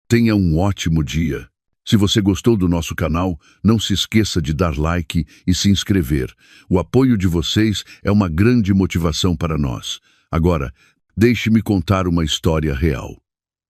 Tenha um ótimo dia. Se você gostou do nosso canal, não se esqueça de dar like e se inscrever. O apoio de vocês é uma grande motivação para nós. Agora, deixe-me contar uma história real.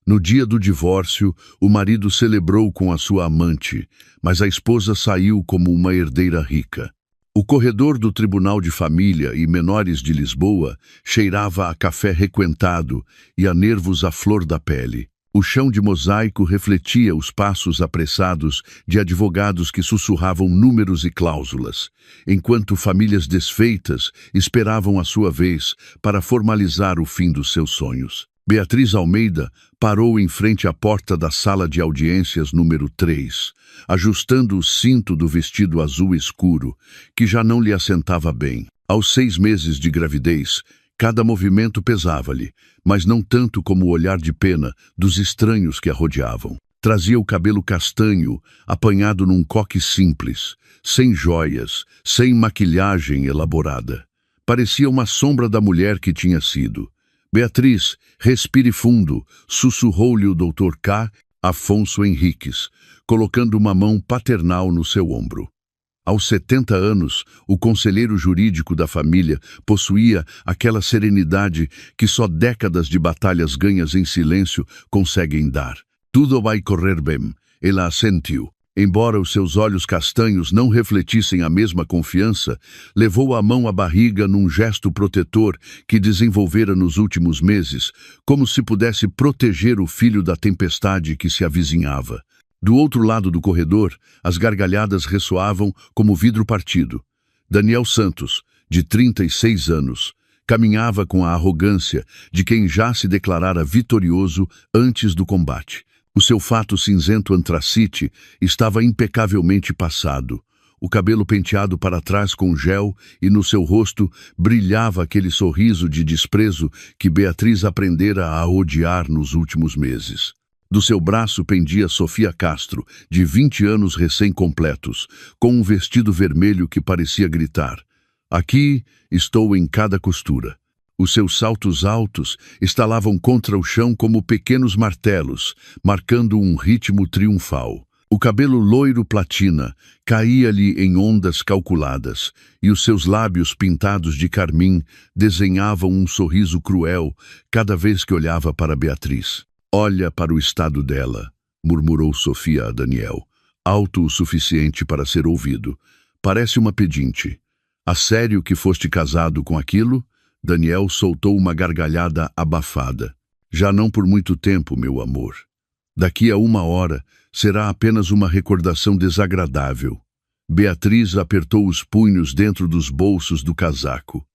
No dia do divórcio, o marido celebrou com a sua amante, mas a esposa saiu como uma herdeira rica. O corredor do Tribunal de Família e Menores de Lisboa cheirava a café requentado e a nervos à flor da pele. O chão de mosaico refletia os passos apressados de advogados que sussurravam números e cláusulas, enquanto famílias desfeitas esperavam a sua vez para formalizar o fim dos seus sonhos. Beatriz Almeida parou em frente à porta da sala de audiências número 3, ajustando o cinto do vestido azul escuro, que já não lhe assentava bem. Aos 6 meses de gravidez, cada movimento pesava-lhe, mas não tanto como o olhar de pena dos estranhos que a rodeavam. Trazia o cabelo castanho, apanhado num coque simples, sem joias, sem maquilhagem elaborada. Parecia uma sombra da mulher que tinha sido. Beatriz, respire fundo, sussurrou-lhe o Dr. K. Afonso Henriques, colocando uma mão paternal no seu ombro. Aos 70 anos, o conselheiro jurídico da família possuía aquela serenidade que só décadas de batalhas ganhas em silêncio conseguem dar. Tudo vai correr bem, ela assentiu. Embora os seus olhos castanhos não refletissem a mesma confiança, levou a mão à barriga num gesto protetor que desenvolvera nos últimos meses, como se pudesse proteger o filho da tempestade que se avizinhava. Do outro lado do corredor, as gargalhadas ressoavam como vidro partido. Daniel Santos, de 36 anos, caminhava com a arrogância de quem já se declarara vitorioso antes do combate. O seu fato cinzento antracite estava impecavelmente passado, o cabelo penteado para trás com gel e no seu rosto brilhava aquele sorriso de desprezo que Beatriz aprendera a odiar nos últimos meses. Do seu braço pendia Sofia Castro, de 20 anos recém-completos, com um vestido vermelho que parecia gritar: "Aqui estou em cada costura." Os seus saltos altos estalavam contra o chão como pequenos martelos, marcando um ritmo triunfal. O cabelo loiro platina caía-lhe em ondas calculadas, e os seus lábios pintados de carmim desenhavam um sorriso cruel cada vez que olhava para Beatriz. "Olha para o estado dela", murmurou Sofia a Daniel, alto o suficiente para ser ouvido. "Parece uma pedinte. A sério que foste casado com aquilo?" Daniel soltou uma gargalhada abafada. "Já não por muito tempo, meu amor. Daqui a 1 hora será apenas uma recordação desagradável." Beatriz apertou os punhos dentro dos bolsos do casaco.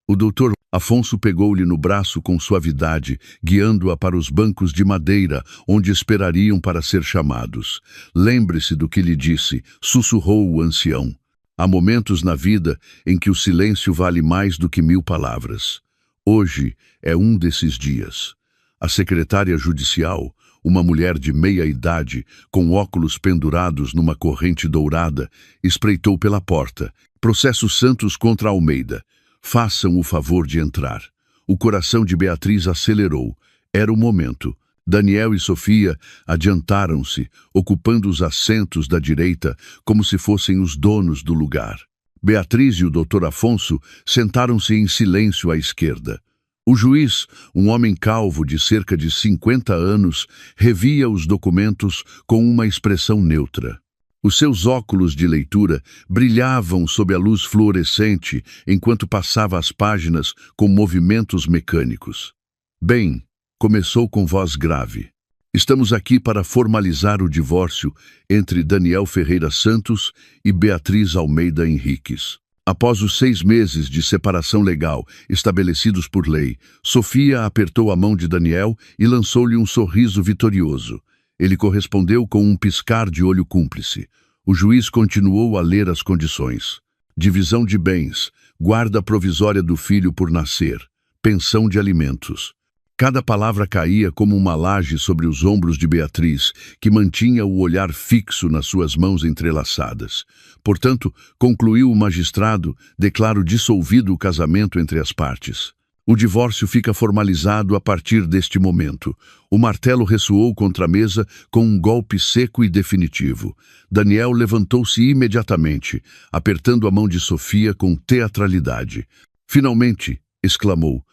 O Dr. Afonso pegou-lhe no braço com suavidade, guiando-a para os bancos de madeira, onde esperariam para ser chamados. "Lembre-se do que lhe disse", sussurrou o ancião. "Há momentos na vida em que o silêncio vale mais do que 1000 palavras. Hoje é um desses dias." A secretária judicial, uma mulher de meia idade, com óculos pendurados numa corrente dourada, espreitou pela porta. "Processo Santos contra Almeida. Façam o favor de entrar." O coração de Beatriz acelerou. Era o momento. Daniel e Sofia adiantaram-se, ocupando os assentos da direita como se fossem os donos do lugar. Beatriz e o Dr. Afonso sentaram-se em silêncio à esquerda. O juiz, um homem calvo de cerca de 50 anos, revia os documentos com uma expressão neutra. Os seus óculos de leitura brilhavam sob a luz fluorescente enquanto passava as páginas com movimentos mecânicos. "Bem", começou com voz grave, "estamos aqui para formalizar o divórcio entre Daniel Ferreira Santos e Beatriz Almeida Henriques." Após os 6 meses de separação legal estabelecidos por lei, Sofia apertou a mão de Daniel e lançou-lhe um sorriso vitorioso. Ele correspondeu com um piscar de olho cúmplice. O juiz continuou a ler as condições: divisão de bens, guarda provisória do filho por nascer, pensão de alimentos. Cada palavra caía como uma laje sobre os ombros de Beatriz, que mantinha o olhar fixo nas suas mãos entrelaçadas. Portanto, concluiu o magistrado, declaro dissolvido o casamento entre as partes. O divórcio fica formalizado a partir deste momento. O martelo ressoou contra a mesa com um golpe seco e definitivo. Daniel levantou-se imediatamente, apertando a mão de Sofia com teatralidade. Finalmente, exclamou,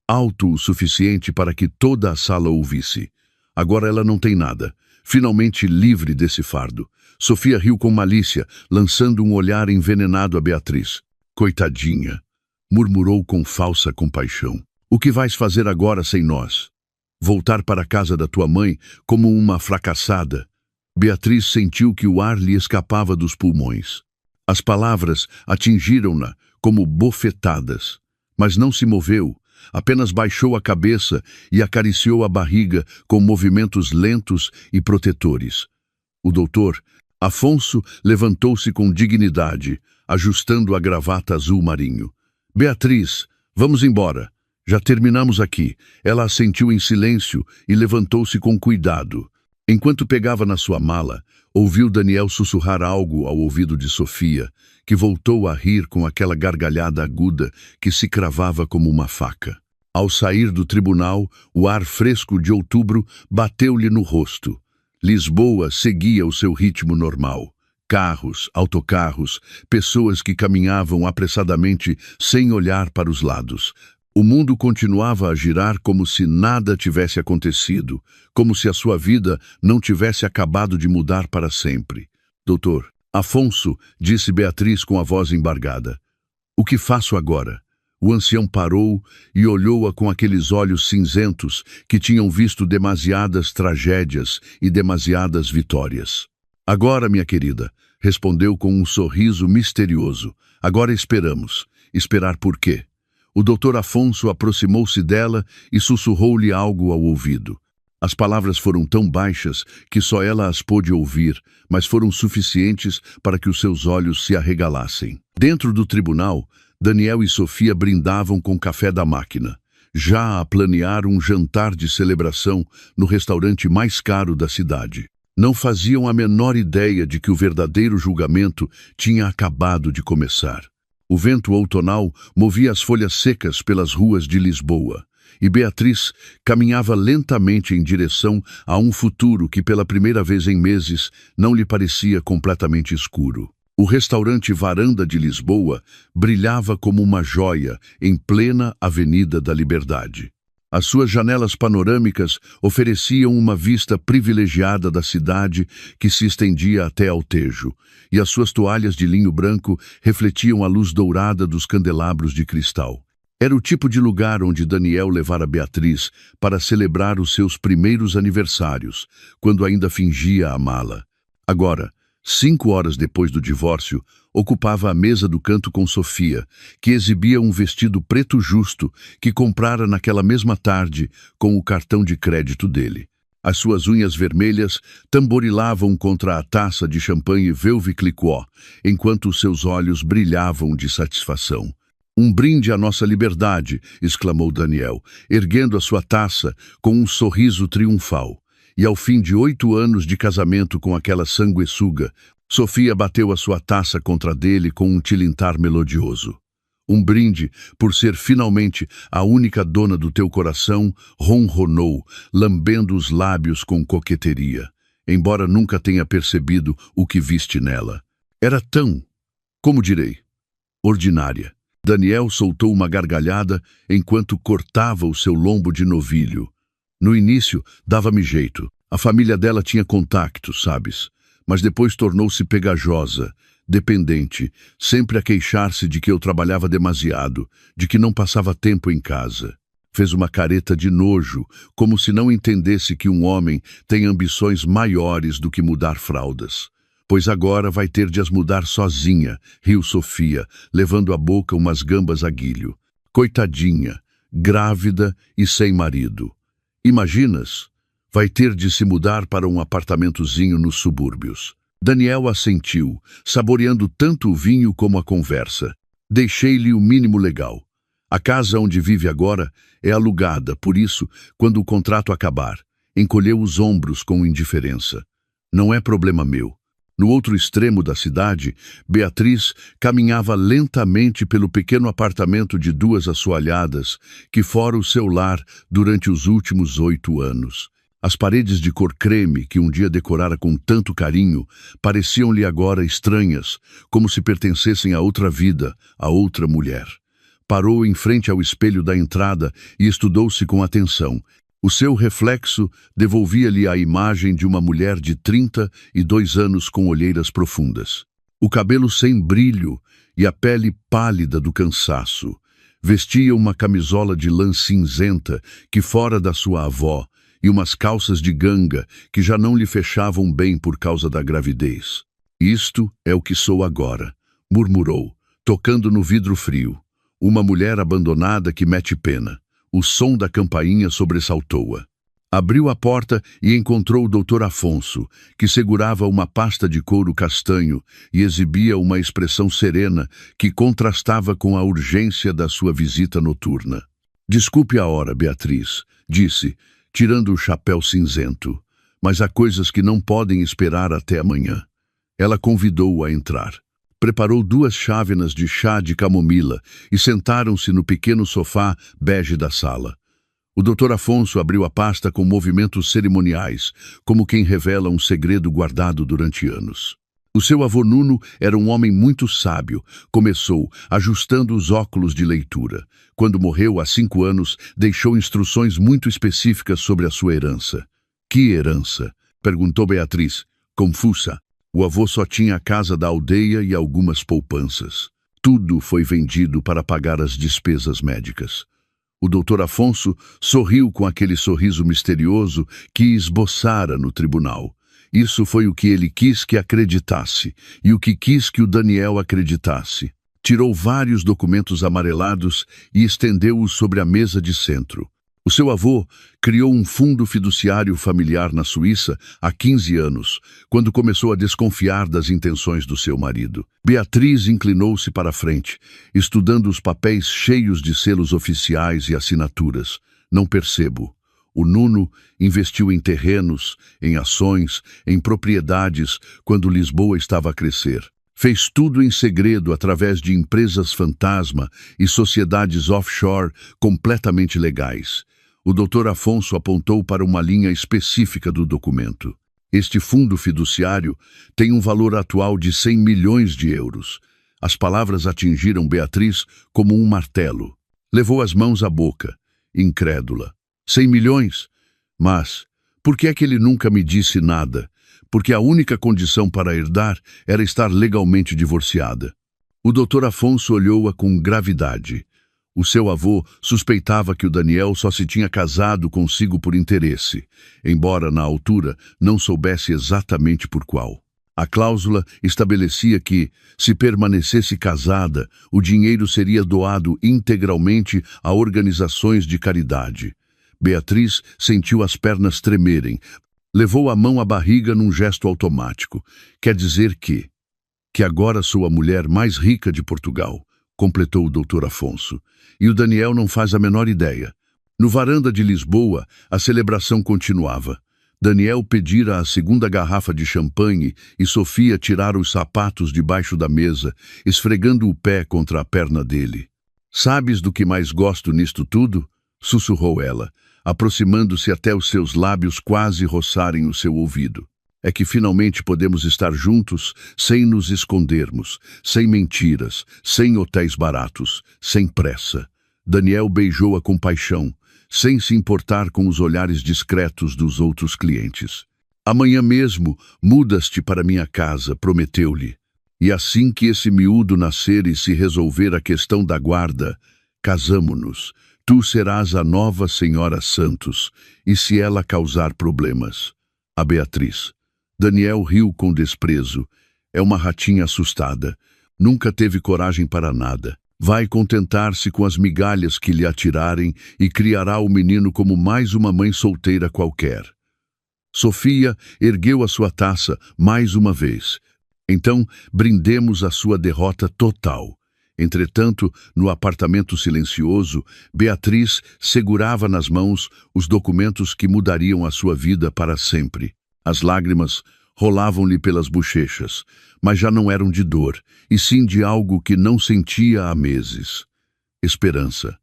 alto o suficiente para que toda a sala ouvisse. Agora ela não tem nada. Finalmente livre desse fardo. Sofia riu com malícia, lançando um olhar envenenado a Beatriz. Coitadinha, murmurou com falsa compaixão. O que vais fazer agora sem nós? Voltar para a casa da tua mãe como uma fracassada? Beatriz sentiu que o ar lhe escapava dos pulmões. As palavras atingiram-na como bofetadas, mas não se moveu, apenas baixou a cabeça e acariciou a barriga com movimentos lentos e protetores. O doutor Afonso levantou-se com dignidade, ajustando a gravata azul marinho. Beatriz, vamos embora. Já terminamos aqui. Ela assentiu em silêncio e levantou-se com cuidado. Enquanto pegava na sua mala, ouviu Daniel sussurrar algo ao ouvido de Sofia, que voltou a rir com aquela gargalhada aguda que se cravava como uma faca. Ao sair do tribunal, o ar fresco de outubro bateu-lhe no rosto. Lisboa seguia o seu ritmo normal. Carros, autocarros, pessoas que caminhavam apressadamente sem olhar para os lados. O mundo continuava a girar como se nada tivesse acontecido, como se a sua vida não tivesse acabado de mudar para sempre. Doutor Afonso, disse Beatriz com a voz embargada. O que faço agora? O ancião parou e olhou-a com aqueles olhos cinzentos que tinham visto demasiadas tragédias e demasiadas vitórias. Agora, minha querida, respondeu com um sorriso misterioso. Agora esperamos. Esperar por quê? O doutor Afonso aproximou-se dela e sussurrou-lhe algo ao ouvido. As palavras foram tão baixas que só ela as pôde ouvir, mas foram suficientes para que os seus olhos se arregalassem. Dentro do tribunal, Daniel e Sofia brindavam com café da máquina, já a planear um jantar de celebração no restaurante mais caro da cidade. Não faziam a menor ideia de que o verdadeiro julgamento tinha acabado de começar. O vento outonal movia as folhas secas pelas ruas de Lisboa, e Beatriz caminhava lentamente em direção a um futuro que pela primeira vez em meses não lhe parecia completamente escuro. O restaurante Varanda de Lisboa brilhava como uma joia em plena Avenida da Liberdade. As suas janelas panorâmicas ofereciam uma vista privilegiada da cidade que se estendia até ao Tejo, e as suas toalhas de linho branco refletiam a luz dourada dos candelabros de cristal. Era o tipo de lugar onde Daniel levara Beatriz para celebrar os seus primeiros aniversários, quando ainda fingia amá-la. Agora, 5 horas depois do divórcio, ocupava a mesa do canto com Sofia, que exibia um vestido preto justo que comprara naquela mesma tarde com o cartão de crédito dele. As suas unhas vermelhas tamborilavam contra a taça de champanhe Veuve Clicquot, enquanto os seus olhos brilhavam de satisfação. Um brinde à nossa liberdade, exclamou Daniel, erguendo a sua taça com um sorriso triunfal. E ao fim de 8 anos de casamento com aquela sanguessuga, Sofia bateu a sua taça contra a dele com um tilintar melodioso. Um brinde por ser finalmente a única dona do teu coração, ronronou, lambendo os lábios com coqueteria, embora nunca tenha percebido o que viste nela. Era tão, como direi, ordinária. Daniel soltou uma gargalhada enquanto cortava o seu lombo de novilho. No início, dava-me jeito. A família dela tinha contactos, sabes? Mas depois tornou-se pegajosa, dependente, sempre a queixar-se de que eu trabalhava demasiado, de que não passava tempo em casa. Fez uma careta de nojo, como se não entendesse que um homem tem ambições maiores do que mudar fraldas. Pois agora vai ter de as mudar sozinha, riu Sofia, levando à boca umas gambas a guilho. Coitadinha, grávida e sem marido. Imaginas? Vai ter de se mudar para um apartamentozinho nos subúrbios. Daniel assentiu, saboreando tanto o vinho como a conversa. Deixei-lhe o mínimo legal. A casa onde vive agora é alugada, por isso, quando o contrato acabar, encolheu os ombros com indiferença. Não é problema meu. No outro extremo da cidade, Beatriz caminhava lentamente pelo pequeno apartamento de 2 assoalhadas que fora o seu lar durante os últimos 8 anos. As paredes de cor creme, que um dia decorara com tanto carinho, pareciam-lhe agora estranhas, como se pertencessem a outra vida, a outra mulher. Parou em frente ao espelho da entrada e estudou-se com atenção. O seu reflexo devolvia-lhe a imagem de uma mulher de 32 anos com olheiras profundas. O cabelo sem brilho e a pele pálida do cansaço. Vestia uma camisola de lã cinzenta que fora da sua avó e umas calças de ganga que já não lhe fechavam bem por causa da gravidez. Isto é o que sou agora, murmurou, tocando no vidro frio. Uma mulher abandonada que mete pena. O som da campainha sobressaltou-a. Abriu a porta e encontrou o Dr. Afonso, que segurava uma pasta de couro castanho e exibia uma expressão serena que contrastava com a urgência da sua visita noturna. Desculpe a hora, Beatriz, disse, tirando o chapéu cinzento, mas há coisas que não podem esperar até amanhã. Ela convidou-o a entrar. Preparou 2 chávenas de chá de camomila e sentaram-se no pequeno sofá bege da sala. O Dr. Afonso abriu a pasta com movimentos cerimoniais, como quem revela um segredo guardado durante anos. O seu avô Nuno era um homem muito sábio. Começou ajustando os óculos de leitura. Quando morreu há 5 anos, deixou instruções muito específicas sobre a sua herança. Que herança? Perguntou Beatriz, confusa. O avô só tinha a casa da aldeia e algumas poupanças. Tudo foi vendido para pagar as despesas médicas. O Dr. Afonso sorriu com aquele sorriso misterioso que esboçara no tribunal. Isso foi o que ele quis que acreditasse e o que quis que o Daniel acreditasse. Tirou vários documentos amarelados e estendeu-os sobre a mesa de centro. O seu avô criou um fundo fiduciário familiar na Suíça há 15 anos, quando começou a desconfiar das intenções do seu marido. Beatriz inclinou-se para a frente, estudando os papéis cheios de selos oficiais e assinaturas. Não percebo. O Nuno investiu em terrenos, em ações, em propriedades, quando Lisboa estava a crescer. Fez tudo em segredo através de empresas fantasma e sociedades offshore completamente legais. O Dr. Afonso apontou para uma linha específica do documento. Este fundo fiduciário tem um valor atual de 100 milhões de euros. As palavras atingiram Beatriz como um martelo. Levou as mãos à boca, incrédula. 100 milhões? Mas por que é que ele nunca me disse nada? Porque a única condição para herdar era estar legalmente divorciada. O Dr. Afonso olhou-a com gravidade. O seu avô suspeitava que o Daniel só se tinha casado consigo por interesse, embora, na altura, não soubesse exatamente por qual. A cláusula estabelecia que, se permanecesse casada, o dinheiro seria doado integralmente a organizações de caridade. Beatriz sentiu as pernas tremerem. Levou a mão à barriga num gesto automático. Quer dizer que agora sou a mulher mais rica de Portugal, completou o Dr. Afonso. E o Daniel não faz a menor ideia. No varanda de Lisboa, a celebração continuava. Daniel pedira a 2ª garrafa de champanhe e Sofia tirara os sapatos debaixo da mesa, esfregando o pé contra a perna dele. Sabes do que mais gosto nisto tudo? Sussurrou ela, aproximando-se até os seus lábios quase roçarem o seu ouvido. É que finalmente podemos estar juntos sem nos escondermos, sem mentiras, sem hotéis baratos, sem pressa. Daniel beijou-a com paixão, sem se importar com os olhares discretos dos outros clientes. Amanhã mesmo mudas-te para minha casa, prometeu-lhe. E assim que esse miúdo nascer e se resolver a questão da guarda, casamo-nos. Tu serás a nova Senhora Santos, e se ela causar problemas? A Beatriz. Daniel riu com desprezo. É uma ratinha assustada. Nunca teve coragem para nada. Vai contentar-se com as migalhas que lhe atirarem e criará o menino como mais uma mãe solteira qualquer. Sofia ergueu a sua taça mais uma vez. Então, brindemos a sua derrota total. Entretanto, no apartamento silencioso, Beatriz segurava nas mãos os documentos que mudariam a sua vida para sempre. As lágrimas rolavam-lhe pelas bochechas, mas já não eram de dor, e sim de algo que não sentia há meses. Esperança.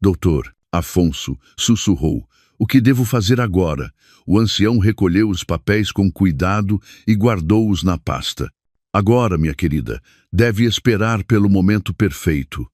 Doutor, Afonso sussurrou. O que devo fazer agora? O ancião recolheu os papéis com cuidado e guardou-os na pasta. Agora, minha querida, deve esperar pelo momento perfeito.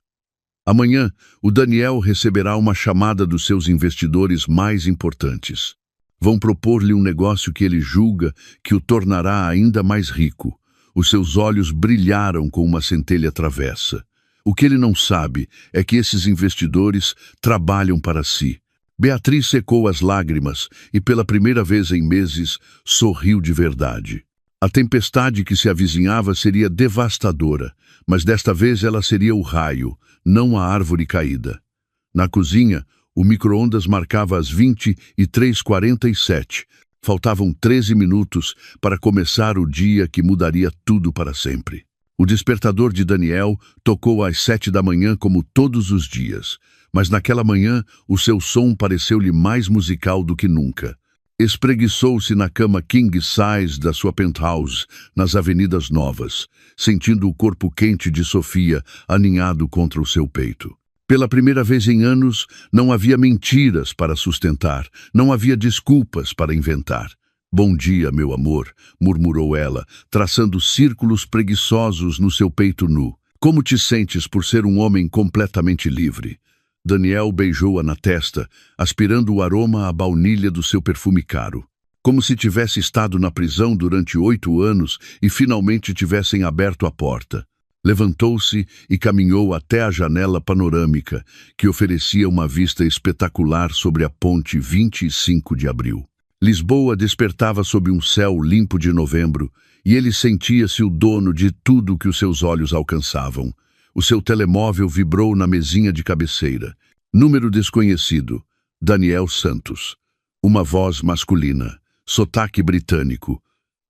Amanhã, o Daniel receberá uma chamada dos seus investidores mais importantes. Vão propor-lhe um negócio que ele julga que o tornará ainda mais rico. Os seus olhos brilharam com uma centelha travessa. O que ele não sabe é que esses investidores trabalham para si. Beatriz secou as lágrimas e, pela primeira vez em meses, sorriu de verdade. A tempestade que se avizinhava seria devastadora, mas desta vez ela seria o raio, não a árvore caída. Na cozinha, o micro-ondas marcava as 23h47. Faltavam 13 minutos para começar o dia que mudaria tudo para sempre. O despertador de Daniel tocou às 7 da manhã como todos os dias, mas naquela manhã o seu som pareceu-lhe mais musical do que nunca. Espreguiçou-se na cama king size da sua penthouse, nas Avenidas Novas, sentindo o corpo quente de Sofia aninhado contra o seu peito. Pela primeira vez em anos, não havia mentiras para sustentar, não havia desculpas para inventar. Bom dia, meu amor, murmurou ela, traçando círculos preguiçosos no seu peito nu. Como te sentes por ser um homem completamente livre? Daniel beijou-a na testa, aspirando o aroma à baunilha do seu perfume caro. Como se tivesse estado na prisão durante 8 anos e finalmente tivessem aberto a porta. Levantou-se e caminhou até a janela panorâmica, que oferecia uma vista espetacular sobre a ponte 25 de abril. Lisboa despertava sob um céu limpo de novembro, e ele sentia-se o dono de tudo que os seus olhos alcançavam. O seu telemóvel vibrou na mesinha de cabeceira. Número desconhecido. Daniel Santos. Uma voz masculina. Sotaque britânico.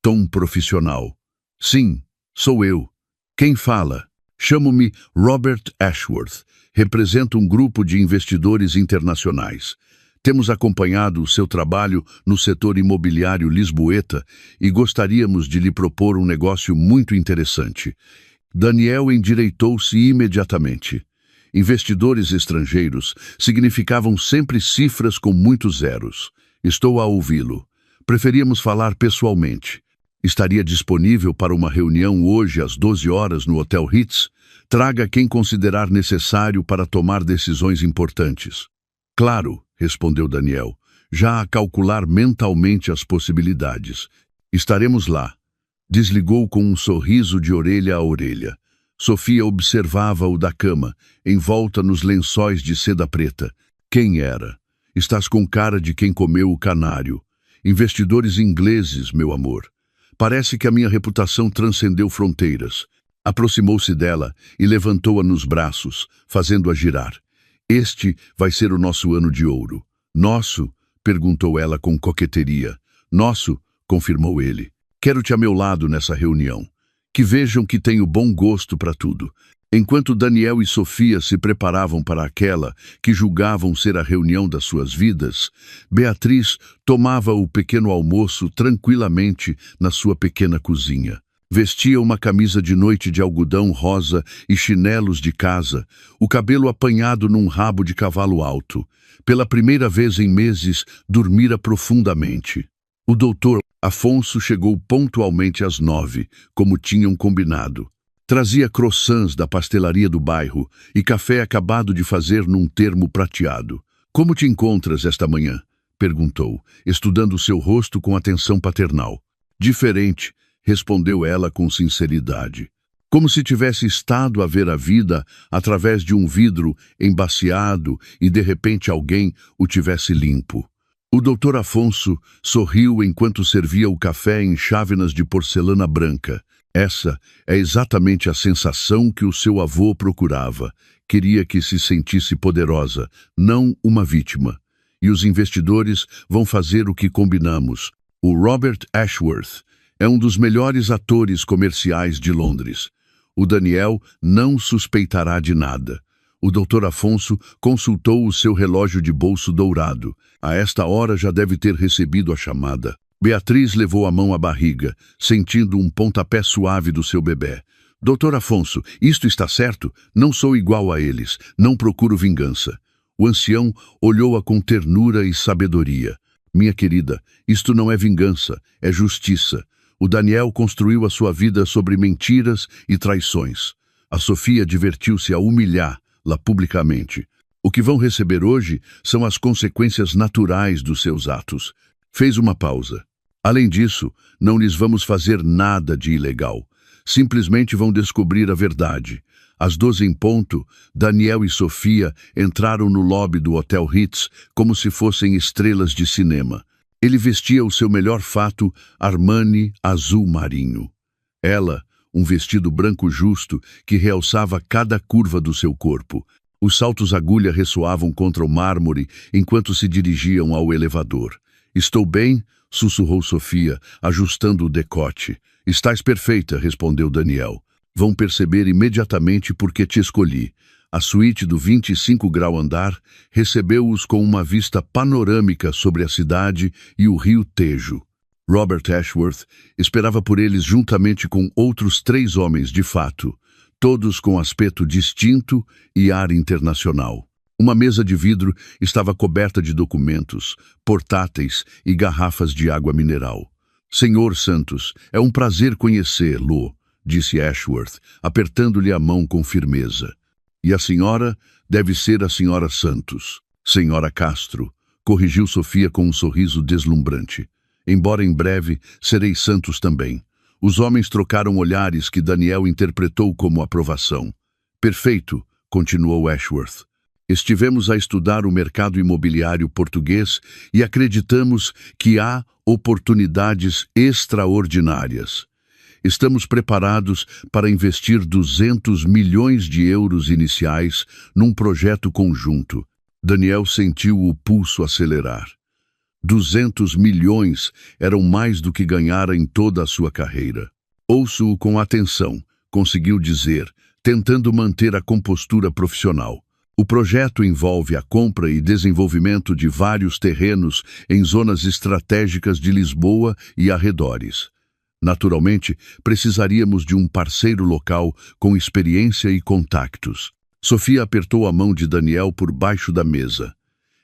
Tom profissional. Sim, sou eu. Quem fala? Chamo-me Robert Ashworth. Represento um grupo de investidores internacionais. Temos acompanhado o seu trabalho no setor imobiliário lisboeta e gostaríamos de lhe propor um negócio muito interessante. Daniel endireitou-se imediatamente. Investidores estrangeiros significavam sempre cifras com muitos zeros. Estou a ouvi-lo. Preferíamos falar pessoalmente. Estaria disponível para uma reunião hoje às 12 horas no Hotel Ritz? Traga quem considerar necessário para tomar decisões importantes. Claro, respondeu Daniel, já a calcular mentalmente as possibilidades. Estaremos lá. Desligou com um sorriso de orelha a orelha. Sofia observava-o da cama, envolta nos lençóis de seda preta. Quem era? Estás com cara de quem comeu o canário. Investidores ingleses, meu amor. Parece que a minha reputação transcendeu fronteiras. Aproximou-se dela e levantou-a nos braços, fazendo-a girar. Este vai ser o nosso ano de ouro. Nosso? Perguntou ela com coqueteria. Nosso? Confirmou ele. Quero-te a meu lado nessa reunião. Que vejam que tenho bom gosto para tudo. Enquanto Daniel e Sofia se preparavam para aquela que julgavam ser a reunião das suas vidas, Beatriz tomava o pequeno almoço tranquilamente na sua pequena cozinha. Vestia uma camisa de noite de algodão rosa e chinelos de casa, o cabelo apanhado num rabo de cavalo alto. Pela primeira vez em meses, dormira profundamente. O doutor Afonso chegou pontualmente às 9, como tinham combinado. Trazia croissants da pastelaria do bairro e café acabado de fazer num termo prateado. Como te encontras esta manhã? Perguntou, estudando seu rosto com atenção paternal. Diferente, respondeu ela com sinceridade. Como se tivesse estado a ver a vida através de um vidro embaciado e de repente alguém o tivesse limpo. O doutor Afonso sorriu enquanto servia o café em chávenas de porcelana branca. Essa é exatamente a sensação que o seu avô procurava. Queria que se sentisse poderosa, não uma vítima. E os investidores vão fazer o que combinamos. O Robert Ashworth é um dos melhores atores comerciais de Londres. O Daniel não suspeitará de nada. O Dr. Afonso consultou o seu relógio de bolso dourado. A esta hora já deve ter recebido a chamada. Beatriz levou a mão à barriga, sentindo um pontapé suave do seu bebê. Doutor Afonso, isto está certo? Não sou igual a eles. Não procuro vingança. O ancião olhou-a com ternura e sabedoria. Minha querida, isto não é vingança, é justiça. O Daniel construiu a sua vida sobre mentiras e traições. A Sofia divertiu-se a humilhá-la publicamente. O que vão receber hoje são as consequências naturais dos seus atos. Fez uma pausa. Além disso, não lhes vamos fazer nada de ilegal. Simplesmente vão descobrir a verdade. Às 12 em ponto, Daniel e Sofia entraram no lobby do Hotel Ritz como se fossem estrelas de cinema. Ele vestia o seu melhor fato Armani azul marinho. Ela, um vestido branco justo que realçava cada curva do seu corpo. Os saltos agulha ressoavam contra o mármore enquanto se dirigiam ao elevador. Estou bem? Sussurrou Sofia, ajustando o decote. Estás perfeita, respondeu Daniel. Vão perceber imediatamente por que te escolhi. A suíte do 25º andar recebeu-os com uma vista panorâmica sobre a cidade e o rio Tejo. Robert Ashworth esperava por eles juntamente com outros 3 homens de fato, todos com aspecto distinto e ar internacional. Uma mesa de vidro estava coberta de documentos, portáteis e garrafas de água mineral. Senhor Santos, é um prazer conhecê-lo, disse Ashworth, apertando-lhe a mão com firmeza. E a senhora deve ser a senhora Santos. Senhora Castro, corrigiu Sofia com um sorriso deslumbrante. Embora em breve serei Santos também. Os homens trocaram olhares que Daniel interpretou como aprovação. Perfeito, continuou Ashworth. Estivemos a estudar o mercado imobiliário português e acreditamos que há oportunidades extraordinárias. Estamos preparados para investir 200 milhões de euros iniciais num projeto conjunto. Daniel sentiu o pulso acelerar. 200 milhões eram mais do que ganhara em toda a sua carreira. Ouço-o com atenção, conseguiu dizer, tentando manter a compostura profissional. O projeto envolve a compra e desenvolvimento de vários terrenos em zonas estratégicas de Lisboa e arredores. Naturalmente, precisaríamos de um parceiro local com experiência e contactos. Sofia apertou a mão de Daniel por baixo da mesa.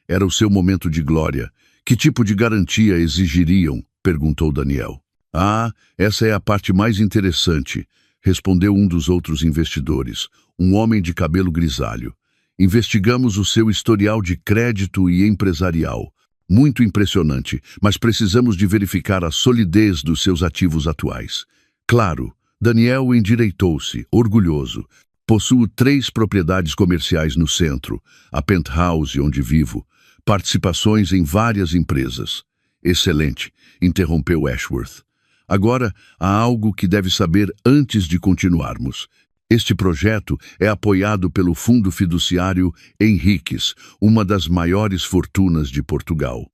Era o seu momento de glória. Que tipo de garantia exigiriam? Perguntou Daniel. Ah, essa é a parte mais interessante, respondeu um dos outros investidores, um homem de cabelo grisalho. Investigamos o seu historial de crédito e empresarial. Muito impressionante, mas precisamos de verificar a solidez dos seus ativos atuais. Claro, Daniel endireitou-se, orgulhoso. Possuo 3 propriedades comerciais no centro, a penthouse onde vivo, participações em várias empresas. Excelente, interrompeu Ashworth. Agora, há algo que deve saber antes de continuarmos. Este projeto é apoiado pelo fundo fiduciário Henriques, uma das maiores fortunas de Portugal.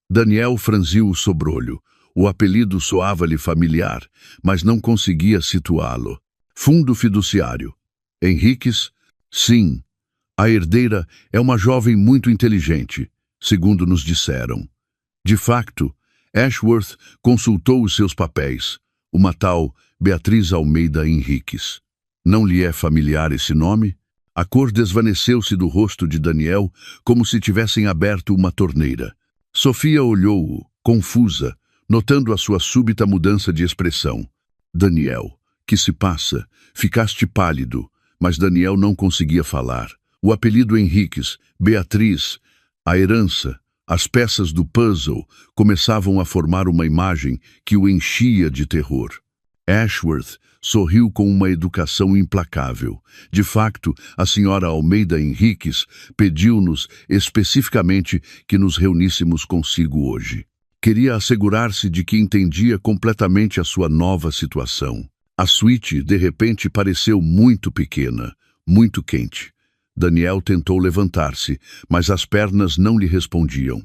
Daniel franziu o sobrolho. O apelido soava-lhe familiar, mas não conseguia situá-lo. Fundo fiduciário. Henriques? Sim. A herdeira é uma jovem muito inteligente, segundo nos disseram. De facto, Ashworth consultou os seus papéis, uma tal Beatriz Almeida Henriques. Não lhe é familiar esse nome? A cor desvaneceu-se do rosto de Daniel como se tivessem aberto uma torneira. Sofia olhou-o, confusa, notando a sua súbita mudança de expressão. Daniel, que se passa? Ficaste pálido, mas Daniel não conseguia falar. O apelido Henriques, Beatriz, a herança, as peças do puzzle começavam a formar uma imagem que o enchia de terror. Ashworth sorriu com uma educação implacável. De facto, a senhora Almeida Henriques pediu-nos especificamente que nos reuníssemos consigo hoje. Queria assegurar-se de que entendia completamente a sua nova situação. A suíte, de repente, pareceu muito pequena, muito quente. Daniel tentou levantar-se, mas as pernas não lhe respondiam.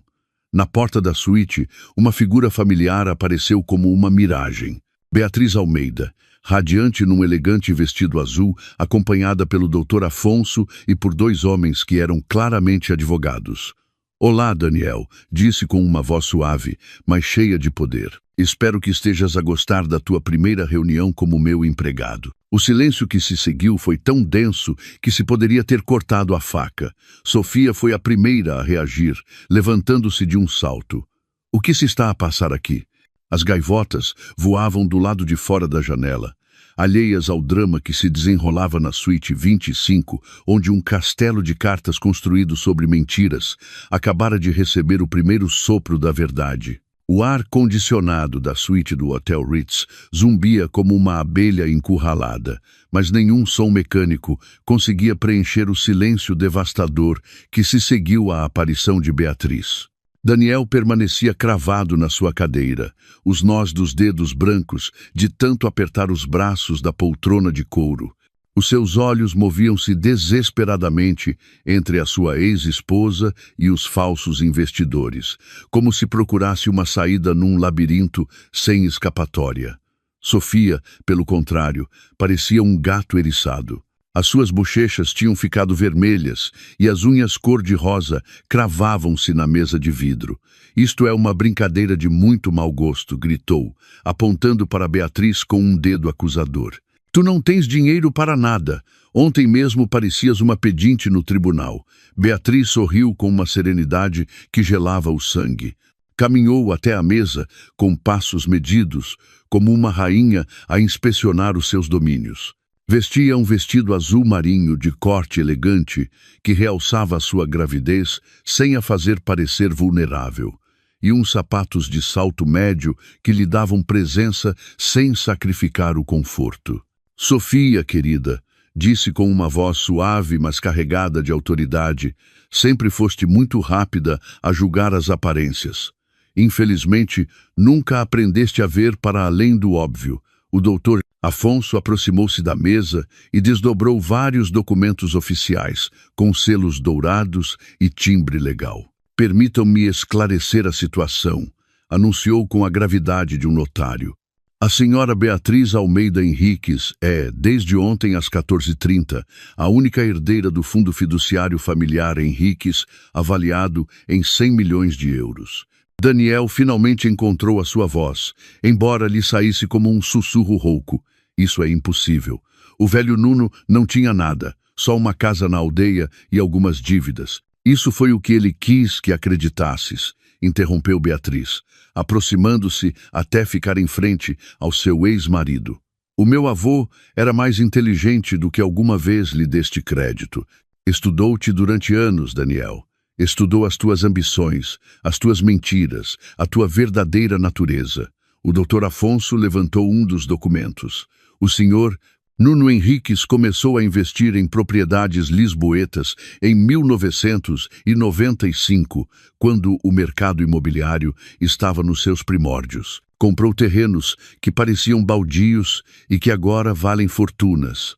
Na porta da suíte, uma figura familiar apareceu como uma miragem. Beatriz Almeida, radiante num elegante vestido azul, acompanhada pelo Dr. Afonso e por 2 homens que eram claramente advogados. Olá, Daniel, disse com uma voz suave, mas cheia de poder. Espero que estejas a gostar da tua primeira reunião como meu empregado. O silêncio que se seguiu foi tão denso que se poderia ter cortado a faca. Sofia foi a primeira a reagir, levantando-se de um salto. O que se está a passar aqui? As gaivotas voavam do lado de fora da janela, alheias ao drama que se desenrolava na suíte 25, onde um castelo de cartas construído sobre mentiras acabara de receber o primeiro sopro da verdade. O ar condicionado da suíte do Hotel Ritz zumbia como uma abelha encurralada, mas nenhum som mecânico conseguia preencher o silêncio devastador que se seguiu à aparição de Beatriz. Daniel permanecia cravado na sua cadeira, os nós dos dedos brancos de tanto apertar os braços da poltrona de couro. Os seus olhos moviam-se desesperadamente entre a sua ex-esposa e os falsos investidores, como se procurasse uma saída num labirinto sem escapatória. Sofia, pelo contrário, parecia um gato eriçado. As suas bochechas tinham ficado vermelhas e as unhas cor-de-rosa cravavam-se na mesa de vidro. Isto é uma brincadeira de muito mau gosto, gritou, apontando para Beatriz com um dedo acusador. Tu não tens dinheiro para nada. Ontem mesmo parecias uma pedinte no tribunal. Beatriz sorriu com uma serenidade que gelava o sangue. Caminhou até a mesa com passos medidos, como uma rainha a inspecionar os seus domínios. Vestia um vestido azul marinho de corte elegante que realçava a sua gravidez sem a fazer parecer vulnerável, e uns sapatos de salto médio que lhe davam presença sem sacrificar o conforto. Sofia, querida, disse com uma voz suave mas carregada de autoridade, sempre foste muito rápida a julgar as aparências. Infelizmente, nunca aprendeste a ver para além do óbvio. O doutor Afonso aproximou-se da mesa e desdobrou vários documentos oficiais, com selos dourados e timbre legal. Permitam-me esclarecer a situação, anunciou com a gravidade de um notário. A senhora Beatriz Almeida Henriques é, desde ontem às 14h30, a única herdeira do Fundo Fiduciário Familiar Henriques, avaliado em 100 milhões de euros. Daniel finalmente encontrou a sua voz, embora lhe saísse como um sussurro rouco. Isso é impossível. O velho Nuno não tinha nada, só uma casa na aldeia e algumas dívidas. Isso foi o que ele quis que acreditasses, interrompeu Beatriz, aproximando-se até ficar em frente ao seu ex-marido. O meu avô era mais inteligente do que alguma vez lhe deste crédito. Estudou-te durante anos, Daniel. Estudou as tuas ambições, as tuas mentiras, a tua verdadeira natureza. O doutor Afonso levantou um dos documentos. O senhor Nuno Henriques começou a investir em propriedades lisboetas em 1995, quando o mercado imobiliário estava nos seus primórdios. Comprou terrenos que pareciam baldios e que agora valem fortunas.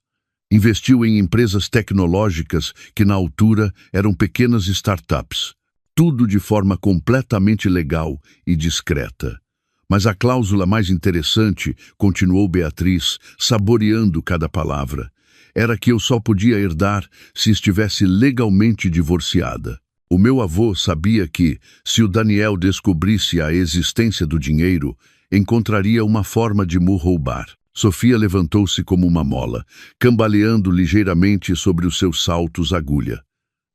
Investiu em empresas tecnológicas que na altura eram pequenas startups. Tudo de forma completamente legal e discreta. Mas a cláusula mais interessante, continuou Beatriz, saboreando cada palavra, era que eu só podia herdar se estivesse legalmente divorciada. O meu avô sabia que, se o Daniel descobrisse a existência do dinheiro, encontraria uma forma de me roubar. Sofia levantou-se como uma mola, cambaleando ligeiramente sobre os seus saltos agulha.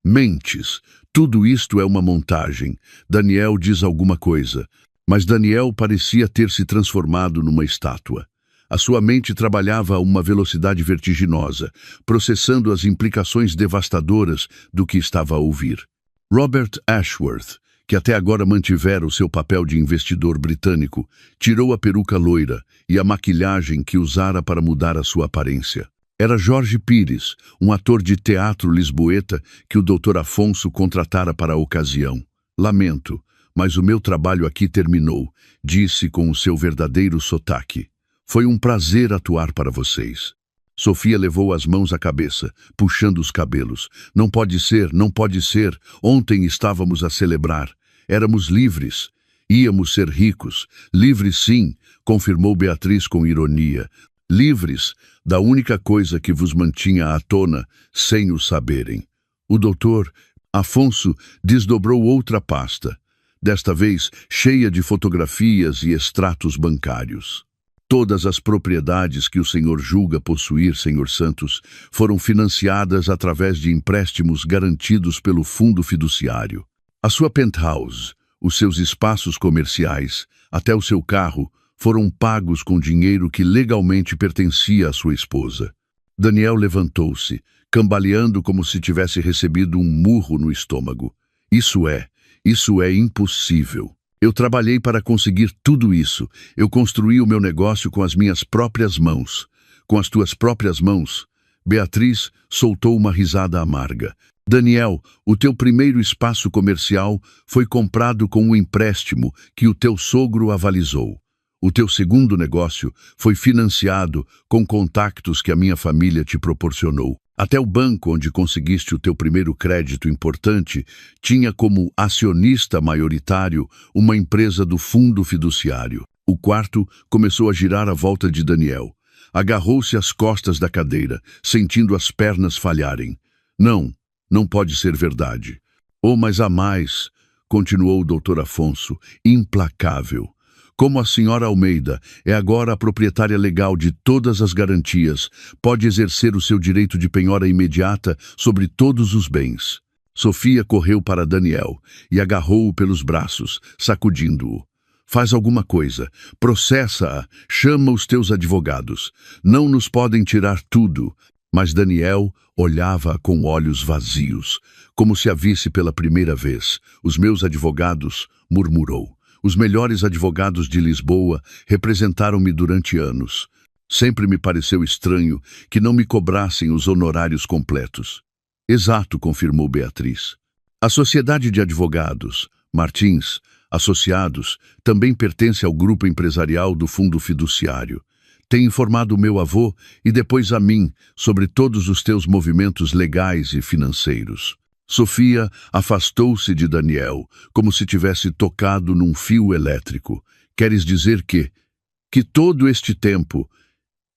Mentes, tudo isto é uma montagem. Daniel diz alguma coisa. Mas Daniel parecia ter se transformado numa estátua. A sua mente trabalhava a uma velocidade vertiginosa, processando as implicações devastadoras do que estava a ouvir. Robert Ashworth, que até agora mantivera o seu papel de investidor britânico, tirou a peruca loira e a maquilhagem que usara para mudar a sua aparência. Era Jorge Pires, um ator de teatro lisboeta que o Dr. Afonso contratara para a ocasião. Lamento, mas o meu trabalho aqui terminou, disse com o seu verdadeiro sotaque. Foi um prazer atuar para vocês. Sofia levou as mãos à cabeça, puxando os cabelos. Não pode ser, não pode ser. Ontem estávamos a celebrar. Éramos livres. Íamos ser ricos. Livres sim, confirmou Beatriz com ironia. Livres da única coisa que vos mantinha à tona, sem o saberem. O doutor Afonso desdobrou outra pasta, desta vez cheia de fotografias e extratos bancários. Todas as propriedades que o senhor julga possuir, senhor Santos, foram financiadas através de empréstimos garantidos pelo fundo fiduciário. A sua penthouse, os seus espaços comerciais, até o seu carro, foram pagos com dinheiro que legalmente pertencia à sua esposa. Daniel levantou-se, cambaleando como se tivesse recebido um murro no estômago. Isso é impossível. Eu trabalhei para conseguir tudo isso. Eu construí o meu negócio com as minhas próprias mãos. Com as tuas próprias mãos? Beatriz soltou uma risada amarga. Daniel, o teu primeiro espaço comercial foi comprado com um empréstimo que o teu sogro avalizou. O teu segundo negócio foi financiado com contactos que a minha família te proporcionou. Até o banco onde conseguiste o teu primeiro crédito importante tinha como acionista maioritário uma empresa do fundo fiduciário. O quarto começou a girar à volta de Daniel. Agarrou-se às costas da cadeira, sentindo as pernas falharem. Não pode ser verdade. Oh, mas há mais, continuou o Dr. Afonso, implacável. Como a senhora Almeida é agora a proprietária legal de todas as garantias, pode exercer o seu direito de penhora imediata sobre todos os bens. Sofia correu para Daniel e agarrou-o pelos braços, sacudindo-o. Faz alguma coisa, processa-a, chama os teus advogados. Não nos podem tirar tudo. Mas Daniel olhava-a com olhos vazios, como se a visse pela primeira vez. Os meus advogados, murmurou. Os melhores advogados de Lisboa representaram-me durante anos. Sempre me pareceu estranho que não me cobrassem os honorários completos. Exato, confirmou Beatriz. A sociedade de advogados, Martins, Associados, também pertence ao grupo empresarial do fundo fiduciário. Tem informado o meu avô e depois a mim sobre todos os teus movimentos legais e financeiros. Sofia afastou-se de Daniel, como se tivesse tocado num fio elétrico. Queres dizer que todo este tempo,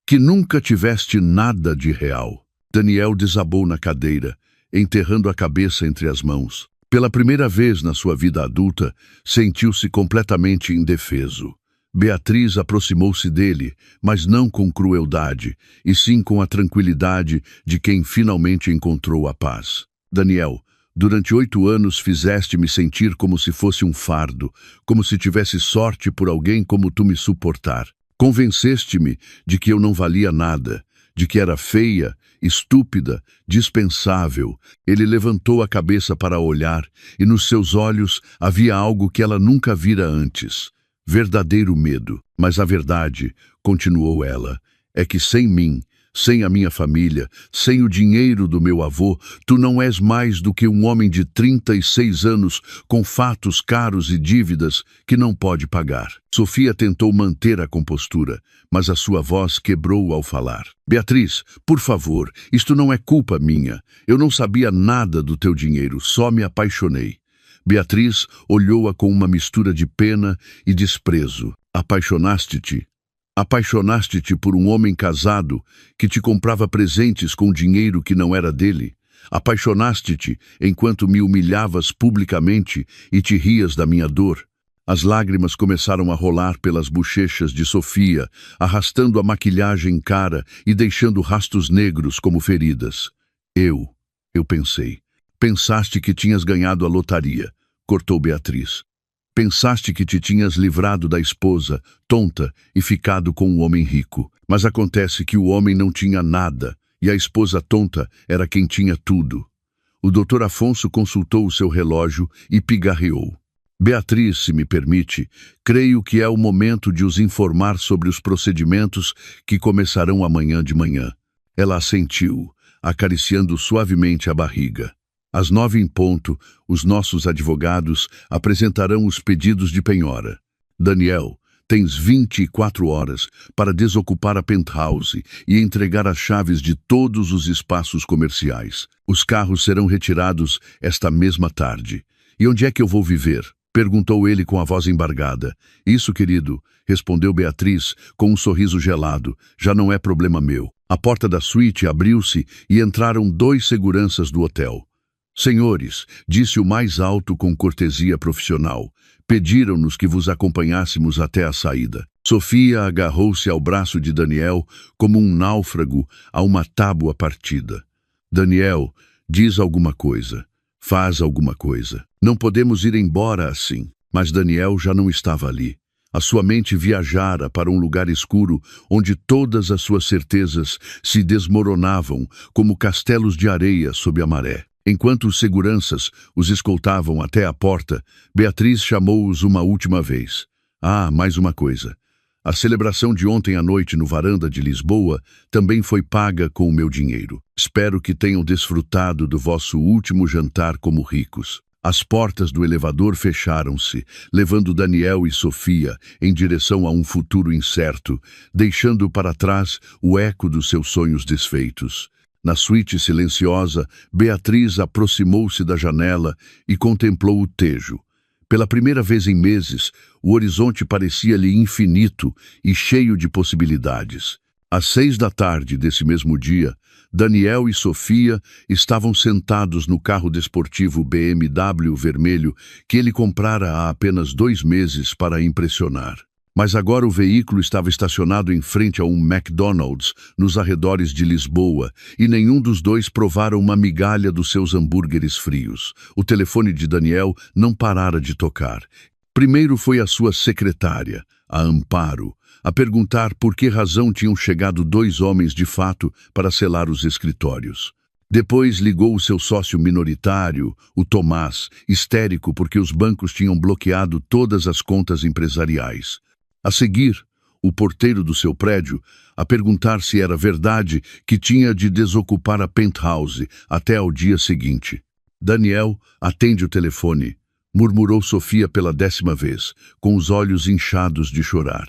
que nunca tiveste nada de real? Daniel desabou na cadeira, enterrando a cabeça entre as mãos. Pela primeira vez na sua vida adulta, sentiu-se completamente indefeso. Beatriz aproximou-se dele, mas não com crueldade, e sim com a tranquilidade de quem finalmente encontrou a paz. Daniel, durante 8 anos fizeste-me sentir como se fosse um fardo, como se tivesse sorte por alguém como tu me suportar. Convenceste-me de que eu não valia nada, de que era feia, estúpida, dispensável. Ele levantou a cabeça para olhar, e nos seus olhos havia algo que ela nunca vira antes. Verdadeiro medo. Mas a verdade, continuou ela, é que sem mim, sem a minha família, sem o dinheiro do meu avô, tu não és mais do que um homem de 36 anos com fatos caros e dívidas que não pode pagar. Sofia tentou manter a compostura, mas a sua voz quebrou ao falar. Beatriz, por favor, isto não é culpa minha. Eu não sabia nada do teu dinheiro, só me apaixonei. Beatriz olhou-a com uma mistura de pena e desprezo. Apaixonaste-te? Apaixonaste-te por um homem casado que te comprava presentes com dinheiro que não era dele? Apaixonaste-te enquanto me humilhavas publicamente e te rias da minha dor? As lágrimas começaram a rolar pelas bochechas de Sofia, arrastando a maquilhagem cara e deixando rastros negros como feridas. Eu pensei. Pensaste que tinhas ganhado a lotaria, cortou Beatriz. Pensaste que te tinhas livrado da esposa, tonta, e ficado com um homem rico. Mas acontece que o homem não tinha nada, e a esposa tonta era quem tinha tudo. O Dr. Afonso consultou o seu relógio e pigarreou. Beatriz, se me permite, creio que é o momento de os informar sobre os procedimentos que começarão amanhã de manhã. Ela assentiu, acariciando suavemente a barriga. Às 9 em ponto, os nossos advogados apresentarão os pedidos de penhora. Daniel, tens 24 horas para desocupar a penthouse e entregar as chaves de todos os espaços comerciais. Os carros serão retirados esta mesma tarde. E onde é que eu vou viver? Perguntou ele com a voz embargada. Isso, querido, respondeu Beatriz com um sorriso gelado. Já não é problema meu. A porta da suíte abriu-se e entraram 2 seguranças do hotel. Senhores, disse o mais alto com cortesia profissional, pediram-nos que vos acompanhássemos até a saída. Sofia agarrou-se ao braço de Daniel como um náufrago a uma tábua partida. Daniel, diz alguma coisa. Faz alguma coisa. Não podemos ir embora assim. Mas Daniel já não estava ali. A sua mente viajara para um lugar escuro onde todas as suas certezas se desmoronavam como castelos de areia sob a maré. Enquanto os seguranças os escoltavam até a porta, Beatriz chamou-os uma última vez. Ah, mais uma coisa. A celebração de ontem à noite no varanda de Lisboa também foi paga com o meu dinheiro. Espero que tenham desfrutado do vosso último jantar como ricos. As portas do elevador fecharam-se, levando Daniel e Sofia em direção a um futuro incerto, deixando para trás o eco dos seus sonhos desfeitos. Na suíte silenciosa, Beatriz aproximou-se da janela e contemplou o Tejo. Pela primeira vez em meses, o horizonte parecia-lhe infinito e cheio de possibilidades. Às 6 da tarde desse mesmo dia, Daniel e Sofia estavam sentados no carro desportivo BMW vermelho que ele comprara há apenas 2 meses para impressionar. Mas agora o veículo estava estacionado em frente a um McDonald's nos arredores de Lisboa e nenhum dos dois provara uma migalha dos seus hambúrgueres frios. O telefone de Daniel não parara de tocar. Primeiro foi a sua secretária, a Amparo, a perguntar por que razão tinham chegado 2 homens de fato para selar os escritórios. Depois ligou o seu sócio minoritário, o Tomás, histérico porque os bancos tinham bloqueado todas as contas empresariais. A seguir, o porteiro do seu prédio, a perguntar se era verdade que tinha de desocupar a penthouse até ao dia seguinte. Daniel atende o telefone, murmurou Sofia pela 10ª vez, com os olhos inchados de chorar.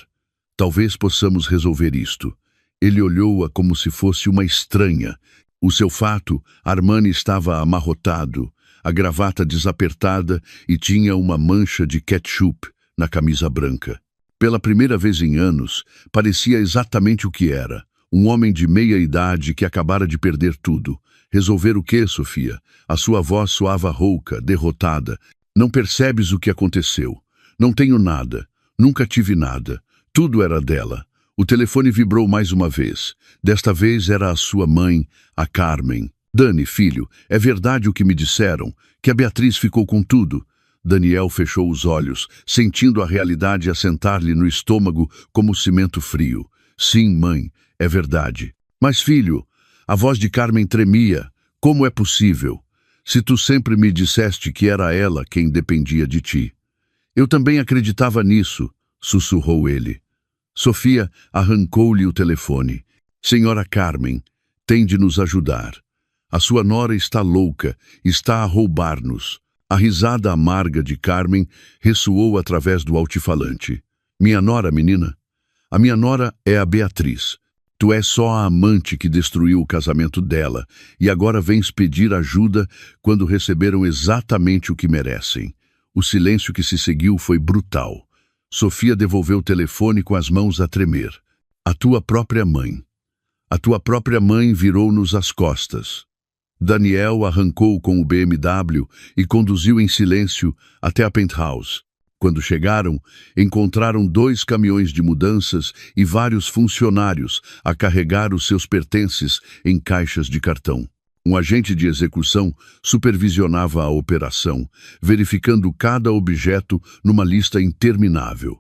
Talvez possamos resolver isto. Ele olhou-a como se fosse uma estranha. O seu fato, Armani estava amarrotado, a gravata desapertada e tinha uma mancha de ketchup na camisa branca. Pela primeira vez em anos, parecia exatamente o que era. Um homem de meia-idade que acabara de perder tudo. Resolver o quê, Sofia? A sua voz soava rouca, derrotada. Não percebes o que aconteceu? Não tenho nada. Nunca tive nada. Tudo era dela. O telefone vibrou mais uma vez. Desta vez era a sua mãe, a Carmen. Dani, filho, é verdade o que me disseram, que a Beatriz ficou com tudo. Daniel fechou os olhos, sentindo a realidade assentar-lhe no estômago como cimento frio. Sim, mãe, é verdade. Mas, filho, a voz de Carmen tremia. Como é possível? Se tu sempre me disseste que era ela quem dependia de ti. Eu também acreditava nisso, sussurrou ele. Sofia arrancou-lhe o telefone. Senhora Carmen, tem de nos ajudar. A sua nora está louca, está a roubar-nos. A risada amarga de Carmen ressoou através do altifalante. Minha nora, menina? A minha nora é a Beatriz. Tu és só a amante que destruiu o casamento dela e agora vens pedir ajuda quando receberam exatamente o que merecem. O silêncio que se seguiu foi brutal. Sofia devolveu o telefone com as mãos a tremer. A tua própria mãe. A tua própria mãe virou-nos as costas. Daniel arrancou com o BMW e conduziu em silêncio até a penthouse. Quando chegaram, encontraram 2 caminhões de mudanças e vários funcionários a carregar os seus pertences em caixas de cartão. Um agente de execução supervisionava a operação, verificando cada objeto numa lista interminável.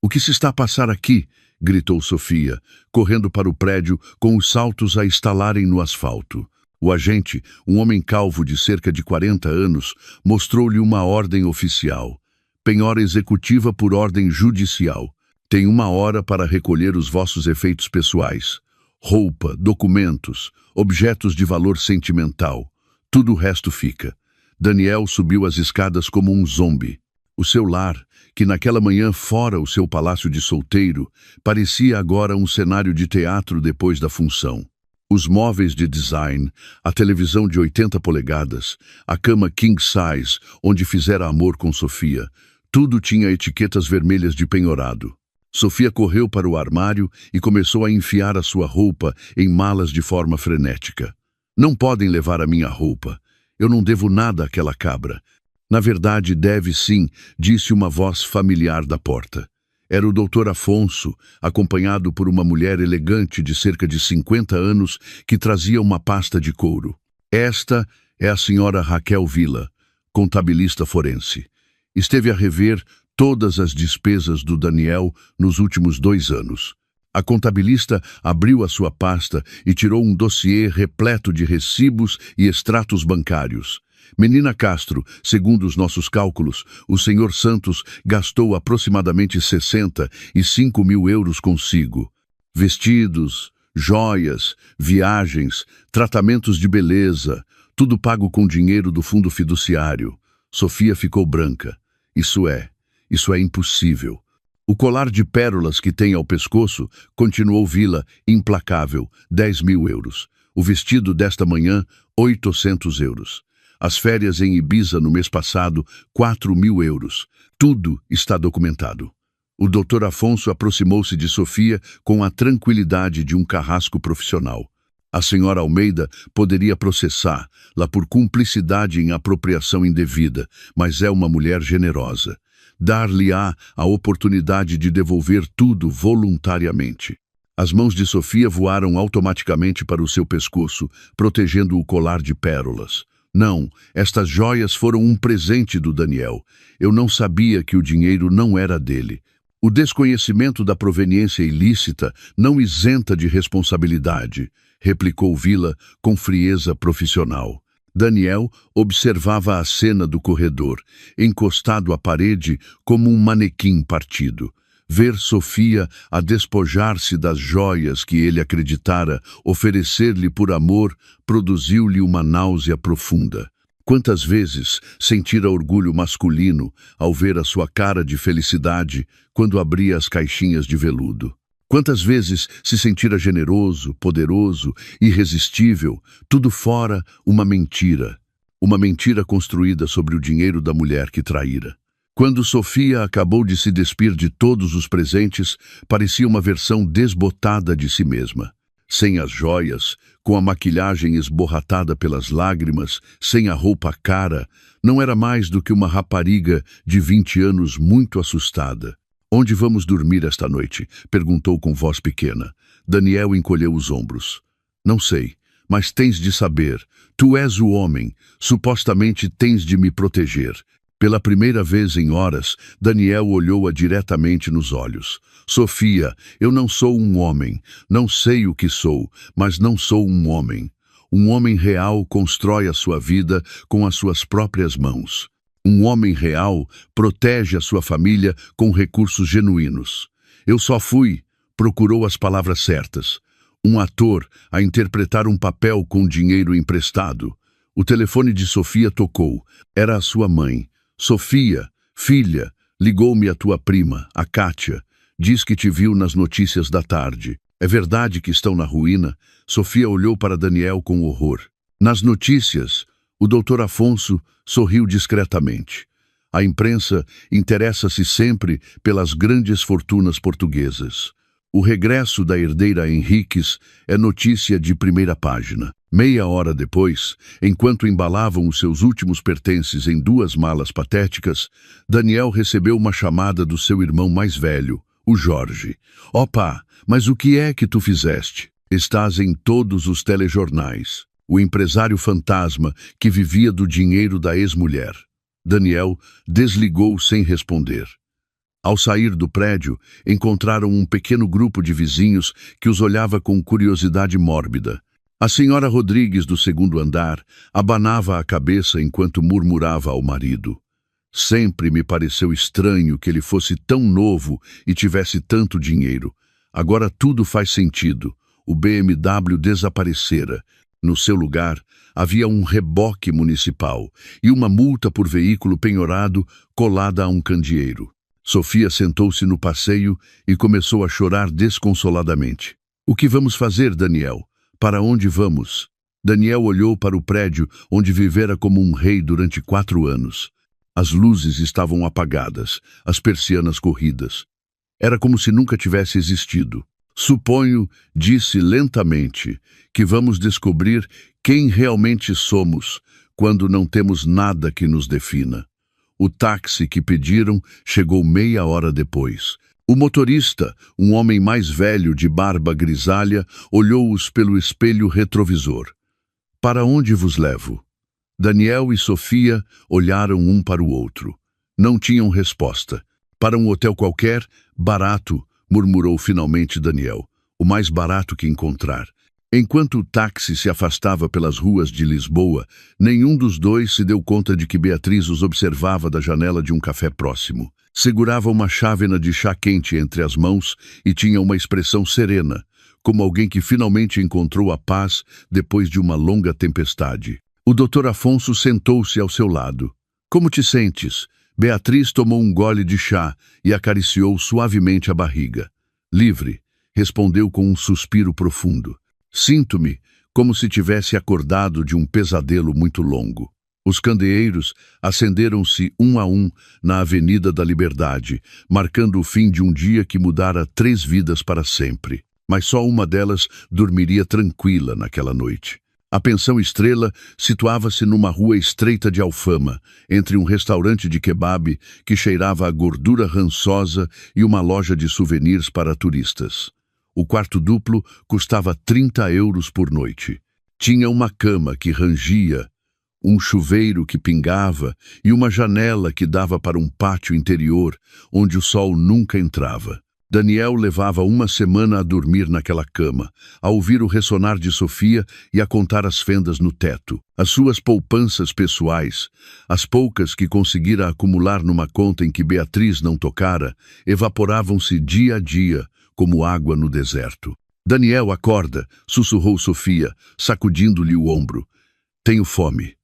O que se está a passar aqui? Gritou Sofia, correndo para o prédio com os saltos a estalarem no asfalto. O agente, um homem calvo de cerca de 40 anos, mostrou-lhe uma ordem oficial. Penhora executiva por ordem judicial. Tem 1 hora para recolher os vossos efeitos pessoais. Roupa, documentos, objetos de valor sentimental. Tudo o resto fica. Daniel subiu as escadas como um zombi. O seu lar, que naquela manhã fora o seu palácio de solteiro, parecia agora um cenário de teatro depois da função. Os móveis de design, a televisão de 80 polegadas, a cama king size, onde fizera amor com Sofia, tudo tinha etiquetas vermelhas de penhorado. Sofia correu para o armário e começou a enfiar a sua roupa em malas de forma frenética. Não podem levar a minha roupa. Eu não devo nada àquela cabra. Na verdade, deve sim, disse uma voz familiar da porta. Era o Dr. Afonso, acompanhado por uma mulher elegante de cerca de 50 anos que trazia uma pasta de couro. Esta é a senhora Raquel Vila, contabilista forense. Esteve a rever todas as despesas do Daniel nos últimos 2 anos. A contabilista abriu a sua pasta e tirou um dossiê repleto de recibos e extratos bancários. Menina Castro, segundo os nossos cálculos, o senhor Santos gastou aproximadamente 65 mil euros consigo. Vestidos, joias, viagens, tratamentos de beleza, tudo pago com dinheiro do fundo fiduciário. Sofia ficou branca. Isso é impossível. O colar de pérolas que tem ao pescoço, continuou Vila, implacável, 10 mil euros. O vestido desta manhã, 800 euros. As férias em Ibiza no mês passado, 4 mil euros. Tudo está documentado. O Dr. Afonso aproximou-se de Sofia com a tranquilidade de um carrasco profissional. A senhora Almeida poderia processá-la por cumplicidade em apropriação indevida, mas é uma mulher generosa. Dar-lhe-á a oportunidade de devolver tudo voluntariamente. As mãos de Sofia voaram automaticamente para o seu pescoço, protegendo o colar de pérolas. Não, estas joias foram um presente do Daniel. Eu não sabia que o dinheiro não era dele. O desconhecimento da proveniência ilícita não isenta de responsabilidade, replicou Vila com frieza profissional. Daniel observava a cena do corredor, encostado à parede como um manequim partido. Ver Sofia a despojar-se das joias que ele acreditara oferecer-lhe por amor produziu-lhe uma náusea profunda. Quantas vezes sentira orgulho masculino ao ver a sua cara de felicidade quando abria as caixinhas de veludo. Quantas vezes se sentira generoso, poderoso, irresistível, tudo fora uma mentira construída sobre o dinheiro da mulher que traíra. Quando Sofia acabou de se despir de todos os presentes, parecia uma versão desbotada de si mesma. Sem as joias, com a maquilhagem esborratada pelas lágrimas, sem a roupa cara, não era mais do que uma rapariga de 20 anos muito assustada. "Onde vamos dormir esta noite?" perguntou com voz pequena. Daniel encolheu os ombros. "Não sei, mas tens de saber. Tu és o homem, supostamente tens de me proteger." Pela primeira vez em horas, Daniel olhou-a diretamente nos olhos. "Sofia, eu não sou um homem. Não sei o que sou, mas não sou um homem. Um homem real constrói a sua vida com as suas próprias mãos. Um homem real protege a sua família com recursos genuínos. Eu só fui", procurou as palavras certas, "um ator a interpretar um papel com dinheiro emprestado." O telefone de Sofia tocou. Era a sua mãe. "Sofia, filha, ligou-me a tua prima, a Kátia. Diz que te viu nas notícias da tarde. É verdade que estão na ruína?" Sofia olhou para Daniel com horror. "Nas notícias?" O Dr. Afonso sorriu discretamente. "A imprensa interessa-se sempre pelas grandes fortunas portuguesas. O regresso da herdeira Henriques é notícia de primeira página." Meia hora depois, enquanto embalavam os seus últimos pertences em 2 malas patéticas, Daniel recebeu uma chamada do seu irmão mais velho, o Jorge. "Opa, mas o que é que tu fizeste? Estás em todos os telejornais." O empresário fantasma que vivia do dinheiro da ex-mulher. Daniel desligou sem responder. Ao sair do prédio, encontraram um pequeno grupo de vizinhos que os olhava com curiosidade mórbida. A senhora Rodrigues, do 2º andar, abanava a cabeça enquanto murmurava ao marido. "Sempre me pareceu estranho que ele fosse tão novo e tivesse tanto dinheiro. Agora tudo faz sentido. O BMW desaparecera. No seu lugar, havia um reboque municipal e uma multa por veículo penhorado colada a um candeeiro." Sofia sentou-se no passeio e começou a chorar desconsoladamente. "O que vamos fazer, Daniel? Para onde vamos?" Daniel olhou para o prédio onde vivera como um rei durante 4 anos. As luzes estavam apagadas, as persianas corridas. Era como se nunca tivesse existido. "Suponho", disse lentamente, "que vamos descobrir quem realmente somos quando não temos nada que nos defina. O táxi que pediram chegou meia hora depois. O motorista, um homem mais velho de barba grisalha, olhou-os pelo espelho retrovisor. Para onde vos levo? Daniel e Sofia olharam um para o outro. Não tinham resposta. Para um hotel qualquer, barato, murmurou finalmente Daniel. O mais barato que encontrar. Enquanto o táxi se afastava pelas ruas de Lisboa, nenhum dos dois se deu conta de que Beatriz os observava da janela de um café próximo. Segurava uma chávena de chá quente entre as mãos e tinha uma expressão serena, como alguém que finalmente encontrou a paz depois de uma longa tempestade. O Dr. Afonso sentou-se ao seu lado. Como te sentes? Beatriz tomou um gole de chá e acariciou suavemente a barriga. Livre, respondeu com um suspiro profundo. Sinto-me como se tivesse acordado de um pesadelo muito longo. Os candeeiros acenderam-se um a um na Avenida da Liberdade, marcando o fim de um dia que mudara 3 vidas para sempre. Mas só uma delas dormiria tranquila naquela noite. A Pensão Estrela situava-se numa rua estreita de Alfama, entre um restaurante de kebab que cheirava a gordura rançosa e uma loja de souvenirs para turistas. O quarto duplo custava 30 euros por noite. Tinha uma cama que rangia, um chuveiro que pingava e uma janela que dava para um pátio interior, onde o sol nunca entrava. Daniel levava uma semana a dormir naquela cama, a ouvir o ressonar de Sofia e a contar as fendas no teto. As suas poupanças pessoais, as poucas que conseguira acumular numa conta em que Beatriz não tocara, evaporavam-se dia a dia, como água no deserto. Daniel, acorda, sussurrou Sofia, sacudindo-lhe o ombro. Tenho fome.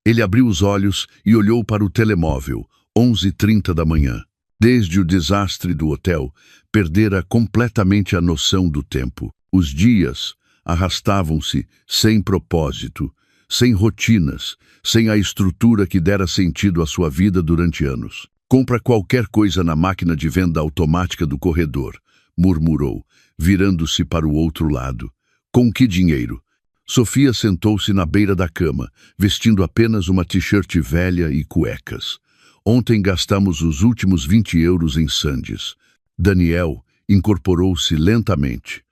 Ele abriu os olhos e olhou para o telemóvel, 11h30 da manhã. Desde o desastre do hotel, perdera completamente a noção do tempo. Os dias arrastavam-se sem propósito, sem rotinas, sem a estrutura que dera sentido à sua vida durante anos. Compra qualquer coisa na máquina de venda automática do corredor, murmurou, virando-se para o outro lado. Com que dinheiro? Sofia sentou-se na beira da cama, vestindo apenas uma t-shirt velha e cuecas. Ontem gastamos os últimos 20 euros em sandes. Daniel incorporou-se lentamente.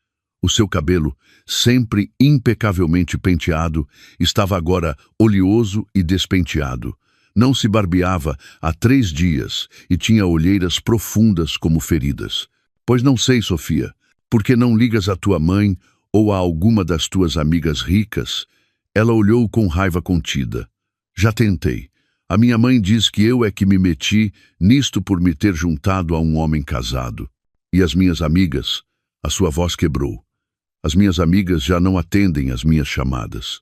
O seu cabelo, sempre impecavelmente penteado, estava agora oleoso e despenteado. Não se barbeava há 3 dias e tinha olheiras profundas como feridas. Pois não sei, Sofia, por que não ligas à tua mãe ou a alguma das tuas amigas ricas? Ela olhou com raiva contida. Já tentei. A minha mãe diz que eu é que me meti nisto por me ter juntado a um homem casado. E as minhas amigas? A sua voz quebrou. As minhas amigas já não atendem às minhas chamadas.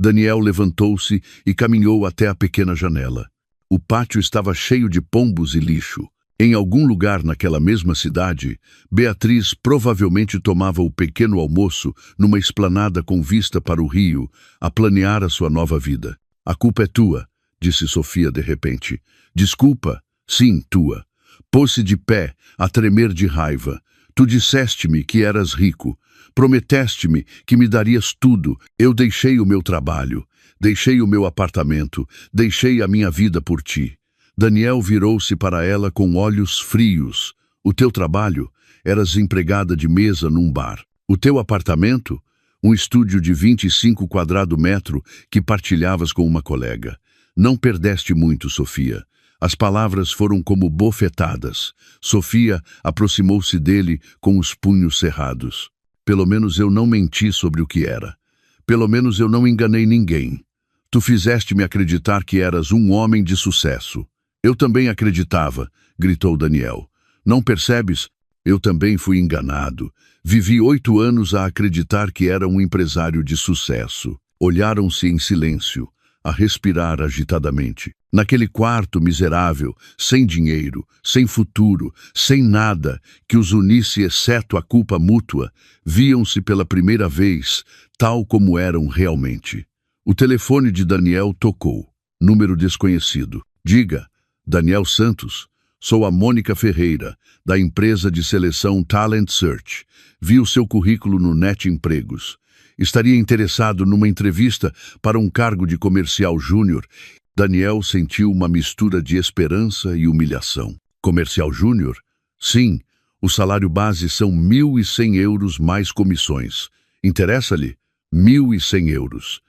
Daniel levantou-se e caminhou até a pequena janela. O pátio estava cheio de pombos e lixo. Em algum lugar naquela mesma cidade, Beatriz provavelmente tomava o pequeno almoço numa esplanada com vista para o rio, a planear a sua nova vida. A culpa é tua, disse Sofia de repente. Desculpa, sim, tua. Pôs-se de pé, a tremer de raiva. Tu disseste-me que eras rico. Prometeste-me que me darias tudo. Eu deixei o meu trabalho, deixei o meu apartamento, deixei a minha vida por ti. Daniel virou-se para ela com olhos frios. O teu trabalho? Eras empregada de mesa num bar. O teu apartamento? Um estúdio de 25 quadrados que partilhavas com uma colega. Não perdeste muito, Sofia. As palavras foram como bofetadas. Sofia aproximou-se dele com os punhos cerrados. Pelo menos eu não menti sobre o que era. Pelo menos eu não enganei ninguém. Tu fizeste-me acreditar que eras um homem de sucesso. Eu também acreditava, gritou Daniel. Não percebes? Eu também fui enganado. Vivi 8 anos a acreditar que era um empresário de sucesso. Olharam-se em silêncio, a respirar agitadamente. Naquele quarto miserável, sem dinheiro, sem futuro, sem nada que os unisse exceto a culpa mútua, viam-se pela primeira vez, tal como eram realmente. O telefone de Daniel tocou. Número desconhecido. Diga, Daniel Santos. Sou a Mônica Ferreira, da empresa de seleção Talent Search. Vi o seu currículo no Net Empregos. estaria interessado numa entrevista para um cargo de comercial júnior. Daniel sentiu uma mistura de esperança e humilhação. Comercial júnior? Sim, o salário base são 1.100 euros mais comissões. Interessa-lhe? 1.100 euros.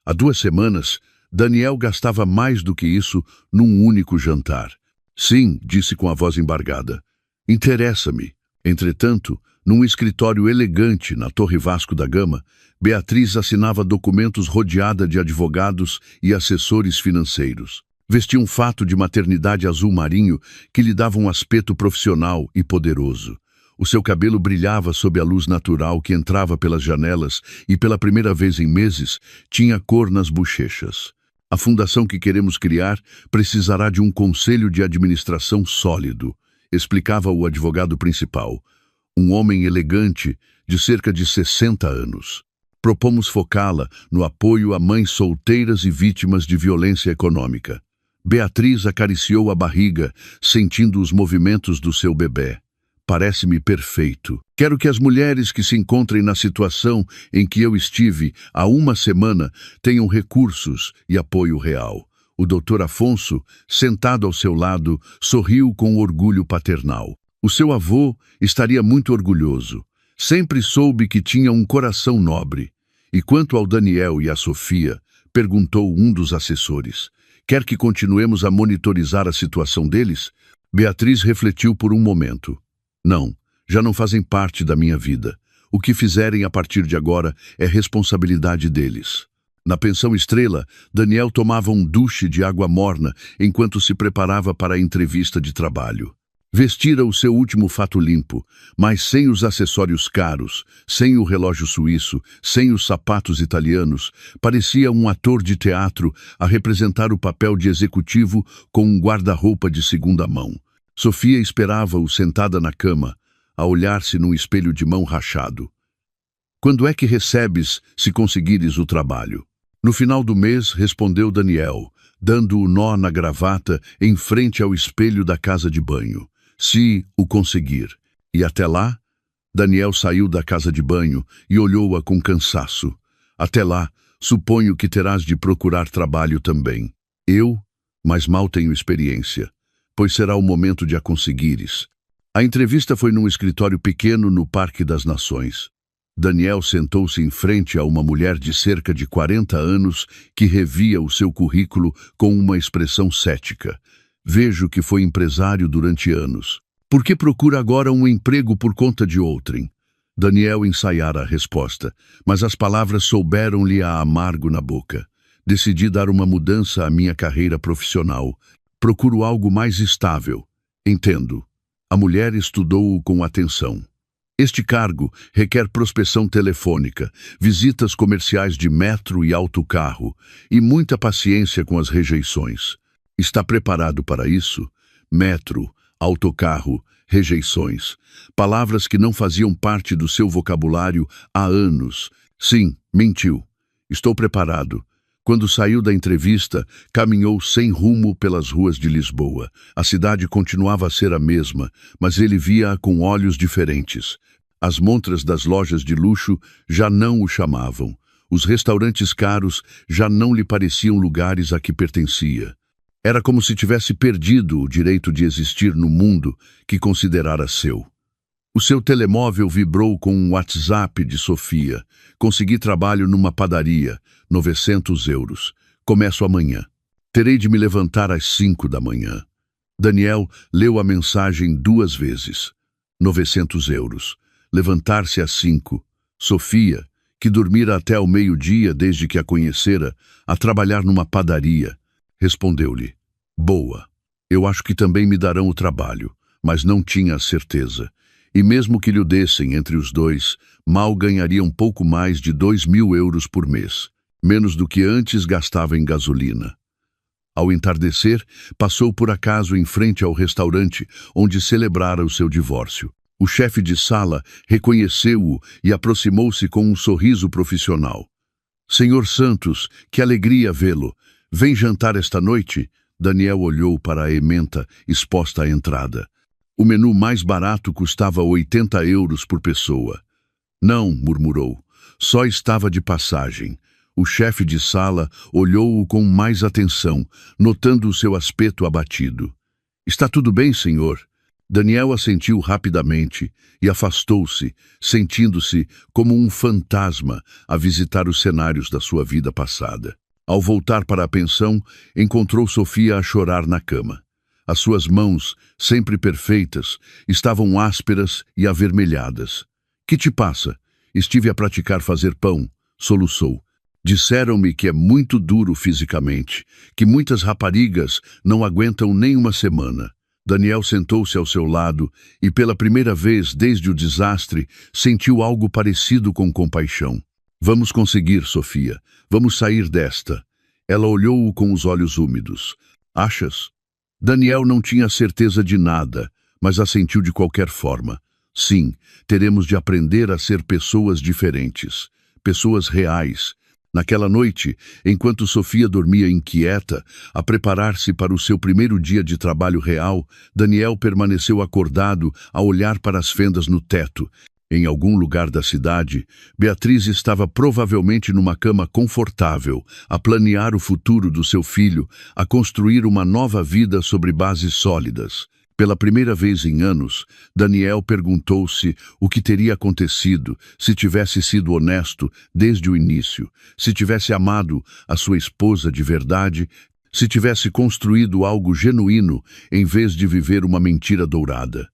Há 2 semanas, Daniel gastava mais do que isso num único jantar. Sim, disse com a voz embargada. Interessa-me. Entretanto, num escritório elegante na Torre Vasco da Gama, Beatriz assinava documentos rodeada de advogados e assessores financeiros. Vestia um fato de maternidade azul marinho que lhe dava um aspecto profissional e poderoso. O seu cabelo brilhava sob a luz natural que entrava pelas janelas e, pela primeira vez em meses, tinha cor nas bochechas. A fundação que queremos criar precisará de um conselho de administração sólido, explicava o advogado principal, um homem elegante de cerca de 60 anos. Propomos focá-la no apoio a mães solteiras e vítimas de violência econômica. Beatriz acariciou a barriga, sentindo os movimentos do seu bebê. Parece-me perfeito. Quero que as mulheres que se encontrem na situação em que eu estive há 1 semana tenham recursos e apoio real. O Dr. Afonso, sentado ao seu lado, sorriu com orgulho paternal. O seu avô estaria muito orgulhoso. Sempre soube que tinha um coração nobre. E quanto ao Daniel e à Sofia, perguntou um dos assessores, quer que continuemos a monitorizar a situação deles? Beatriz refletiu por um momento. Não, já não fazem parte da minha vida. O que fizerem a partir de agora é responsabilidade deles. Na pensão Estrela, Daniel tomava um duche de água morna enquanto se preparava para a entrevista de trabalho. Vestira o seu último fato limpo, mas sem os acessórios caros, sem o relógio suíço, sem os sapatos italianos, parecia um ator de teatro a representar o papel de executivo com um guarda-roupa de segunda mão. Sofia esperava-o sentada na cama, a olhar-se num espelho de mão rachado. Quando é que recebes, se conseguires o trabalho? No final do mês, respondeu Daniel, dando o nó na gravata em frente ao espelho da casa de banho. Se o conseguir. E até lá? Daniel saiu da casa de banho e olhou-a com cansaço. Até lá, suponho que terás de procurar trabalho também. Eu, mas mal tenho experiência, pois será o momento de a conseguires. A entrevista foi num escritório pequeno no Parque das Nações. Daniel sentou-se em frente a uma mulher de cerca de 40 anos que revia o seu currículo com uma expressão cética. Vejo que foi empresário durante anos. Por que procura agora um emprego por conta de outrem? Daniel ensaiara a resposta, mas as palavras souberam-lhe a amargo na boca. Decidi dar uma mudança à minha carreira profissional. Procuro algo mais estável. Entendo. A mulher estudou-o com atenção. Este cargo requer prospecção telefônica, visitas comerciais de metro e autocarro e muita paciência com as rejeições. Está preparado para isso? Metro, autocarro, rejeições. Palavras que não faziam parte do seu vocabulário há anos. Sim, mentiu. Estou preparado. Quando saiu da entrevista, caminhou sem rumo pelas ruas de Lisboa. A cidade continuava a ser a mesma, mas ele via-a com olhos diferentes. As montras das lojas de luxo já não o chamavam. Os restaurantes caros já não lhe pareciam lugares a que pertencia. Era como se tivesse perdido o direito de existir no mundo que considerara seu. O seu telemóvel vibrou com um WhatsApp de Sofia. Consegui trabalho numa padaria, 900 euros. Começo amanhã. Terei de me levantar às 5 da manhã. Daniel leu a mensagem 2 vezes. 900 euros. Levantar-se às 5. Sofia, que dormira até ao meio-dia desde que a conhecera, a trabalhar numa padaria. Respondeu-lhe, boa, eu acho que também me darão o trabalho, mas não tinha a certeza. E mesmo que lhe o dessem entre os dois, mal ganharia um pouco mais de 2.000 euros por mês, menos do que antes gastava em gasolina. Ao entardecer, passou por acaso em frente ao restaurante onde celebrara o seu divórcio. O chefe de sala reconheceu-o e aproximou-se com um sorriso profissional. Senhor Santos, que alegria vê-lo! Vem jantar esta noite? Daniel olhou para a ementa exposta à entrada. O menu mais barato custava 80 euros por pessoa. Não, murmurou. só estava de passagem. O chefe de sala olhou-o com mais atenção, notando o seu aspecto abatido. Está tudo bem, senhor? Daniel assentiu rapidamente e afastou-se, sentindo-se como um fantasma a visitar os cenários da sua vida passada. Ao voltar para a pensão, encontrou Sofia a chorar na cama. As suas mãos, sempre perfeitas, estavam ásperas e avermelhadas. Que te passa? Estive a praticar fazer pão, soluçou. Disseram-me que é muito duro fisicamente, que muitas raparigas não aguentam nem uma semana. Daniel sentou-se ao seu lado e, pela primeira vez desde o desastre, sentiu algo parecido com compaixão. Vamos conseguir, Sofia. Vamos sair desta. Ela olhou-o com os olhos úmidos. Achas? Daniel não tinha certeza de nada, mas assentiu de qualquer forma. Sim, teremos de aprender a ser pessoas diferentes, pessoas reais. Naquela noite, enquanto Sofia dormia inquieta, a preparar-se para o seu primeiro dia de trabalho real, Daniel permaneceu acordado a olhar para as fendas no teto. Em algum lugar da cidade, Beatriz estava provavelmente numa cama confortável, a planear o futuro do seu filho, a construir uma nova vida sobre bases sólidas. Pela primeira vez em anos, Daniel perguntou-se o que teria acontecido se tivesse sido honesto desde o início, se tivesse amado a sua esposa de verdade, se tivesse construído algo genuíno em vez de viver uma mentira dourada.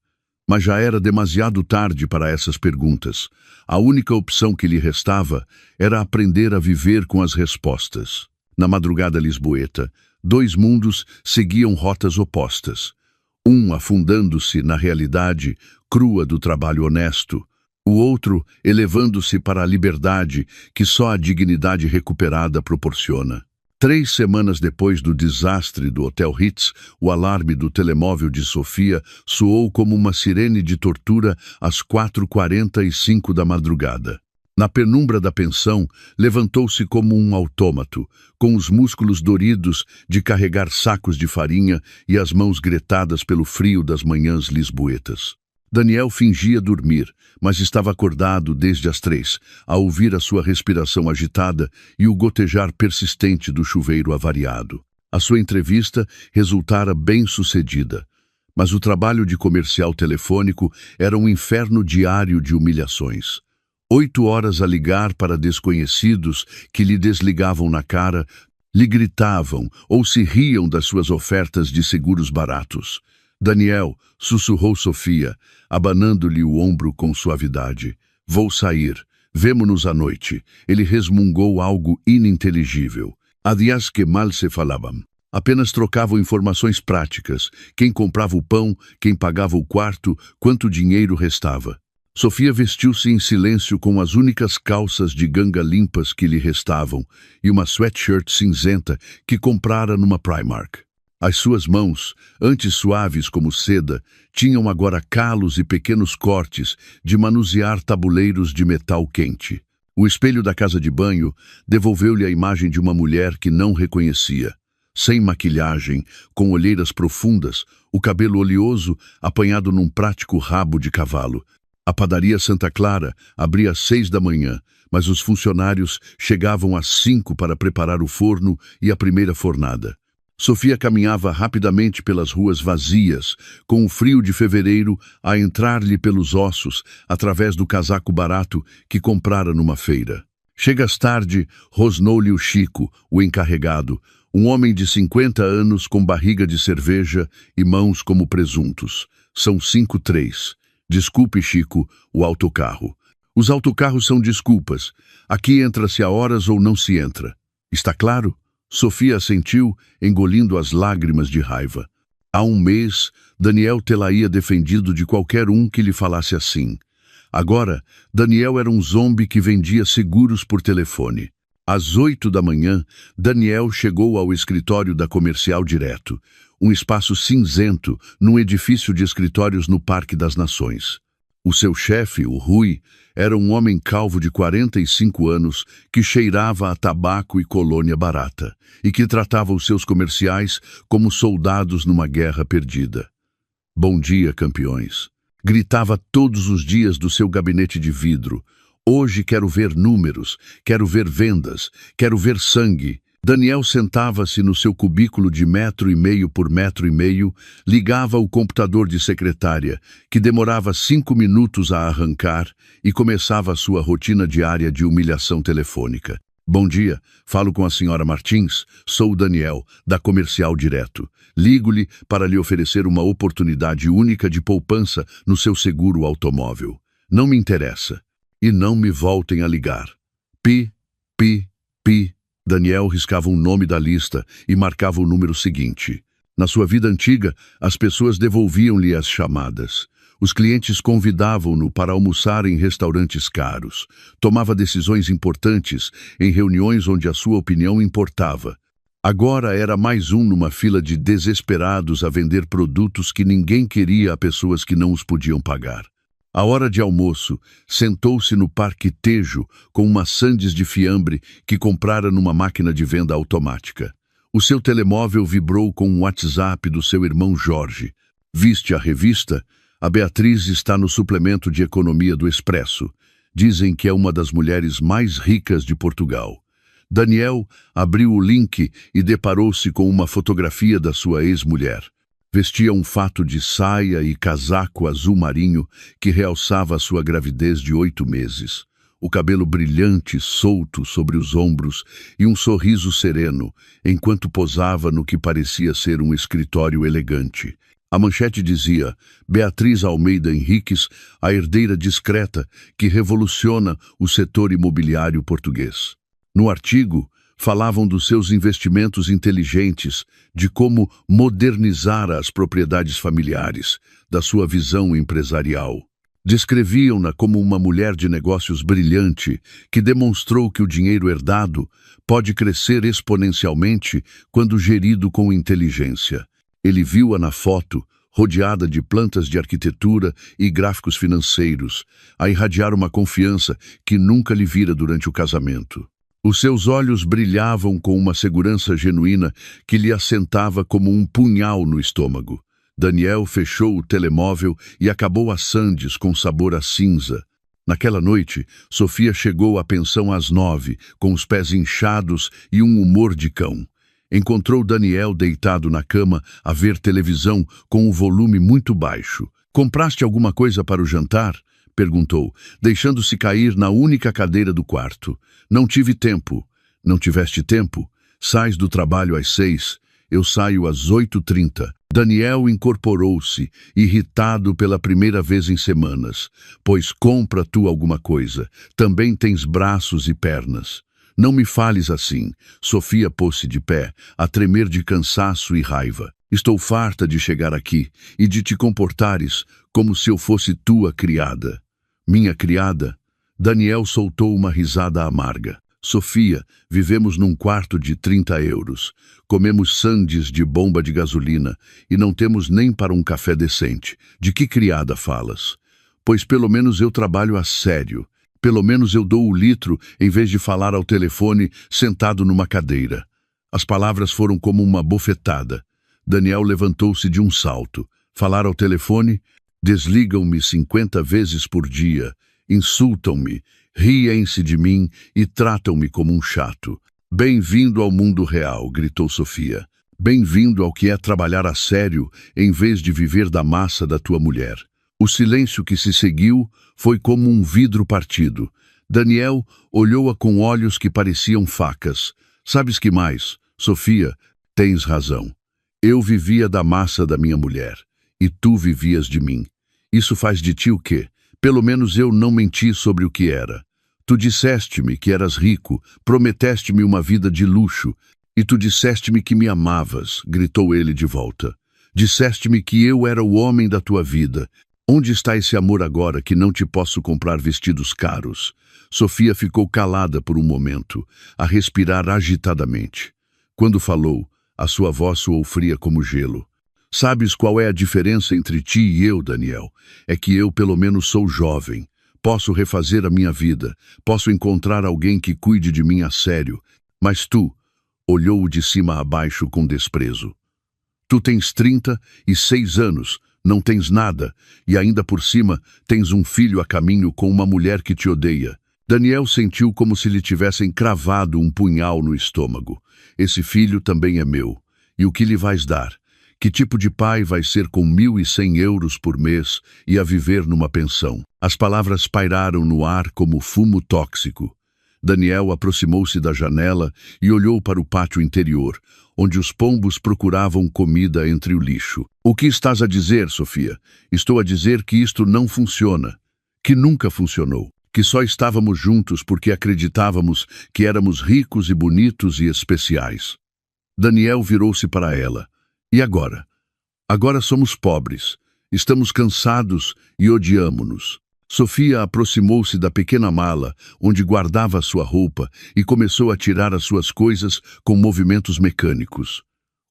Mas já era demasiado tarde para essas perguntas. A única opção que lhe restava era aprender a viver com as respostas. Na madrugada lisboeta, dois mundos seguiam rotas opostas. Um afundando-se na realidade crua do trabalho honesto, o outro elevando-se para a liberdade que só a dignidade recuperada proporciona. 3 semanas depois do desastre do Hotel Ritz, o alarme do telemóvel de Sofia soou como uma sirene de tortura às 4h45 da madrugada. Na penumbra da pensão, levantou-se como um autômato, com os músculos doridos de carregar sacos de farinha e as mãos gretadas pelo frio das manhãs lisboetas. Daniel fingia dormir, mas estava acordado desde as 3, a ouvir a sua respiração agitada e o gotejar persistente do chuveiro avariado. A sua entrevista resultara bem-sucedida, mas o trabalho de comercial telefônico era um inferno diário de humilhações. 8 horas a ligar para desconhecidos que lhe desligavam na cara, lhe gritavam ou se riam das suas ofertas de seguros baratos. Daniel, sussurrou Sofia, abanando-lhe o ombro com suavidade. Vou sair. Vemo-nos à noite. Ele resmungou algo ininteligível. Adiós que mal se falavam. Apenas trocavam informações práticas. Quem comprava o pão, quem pagava o quarto, quanto dinheiro restava. Sofia vestiu-se em silêncio com as únicas calças de ganga limpas que lhe restavam e uma sweatshirt cinzenta que comprara numa Primark. As suas mãos, antes suaves como seda, tinham agora calos e pequenos cortes de manusear tabuleiros de metal quente. O espelho da casa de banho devolveu-lhe a imagem de uma mulher que não reconhecia. Sem maquilhagem, com olheiras profundas, o cabelo oleoso apanhado num prático rabo de cavalo. A padaria Santa Clara abria às 6 da manhã, mas os funcionários chegavam às 5 para preparar o forno e a primeira fornada. Sofia caminhava rapidamente pelas ruas vazias, com o frio de fevereiro a entrar-lhe pelos ossos através do casaco barato que comprara numa feira. Chegas tarde, rosnou-lhe o Chico, o encarregado, um homem de 50 anos com barriga de cerveja e mãos como presuntos. São 5:03. Desculpe, Chico, o autocarro. Os autocarros são desculpas. Aqui entra-se a horas ou não se entra. Está claro? Sofia assentiu, engolindo as lágrimas de raiva. Há um mês, Daniel tê-la-ia defendido de qualquer um que lhe falasse assim. Agora, Daniel era um zombi que vendia seguros por telefone. Às 8 da manhã, Daniel chegou ao escritório da Comercial Direto, um espaço cinzento num edifício de escritórios no Parque das Nações. O seu chefe, o Rui, era um homem calvo de 45 anos que cheirava a tabaco e colônia barata e que tratava os seus comerciais como soldados numa guerra perdida. Bom dia, campeões. Gritava todos os dias do seu gabinete de vidro, Hoje quero ver números, quero ver vendas, quero ver sangue. Daniel sentava-se no seu cubículo de 1,5 por 1,5 m, ligava o computador de secretária, que demorava 5 minutos a arrancar, e começava a sua rotina diária de humilhação telefônica. Bom dia, falo com a senhora Martins, sou o Daniel, da Comercial Direto. Ligo-lhe para lhe oferecer uma oportunidade única de poupança no seu seguro automóvel. Não me interessa. E não me voltem a ligar. Pi. Daniel riscava um nome da lista e marcava o número seguinte. Na sua vida antiga, as pessoas devolviam-lhe as chamadas. Os clientes convidavam-no para almoçar em restaurantes caros. Tomava decisões importantes em reuniões onde a sua opinião importava. Agora era mais um numa fila de desesperados a vender produtos que ninguém queria a pessoas que não os podiam pagar. À hora de almoço, sentou-se no Parque Tejo com uma sandes de fiambre que comprara numa máquina de venda automática. O seu telemóvel vibrou com um WhatsApp do seu irmão Jorge. Viste a revista? A Beatriz está no suplemento de economia do Expresso. Dizem que é uma das mulheres mais ricas de Portugal. Daniel abriu o link e deparou-se com uma fotografia da sua ex-mulher. Vestia um fato de saia e casaco azul marinho que realçava a sua gravidez de 8 meses. O cabelo brilhante, solto sobre os ombros e um sorriso sereno, enquanto posava no que parecia ser um escritório elegante. A manchete dizia: Beatriz Almeida Henriques, a herdeira discreta que revoluciona o setor imobiliário português. No artigo, falavam dos seus investimentos inteligentes, de como modernizar as propriedades familiares, da sua visão empresarial. Descreviam-na como uma mulher de negócios brilhante, que demonstrou que o dinheiro herdado pode crescer exponencialmente quando gerido com inteligência. Ele viu-a na foto, rodeada de plantas de arquitetura e gráficos financeiros, a irradiar uma confiança que nunca lhe vira durante o casamento. Os seus olhos brilhavam com uma segurança genuína que lhe assentava como um punhal no estômago. Daniel fechou o telemóvel e acabou a sandes com sabor a cinza. Naquela noite, Sofia chegou à pensão às 9, com os pés inchados e um humor de cão. Encontrou Daniel deitado na cama a ver televisão com o volume muito baixo. «Compraste alguma coisa para o jantar?» perguntou, deixando-se cair na única cadeira do quarto. «Não tive tempo.» «Não tiveste tempo? Sais do trabalho às 6. Eu saio às 8h30. Daniel incorporou-se, irritado pela primeira vez em semanas. «Pois compra tu alguma coisa. Também tens braços e pernas.» «Não me fales assim.» Sofia pôs-se de pé, a tremer de cansaço e raiva. «Estou farta de chegar aqui e de te comportares como se eu fosse tua criada.» «Minha criada?» Daniel soltou uma risada amarga. «Sofia, vivemos num quarto de 30 euros. Comemos sandes de bomba de gasolina e não temos nem para um café decente. De que criada falas?» «Pois pelo menos eu trabalho a sério. Pelo menos eu dou o litro em vez de falar ao telefone sentado numa cadeira.» As palavras foram como uma bofetada. Daniel levantou-se de um salto. Falar ao telefone? Desligam-me 50 vezes por dia, insultam-me, riem-se de mim e tratam-me como um chato. «Bem-vindo ao mundo real», gritou Sofia. «Bem-vindo ao que é trabalhar a sério em vez de viver da massa da tua mulher.» O silêncio que se seguiu foi como um vidro partido. Daniel olhou-a com olhos que pareciam facas. «Sabes que mais, Sofia? Tens razão. Eu vivia da massa da minha mulher, e tu vivias de mim. Isso faz de ti o quê? Pelo menos eu não menti sobre o que era. Tu disseste-me que eras rico, prometeste-me uma vida de luxo, e tu disseste-me que me amavas», gritou ele de volta. «Disseste-me que eu era o homem da tua vida. Onde está esse amor agora que não te posso comprar vestidos caros?» Sofia ficou calada por um momento, a respirar agitadamente. Quando falou, a sua voz soou fria como gelo. «Sabes qual é a diferença entre ti e eu, Daniel? É que eu pelo menos sou jovem. Posso refazer a minha vida. Posso encontrar alguém que cuide de mim a sério. Mas tu...» Olhou-o de cima a baixo com desprezo. «Tu tens 36 anos, não tens nada, e ainda por cima tens um filho a caminho com uma mulher que te odeia. Daniel sentiu como se lhe tivessem cravado um punhal no estômago. Esse filho também é meu. E o que lhe vais dar? Que tipo de pai vai ser com 1.100 euros por mês e a viver numa pensão? As palavras pairaram no ar como fumo tóxico. Daniel aproximou-se da janela e olhou para o pátio interior, onde os pombos procuravam comida entre o lixo. O que estás a dizer, Sofia? Estou a dizer que isto não funciona, que nunca funcionou, que só estávamos juntos porque acreditávamos que éramos ricos e bonitos e especiais. Daniel virou-se para ela. E agora? Agora somos pobres, estamos cansados e odiamo-nos. Sofia aproximou-se da pequena mala, onde guardava sua roupa, e começou a tirar as suas coisas com movimentos mecânicos.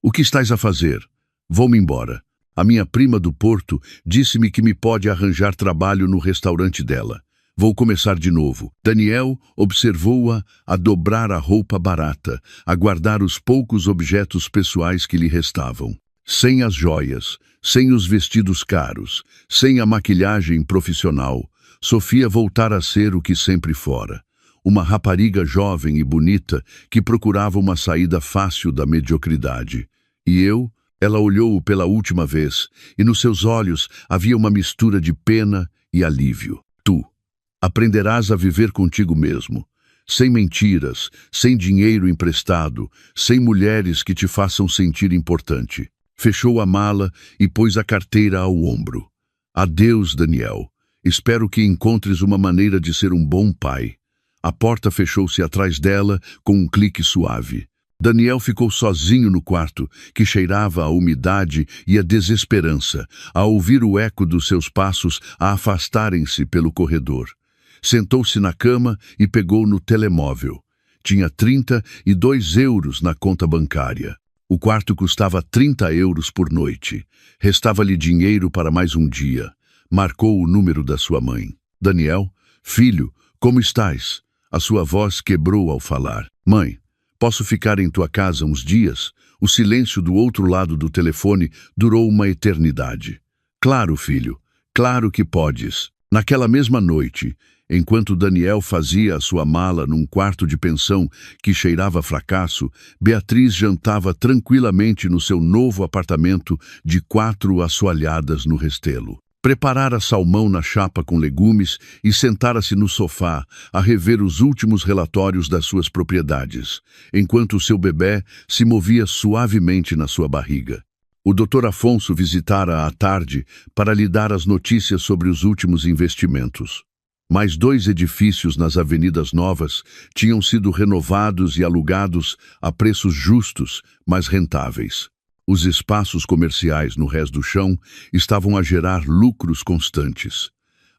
O que estás a fazer? Vou-me embora. A minha prima do Porto disse-me que me pode arranjar trabalho no restaurante dela. Vou começar de novo. Daniel observou-a a dobrar a roupa barata, a guardar os poucos objetos pessoais que lhe restavam. Sem as joias, sem os vestidos caros, sem a maquilhagem profissional, Sofia voltara a ser o que sempre fora. Uma rapariga jovem e bonita que procurava uma saída fácil da mediocridade. E eu? Ela olhou-o pela última vez, e nos seus olhos havia uma mistura de pena e alívio. Tu aprenderás a viver contigo mesmo, sem mentiras, sem dinheiro emprestado, sem mulheres que te façam sentir importante. Fechou a mala e pôs a carteira ao ombro. Adeus, Daniel. Espero que encontres uma maneira de ser um bom pai. A porta fechou-se atrás dela com um clique suave. Daniel ficou sozinho no quarto, que cheirava a umidade e a desesperança, a ouvir o eco dos seus passos a afastarem-se pelo corredor. Sentou-se na cama e pegou no telemóvel. Tinha 32 euros na conta bancária. O quarto custava 30 euros por noite. Restava-lhe dinheiro para mais um dia. Marcou o número da sua mãe. Daniel, filho, como estás? A sua voz quebrou ao falar. Mãe, posso ficar em tua casa uns dias? O silêncio do outro lado do telefone durou uma eternidade. Claro, filho, claro que podes. Naquela mesma noite, enquanto Daniel fazia a sua mala num quarto de pensão que cheirava a fracasso, Beatriz jantava tranquilamente no seu novo apartamento de 4 assoalhadas no Restelo. Preparara salmão na chapa com legumes e sentara-se no sofá a rever os últimos relatórios das suas propriedades, enquanto seu bebê se movia suavemente na sua barriga. O Dr. Afonso visitara à tarde para lhe dar as notícias sobre os últimos investimentos. Mais 2 edifícios nas Avenidas Novas tinham sido renovados e alugados a preços justos, mas rentáveis. Os espaços comerciais no Rés do Chão estavam a gerar lucros constantes.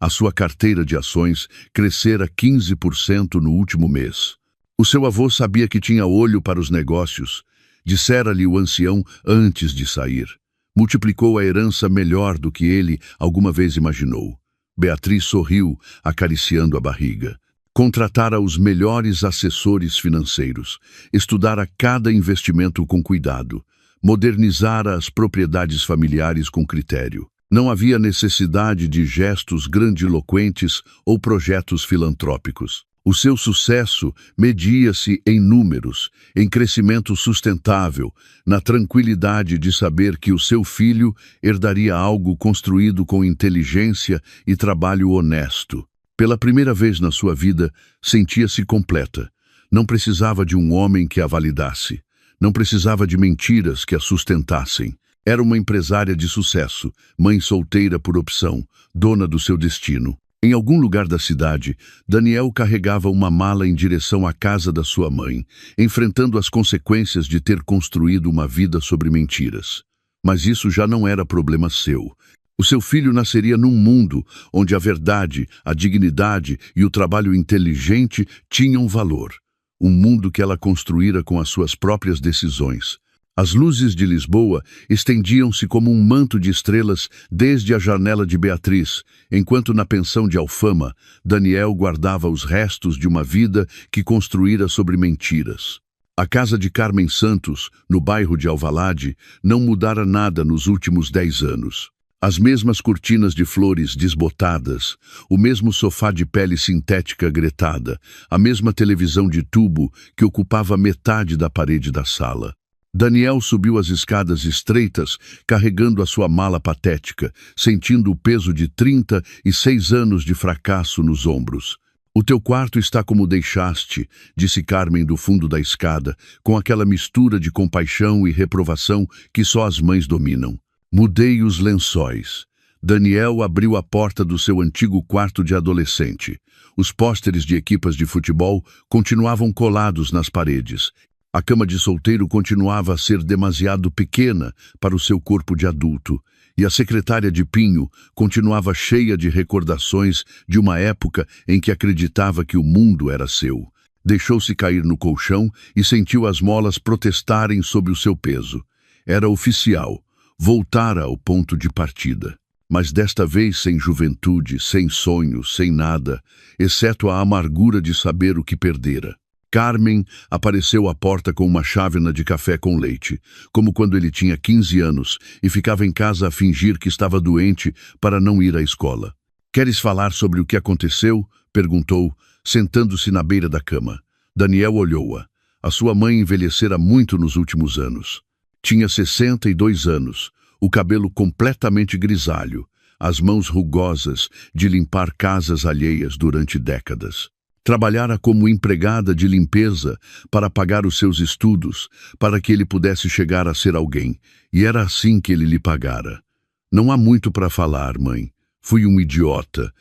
A sua carteira de ações crescera 15% no último mês. O seu avô sabia que tinha olho para os negócios. Dissera-lhe o ancião antes de sair. Multiplicou a herança melhor do que ele alguma vez imaginou. Beatriz sorriu, acariciando a barriga. Contratara os melhores assessores financeiros. Estudara cada investimento com cuidado. Modernizara as propriedades familiares com critério. Não havia necessidade de gestos grandiloquentes ou projetos filantrópicos. O seu sucesso media-se em números, em crescimento sustentável, na tranquilidade de saber que o seu filho herdaria algo construído com inteligência e trabalho honesto. Pela primeira vez na sua vida, sentia-se completa. Não precisava de um homem que a validasse. Não precisava de mentiras que a sustentassem. Era uma empresária de sucesso, mãe solteira por opção, dona do seu destino. Em algum lugar da cidade, Daniel carregava uma mala em direção à casa da sua mãe, enfrentando as consequências de ter construído uma vida sobre mentiras. Mas isso já não era problema seu. O seu filho nasceria num mundo onde a verdade, a dignidade e o trabalho inteligente tinham valor. Um mundo que ela construíra com as suas próprias decisões. As luzes de Lisboa estendiam-se como um manto de estrelas desde a janela de Beatriz, enquanto na pensão de Alfama, Daniel guardava os restos de uma vida que construíra sobre mentiras. A casa de Carmen Santos, no bairro de Alvalade, não mudara nada nos últimos 10 anos. As mesmas cortinas de flores desbotadas, o mesmo sofá de pele sintética gretada, a mesma televisão de tubo que ocupava metade da parede da sala. Daniel subiu as escadas estreitas, carregando a sua mala patética, sentindo o peso de 36 anos de fracasso nos ombros. "O teu quarto está como o deixaste", disse Carmen do fundo da escada, com aquela mistura de compaixão e reprovação que só as mães dominam. Mudei os lençóis. Daniel abriu a porta do seu antigo quarto de adolescente. Os pósteres de equipas de futebol continuavam colados nas paredes. A cama de solteiro continuava a ser demasiado pequena para o seu corpo de adulto, e a secretária de Pinho continuava cheia de recordações de uma época em que acreditava que o mundo era seu. Deixou-se cair no colchão e sentiu as molas protestarem sob o seu peso. Era oficial. Voltara ao ponto de partida. Mas desta vez sem juventude, sem sonhos, sem nada, exceto a amargura de saber o que perdera. Carmen apareceu à porta com uma chávena de café com leite, como quando ele tinha 15 anos e ficava em casa a fingir que estava doente para não ir à escola. "Queres falar sobre o que aconteceu?", perguntou, sentando-se na beira da cama. Daniel olhou-a. A sua mãe envelhecera muito nos últimos anos. Tinha 62 anos, o cabelo completamente grisalho, as mãos rugosas de limpar casas alheias durante décadas. Trabalhara como empregada de limpeza para pagar os seus estudos, para que ele pudesse chegar a ser alguém, e era assim que ele lhe pagara. "Não há muito para falar, mãe. Fui um idiota.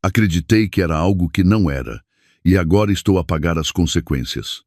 Acreditei que era algo que não era, e agora estou a pagar as consequências."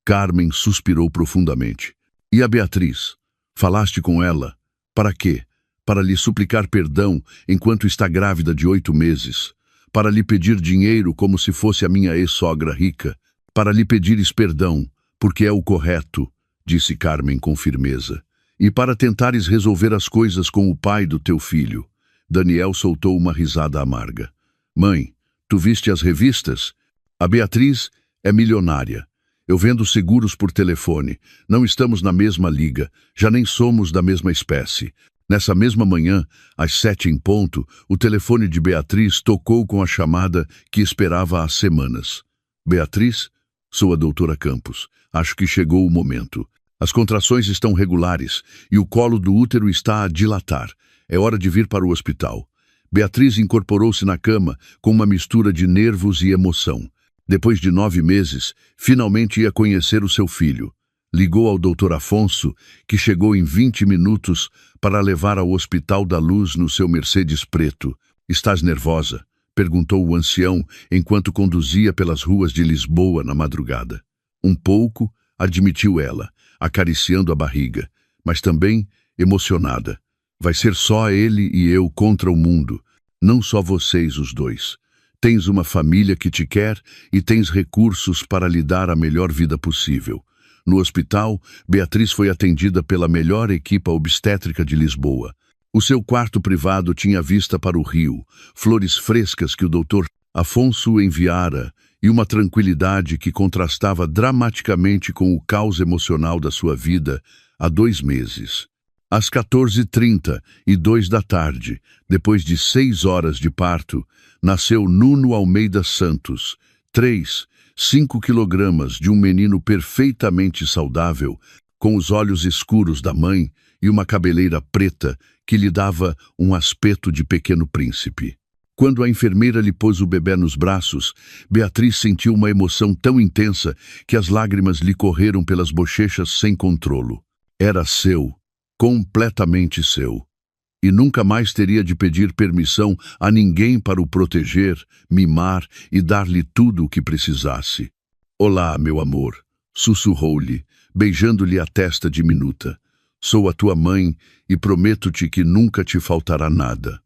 Carmen suspirou profundamente. "E a Beatriz? Falaste com ela? Para quê? Para lhe suplicar perdão enquanto está grávida de 8 meses? Para lhe pedir dinheiro como se fosse a minha ex-sogra rica? Para lhe pedires perdão, porque é o correto", disse Carmen com firmeza. "E para tentares resolver as coisas com o pai do teu filho." Daniel soltou uma risada amarga. "Mãe, tu viste as revistas? A Beatriz é milionária. Eu vendo seguros por telefone. Não estamos na mesma liga, já nem somos da mesma espécie." Nessa mesma manhã, às 7 em ponto, o telefone de Beatriz tocou com a chamada que esperava há semanas. "Beatriz? Sou a doutora Campos. Acho que chegou o momento. As contrações estão regulares e o colo do útero está a dilatar. É hora de vir para o hospital." Beatriz incorporou-se na cama com uma mistura de nervos e emoção. Depois de 9 meses, finalmente ia conhecer o seu filho. Ligou ao Dr. Afonso, que chegou em 20 minutos para levar ao Hospital da Luz no seu Mercedes preto. "Estás nervosa?", perguntou o ancião enquanto conduzia pelas ruas de Lisboa na madrugada. "Um pouco", admitiu ela, acariciando a barriga, mas também emocionada. "Vai ser só ele e eu contra o mundo, não só vocês os dois. Tens uma família que te quer e tens recursos para lhe dar a melhor vida possível." No hospital, Beatriz foi atendida pela melhor equipa obstétrica de Lisboa. O seu quarto privado tinha vista para o rio, flores frescas que o Dr. Afonso enviara e uma tranquilidade que contrastava dramaticamente com o caos emocional da sua vida há 2 meses. Às 14h32 da tarde, depois de 6 horas de parto, nasceu Nuno Almeida Santos, 5 quilogramas de um menino perfeitamente saudável, com os olhos escuros da mãe e uma cabeleira preta que lhe dava um aspecto de pequeno príncipe. Quando a enfermeira lhe pôs o bebê nos braços, Beatriz sentiu uma emoção tão intensa que as lágrimas lhe correram pelas bochechas sem controlo. Era seu, completamente seu. E nunca mais teria de pedir permissão a ninguém para o proteger, mimar e dar-lhe tudo o que precisasse. "Olá, meu amor", sussurrou-lhe, beijando-lhe a testa diminuta. "Sou a tua mãe e prometo-te que nunca te faltará nada."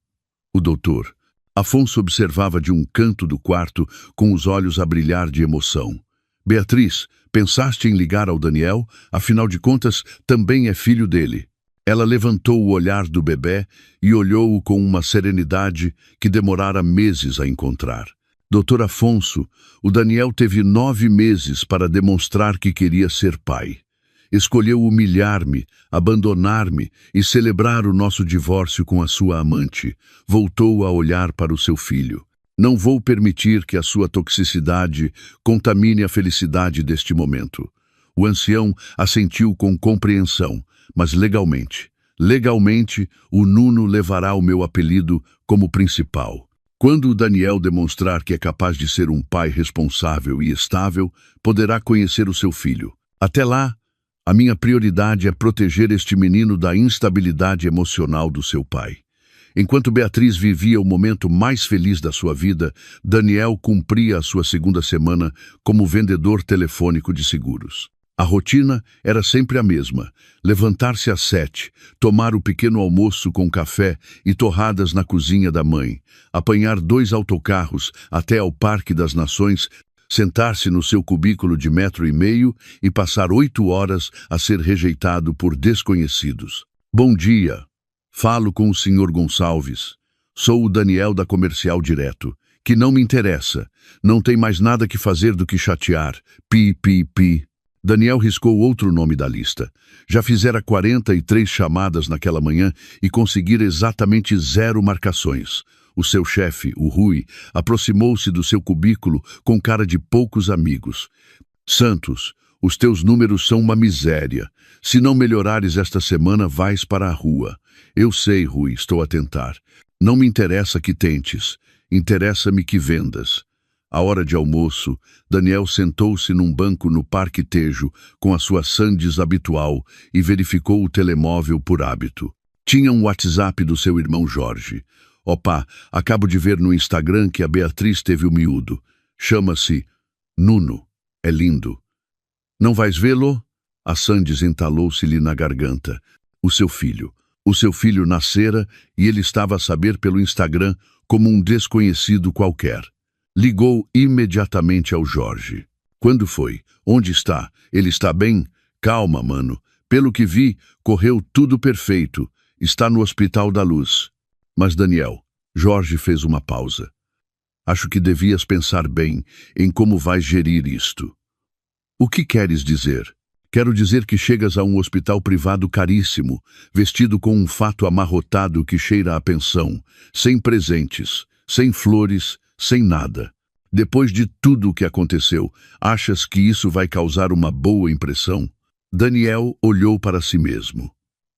O doutor Afonso observava de um canto do quarto com os olhos a brilhar de emoção. "Beatriz, pensaste em ligar ao Daniel? Afinal de contas, também é filho dele." Ela levantou o olhar do bebê e olhou-o com uma serenidade que demorara meses a encontrar. "Dr. Afonso, o Daniel teve 9 meses para demonstrar que queria ser pai. Escolheu humilhar-me, abandonar-me e celebrar o nosso divórcio com a sua amante. Voltou a olhar para o seu filho. Não vou permitir que a sua toxicidade contamine a felicidade deste momento. O ancião assentiu com compreensão, mas legalmente, o Nuno levará o meu apelido como principal. Quando o Daniel demonstrar que é capaz de ser um pai responsável e estável, poderá conhecer o seu filho. Até lá, a minha prioridade é proteger este menino da instabilidade emocional do seu pai. Enquanto Beatriz vivia o momento mais feliz da sua vida, Daniel cumpria a sua segunda semana como vendedor telefônico de seguros. A rotina era sempre a mesma: levantar-se às 7, tomar o pequeno almoço com café e torradas na cozinha da mãe, apanhar 2 autocarros até ao Parque das Nações, sentar-se no seu cubículo de 1,5 metros e passar 8 horas a ser rejeitado por desconhecidos. Bom dia. Falo com o Sr. Gonçalves. Sou o Daniel da Comercial Direto. Que não me interessa. Não tem mais nada que fazer do que chatear. Pi. Daniel riscou outro nome da lista. Já fizera 43 chamadas naquela manhã e conseguira exatamente 0 marcações. O seu chefe, o Rui, aproximou-se do seu cubículo com cara de poucos amigos. Santos, os teus números são uma miséria. Se não melhorares esta semana, vais para a rua. Eu sei, Rui, estou a tentar. Não me interessa que tentes. Interessa-me que vendas. À hora de almoço, Daniel sentou-se num banco no Parque Tejo com a sua sandes habitual e verificou o telemóvel por hábito. Tinha um WhatsApp do seu irmão Jorge. Opa, acabo de ver no Instagram que a Beatriz teve o miúdo. Chama-se Nuno. É lindo. Não vais vê-lo? A sandes entalou-se-lhe na garganta. O seu filho nascera e ele estava a saber pelo Instagram como um desconhecido qualquer. Ligou imediatamente ao Jorge. Quando foi? Onde está? Ele está bem? Calma, mano. Pelo que vi, correu tudo perfeito. Está no Hospital da Luz. Mas Daniel, Jorge fez uma pausa. Acho que devias pensar bem em como vais gerir isto. O que queres dizer? Quero dizer que chegas a um hospital privado caríssimo, vestido com um fato amarrotado que cheira a pensão, sem presentes, sem flores, sem nada. Depois de tudo o que aconteceu, achas que isso vai causar uma boa impressão? Daniel olhou para si mesmo.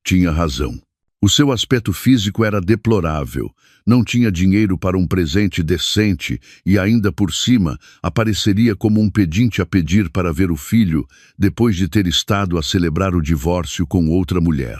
Tinha razão. O seu aspecto físico era deplorável, não tinha dinheiro para um presente decente e ainda por cima apareceria como um pedinte a pedir para ver o filho depois de ter estado a celebrar o divórcio com outra mulher.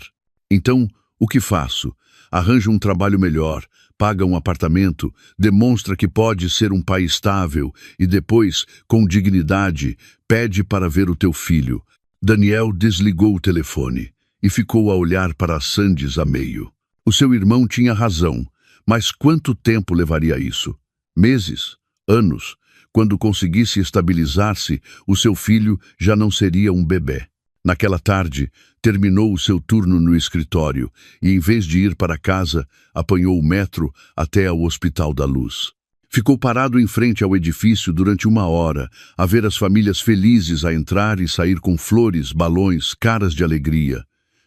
Então, o que faço? Arranja um trabalho melhor, paga um apartamento, demonstra que pode ser um pai estável e depois, com dignidade, pede para ver o teu filho. Daniel desligou o telefone e ficou a olhar para a sandes a meio. O seu irmão tinha razão, mas quanto tempo levaria isso? Meses? Anos? Quando conseguisse estabilizar-se, o seu filho já não seria um bebê. Naquela tarde, terminou o seu turno no escritório e, em vez de ir para casa, apanhou o metro até ao Hospital da Luz. Ficou parado em frente ao edifício durante 1 hora, a ver as famílias felizes a entrar e sair com flores, balões, caras de alegria.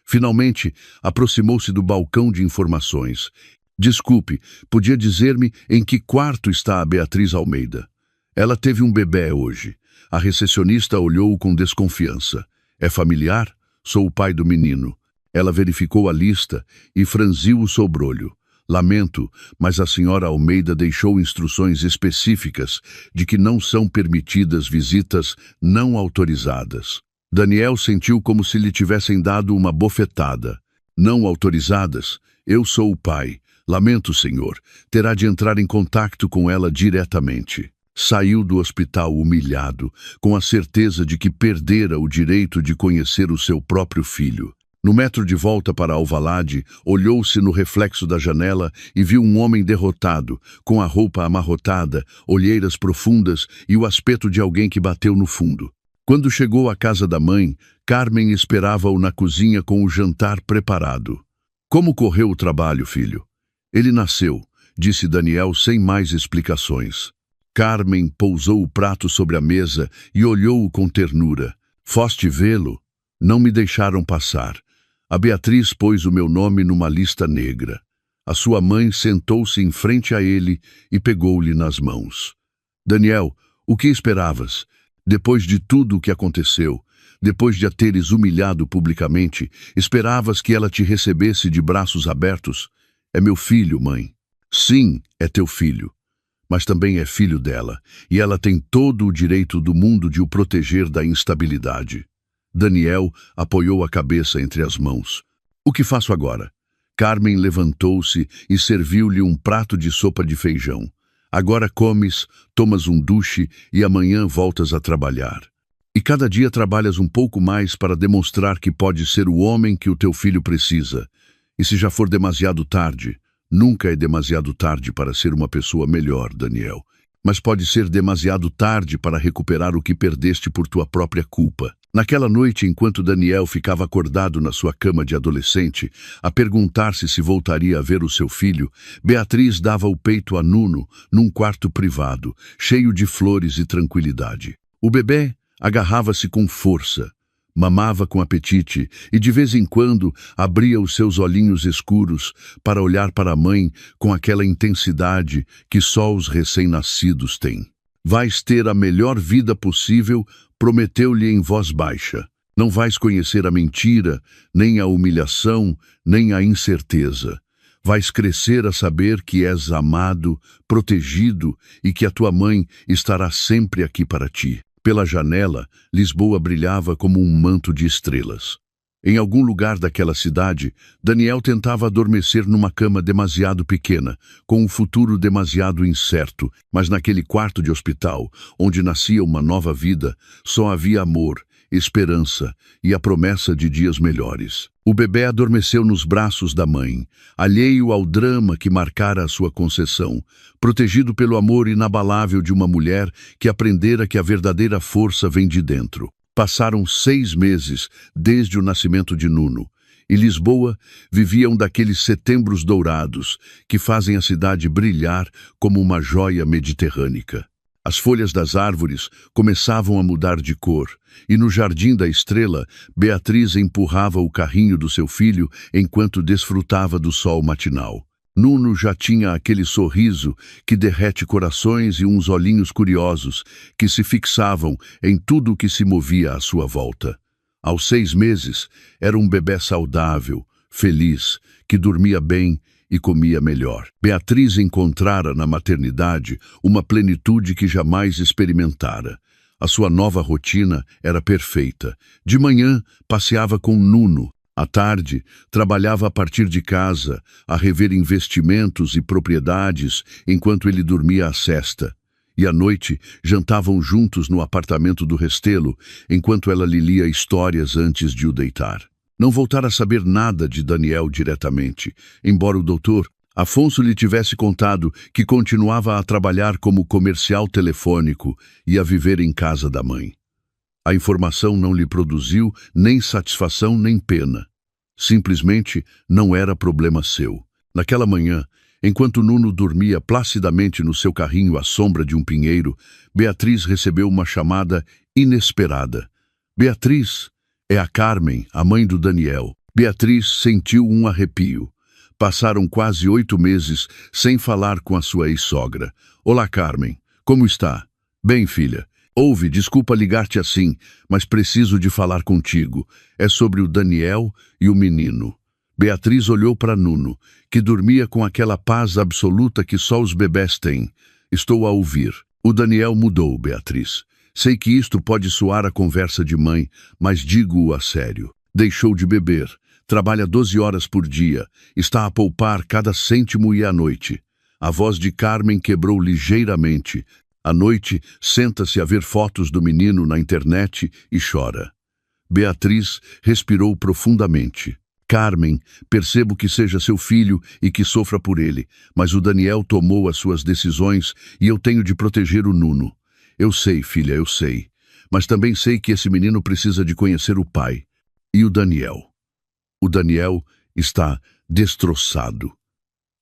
Finalmente, aproximou-se do balcão de informações. Desculpe, podia dizer-me em que quarto está a Beatriz Almeida? Ela teve um bebê hoje. A recepcionista olhou com desconfiança. É familiar? Sou o pai do menino. Ela verificou a lista e franziu o sobrolho. Lamento, mas a senhora Almeida deixou instruções específicas de que não são permitidas visitas não autorizadas. Daniel sentiu como se lhe tivessem dado uma bofetada. Não autorizadas? Eu sou o pai. Lamento, senhor. Terá de entrar em contato com ela diretamente. Saiu do hospital humilhado, com a certeza de que perdera o direito de conhecer o seu próprio filho. No metro de volta para Alvalade, olhou-se no reflexo da janela e viu um homem derrotado, com a roupa amarrotada, olheiras profundas e o aspecto de alguém que bateu no fundo. Quando chegou à casa da mãe, Carmen esperava-o na cozinha com o jantar preparado. Como correu o trabalho, filho? Ele nasceu, disse Daniel sem mais explicações. Carmen pousou o prato sobre a mesa e olhou-o com ternura. Foste vê-lo? Não me deixaram passar. A Beatriz pôs o meu nome numa lista negra. A sua mãe sentou-se em frente a ele e pegou-lhe nas mãos. Daniel, o que esperavas? Depois de tudo o que aconteceu, depois de a teres humilhado publicamente, esperavas que ela te recebesse de braços abertos? É meu filho, mãe. Sim, é teu filho. Mas também é filho dela, e ela tem todo o direito do mundo de o proteger da instabilidade. Daniel apoiou a cabeça entre as mãos. O que faço agora? Carmen levantou-se e serviu-lhe um prato de sopa de feijão. Agora comes, tomas um duche e amanhã voltas a trabalhar. E cada dia trabalhas um pouco mais para demonstrar que pode ser o homem que o teu filho precisa. E se já for demasiado tarde, nunca é demasiado tarde para ser uma pessoa melhor, Daniel. Mas pode ser demasiado tarde para recuperar o que perdeste por tua própria culpa. Naquela noite, enquanto Daniel ficava acordado na sua cama de adolescente, a perguntar-se se voltaria a ver o seu filho, Beatriz dava o peito a Nuno, num quarto privado, cheio de flores e tranquilidade. O bebê agarrava-se com força, mamava com apetite e, de vez em quando, abria os seus olhinhos escuros para olhar para a mãe com aquela intensidade que só os recém-nascidos têm. Vais ter a melhor vida possível, prometeu-lhe em voz baixa. Não vais conhecer a mentira, nem a humilhação, nem a incerteza. Vais crescer a saber que és amado, protegido e que a tua mãe estará sempre aqui para ti. Pela janela, Lisboa brilhava como um manto de estrelas. Em algum lugar daquela cidade, Daniel tentava adormecer numa cama demasiado pequena, com um futuro demasiado incerto, mas naquele quarto de hospital, onde nascia uma nova vida, só havia amor, esperança e a promessa de dias melhores. O bebê adormeceu nos braços da mãe, alheio ao drama que marcara a sua concepção, protegido pelo amor inabalável de uma mulher que aprendera que a verdadeira força vem de dentro. Passaram 6 meses desde o nascimento de Nuno, e Lisboa vivia um daqueles setembros dourados que fazem a cidade brilhar como uma joia mediterrânea. As folhas das árvores começavam a mudar de cor, e no Jardim da Estrela, Beatriz empurrava o carrinho do seu filho enquanto desfrutava do sol matinal. Nuno já tinha aquele sorriso que derrete corações e uns olhinhos curiosos que se fixavam em tudo o que se movia à sua volta. Aos 6 meses, era um bebê saudável, feliz, que dormia bem e comia melhor. Beatriz encontrara na maternidade uma plenitude que jamais experimentara. A sua nova rotina era perfeita. De manhã, passeava com Nuno. À tarde, trabalhava a partir de casa, a rever investimentos e propriedades enquanto ele dormia a sesta. E à noite, jantavam juntos no apartamento do Restelo, enquanto ela lhe lia histórias antes de o deitar. Não voltara a saber nada de Daniel diretamente, embora o doutor Afonso lhe tivesse contado que continuava a trabalhar como comercial telefônico e a viver em casa da mãe. A informação não lhe produziu nem satisfação nem pena. Simplesmente não era problema seu. Naquela manhã, enquanto Nuno dormia placidamente no seu carrinho à sombra de um pinheiro, Beatriz recebeu uma chamada inesperada. Beatriz, é a Carmen, a mãe do Daniel. Beatriz sentiu um arrepio. Passaram quase 8 meses sem falar com a sua ex-sogra. Olá, Carmen. Como está? Bem, filha. Ouve, desculpa ligar-te assim, mas preciso de falar contigo. É sobre o Daniel e o menino. Beatriz olhou para Nuno, que dormia com aquela paz absoluta que só os bebés têm. Estou a ouvir. O Daniel mudou, Beatriz. Sei que isto pode soar a conversa de mãe, mas digo-o a sério. Deixou de beber, trabalha 12 horas por dia, está a poupar cada cêntimo e à noite. A voz de Carmen quebrou ligeiramente. À noite, senta-se a ver fotos do menino na internet e chora. Beatriz respirou profundamente. Carmen, percebo que seja seu filho e que sofra por ele, mas o Daniel tomou as suas decisões e eu tenho de proteger o Nuno. Eu sei, filha, eu sei. Mas também sei que esse menino precisa de conhecer o pai. E o Daniel? O Daniel está destroçado.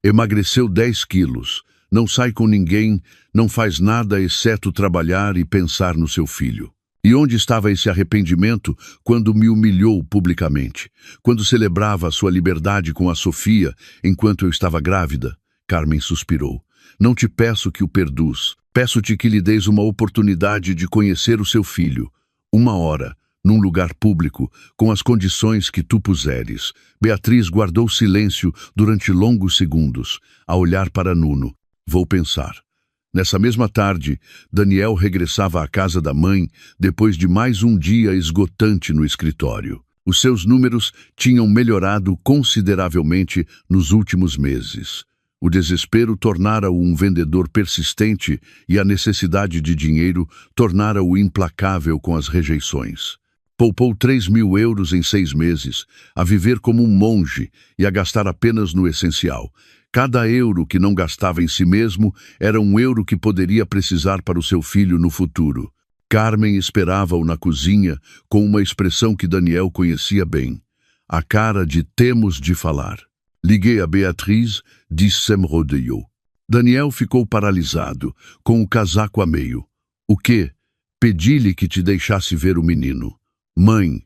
Emagreceu 10 quilos. Não sai com ninguém, não faz nada exceto trabalhar e pensar no seu filho. E onde estava esse arrependimento quando me humilhou publicamente? Quando celebrava a sua liberdade com a Sofia enquanto eu estava grávida? Carmen suspirou. Não te peço que o perdoes. Peço-te que lhe deis uma oportunidade de conhecer o seu filho. 1 hora, num lugar público, com as condições que tu puseres. Beatriz guardou silêncio durante longos segundos, a olhar para Nuno. Vou pensar. Nessa mesma tarde, Daniel regressava à casa da mãe depois de mais um dia esgotante no escritório. Os seus números tinham melhorado consideravelmente nos últimos meses. O desespero tornara-o um vendedor persistente e a necessidade de dinheiro tornara-o implacável com as rejeições. Poupou 3.000 euros em 6 meses, a viver como um monge e a gastar apenas no essencial. Cada euro que não gastava em si mesmo era um euro que poderia precisar para o seu filho no futuro. Carmen esperava-o na cozinha com uma expressão que Daniel conhecia bem. A cara de temos de falar. Liguei a Beatriz, disse-me rodeou. Daniel ficou paralisado, com o casaco a meio. O quê? Pedi-lhe que te deixasse ver o menino. Mãe.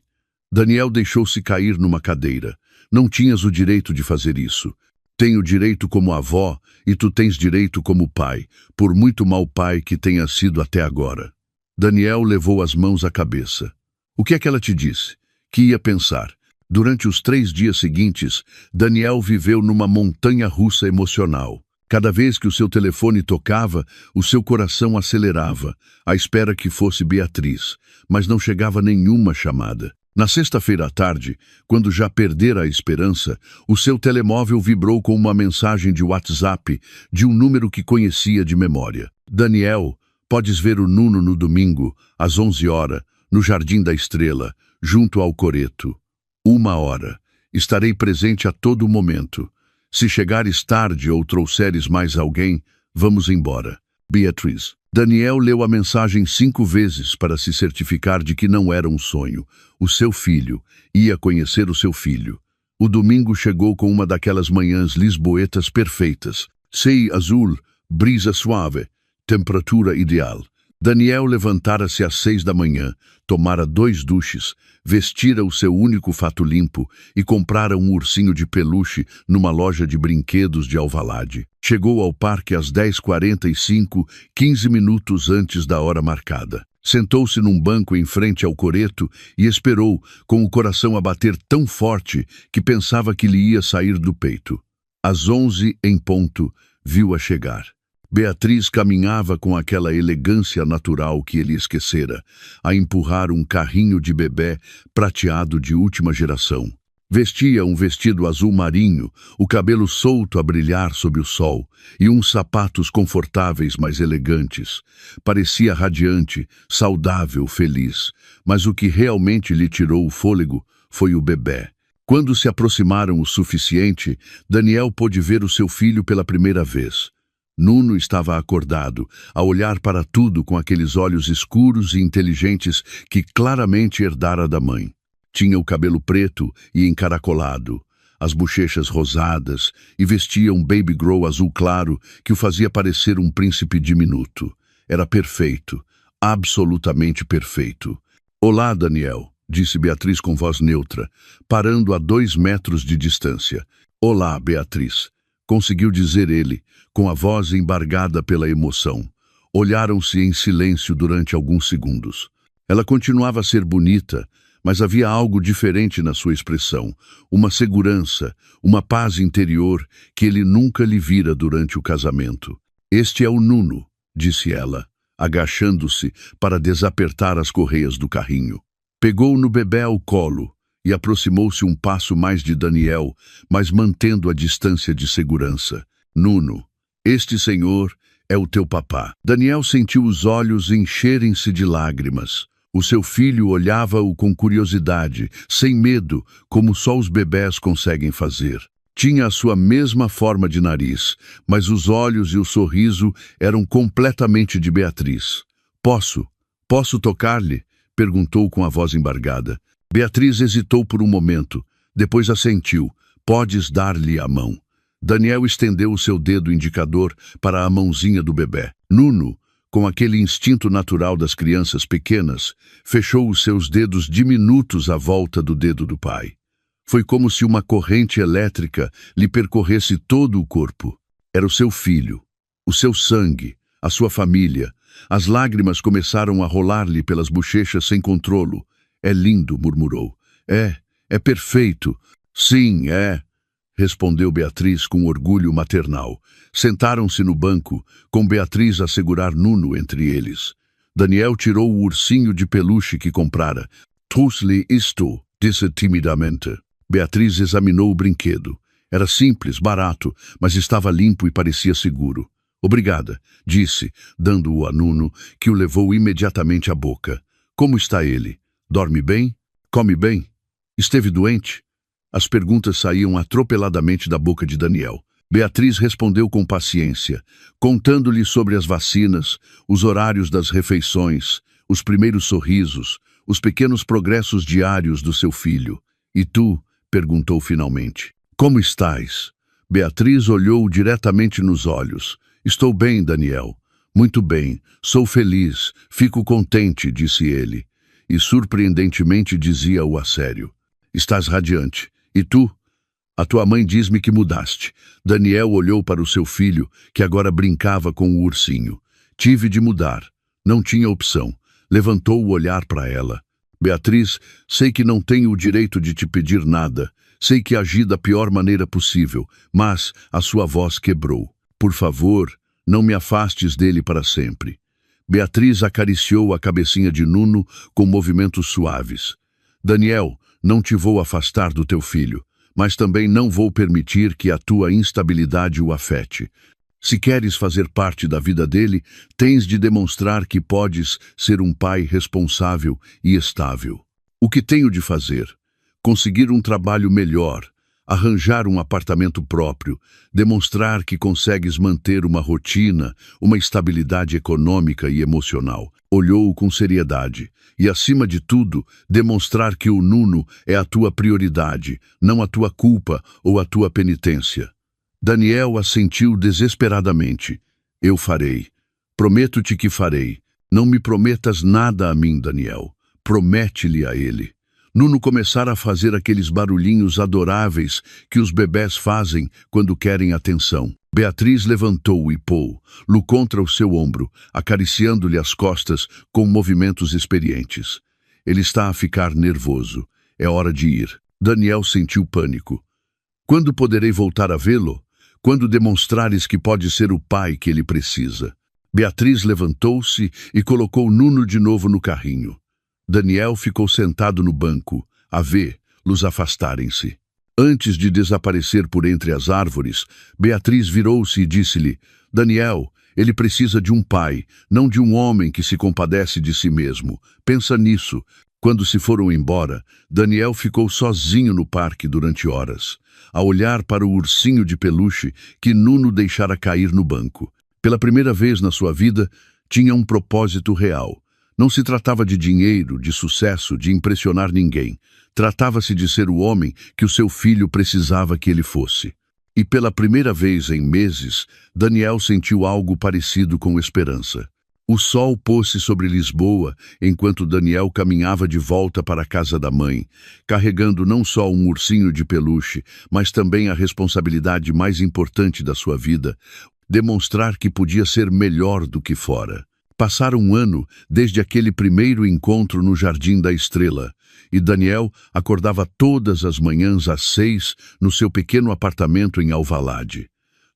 Daniel deixou-se cair numa cadeira. Não tinhas o direito de fazer isso. Tenho direito como avó e tu tens direito como pai, por muito mau pai que tenha sido até agora. Daniel levou as mãos à cabeça. O que é que ela te disse? Que ia pensar? Durante os 3 dias seguintes, Daniel viveu numa montanha-russa emocional. Cada vez que o seu telefone tocava, o seu coração acelerava, à espera que fosse Beatriz, mas não chegava nenhuma chamada. Na sexta-feira à tarde, quando já perdera a esperança, o seu telemóvel vibrou com uma mensagem de WhatsApp de um número que conhecia de memória. Daniel, podes ver o Nuno no domingo, às 11 horas, no Jardim da Estrela, junto ao coreto. 1 hora. Estarei presente a todo momento. Se chegares tarde ou trouxeres mais alguém, vamos embora. Beatriz. Daniel leu a mensagem 5 vezes para se certificar de que não era um sonho. O seu filho ia conhecer o seu filho. O domingo chegou com uma daquelas manhãs lisboetas perfeitas. Céu azul, brisa suave, temperatura ideal. Daniel levantara-se às 6 da manhã, tomara 2 duches, vestira o seu único fato limpo e comprara um ursinho de peluche numa loja de brinquedos de Alvalade. Chegou ao parque às 10h45, 15 minutos antes da hora marcada. Sentou-se num banco em frente ao coreto e esperou, com o coração a bater tão forte que pensava que lhe ia sair do peito. Às 11 em ponto, viu-a chegar. Beatriz caminhava com aquela elegância natural que ele esquecera, a empurrar um carrinho de bebê prateado de última geração. Vestia um vestido azul marinho, o cabelo solto a brilhar sob o sol, e uns sapatos confortáveis, mas elegantes. Parecia radiante, saudável, feliz, mas o que realmente lhe tirou o fôlego foi o bebê. Quando se aproximaram o suficiente, Daniel pôde ver o seu filho pela primeira vez. Nuno estava acordado, a olhar para tudo com aqueles olhos escuros e inteligentes que claramente herdara da mãe. Tinha o cabelo preto e encaracolado, as bochechas rosadas e vestia um baby grow azul claro que o fazia parecer um príncipe diminuto. Era perfeito, absolutamente perfeito. Olá, Daniel, disse Beatriz com voz neutra, parando a 2 metros de distância. Olá, Beatriz, conseguiu dizer ele, com a voz embargada pela emoção. Olharam-se em silêncio durante alguns segundos. Ela continuava a ser bonita, mas havia algo diferente na sua expressão, uma segurança, uma paz interior que ele nunca lhe vira durante o casamento. Este é o Nuno, disse ela, agachando-se para desapertar as correias do carrinho. Pegou no bebê ao colo e aproximou-se um passo mais de Daniel, mas mantendo a distância de segurança. Nuno, este senhor é o teu papá. Daniel sentiu os olhos encherem-se de lágrimas. O seu filho olhava-o com curiosidade, sem medo, como só os bebés conseguem fazer. Tinha a sua mesma forma de nariz, mas os olhos e o sorriso eram completamente de Beatriz. Posso tocar-lhe? Perguntou com a voz embargada. Beatriz hesitou por um momento, depois assentiu. Podes dar-lhe a mão. Daniel estendeu o seu dedo indicador para a mãozinha do bebê. Nuno, com aquele instinto natural das crianças pequenas, fechou os seus dedos diminutos à volta do dedo do pai. Foi como se uma corrente elétrica lhe percorresse todo o corpo. Era o seu filho, o seu sangue, a sua família. As lágrimas começaram a rolar-lhe pelas bochechas sem controlo. É lindo, murmurou. É perfeito. Sim, é, respondeu Beatriz com orgulho maternal. Sentaram-se no banco, com Beatriz a segurar Nuno entre eles. Daniel tirou o ursinho de peluche que comprara. Trouxe-lhe isto, disse timidamente. Beatriz examinou o brinquedo. Era simples, barato, mas estava limpo e parecia seguro. Obrigada, disse, dando-o a Nuno, que o levou imediatamente à boca. Como está ele? Dorme bem? Come bem? Esteve doente? As perguntas saíam atropeladamente da boca de Daniel. Beatriz respondeu com paciência, contando-lhe sobre as vacinas, os horários das refeições, os primeiros sorrisos, os pequenos progressos diários do seu filho. E tu? Perguntou finalmente. Como estás? Beatriz olhou diretamente nos olhos. Estou bem, Daniel. Muito bem. Sou feliz. Fico contente, disse ele. E surpreendentemente dizia-o a sério. Estás radiante. E tu? A tua mãe diz-me que mudaste. Daniel olhou para o seu filho, que agora brincava com o ursinho. Tive de mudar. Não tinha opção. Levantou o olhar para ela. Beatriz, sei que não tenho o direito de te pedir nada. Sei que agi da pior maneira possível, mas a sua voz quebrou. Por favor, não me afastes dele para sempre. Beatriz acariciou a cabecinha de Nuno com movimentos suaves. Daniel, não te vou afastar do teu filho, mas também não vou permitir que a tua instabilidade o afete. Se queres fazer parte da vida dele, tens de demonstrar que podes ser um pai responsável e estável. O que tenho de fazer? Conseguir um trabalho melhor, arranjar um apartamento próprio, demonstrar que consegues manter uma rotina, uma estabilidade econômica e emocional. Olhou-o com seriedade e, acima de tudo, demonstrar que o Nuno é a tua prioridade, não a tua culpa ou a tua penitência. Daniel assentiu desesperadamente. Eu farei. Prometo-te que farei. Não me prometas nada a mim, Daniel. Promete-lhe a ele. Nuno começara a fazer aqueles barulhinhos adoráveis que os bebés fazem quando querem atenção. Beatriz levantou-o e pô-lo contra o seu ombro, acariciando-lhe as costas com movimentos experientes. Ele está a ficar nervoso. É hora de ir. Daniel sentiu pânico. Quando poderei voltar a vê-lo? Quando demonstrares que pode ser o pai que ele precisa. Beatriz levantou-se e colocou Nuno de novo no carrinho. Daniel ficou sentado no banco, a vê-los afastarem-se. Antes de desaparecer por entre as árvores, Beatriz virou-se e disse-lhe, Daniel, ele precisa de um pai, não de um homem que se compadece de si mesmo. Pensa nisso. Quando se foram embora, Daniel ficou sozinho no parque durante horas, a olhar para o ursinho de peluche que Nuno deixara cair no banco. Pela primeira vez na sua vida, tinha um propósito real. Não se tratava de dinheiro, de sucesso, de impressionar ninguém. Tratava-se de ser o homem que o seu filho precisava que ele fosse. E pela primeira vez em meses, Daniel sentiu algo parecido com esperança. O sol pôs-se sobre Lisboa enquanto Daniel caminhava de volta para a casa da mãe, carregando não só um ursinho de peluche, mas também a responsabilidade mais importante da sua vida, demonstrar que podia ser melhor do que fora. Passara um ano desde aquele primeiro encontro no Jardim da Estrela, e Daniel acordava todas as manhãs às 6 no seu pequeno apartamento em Alvalade.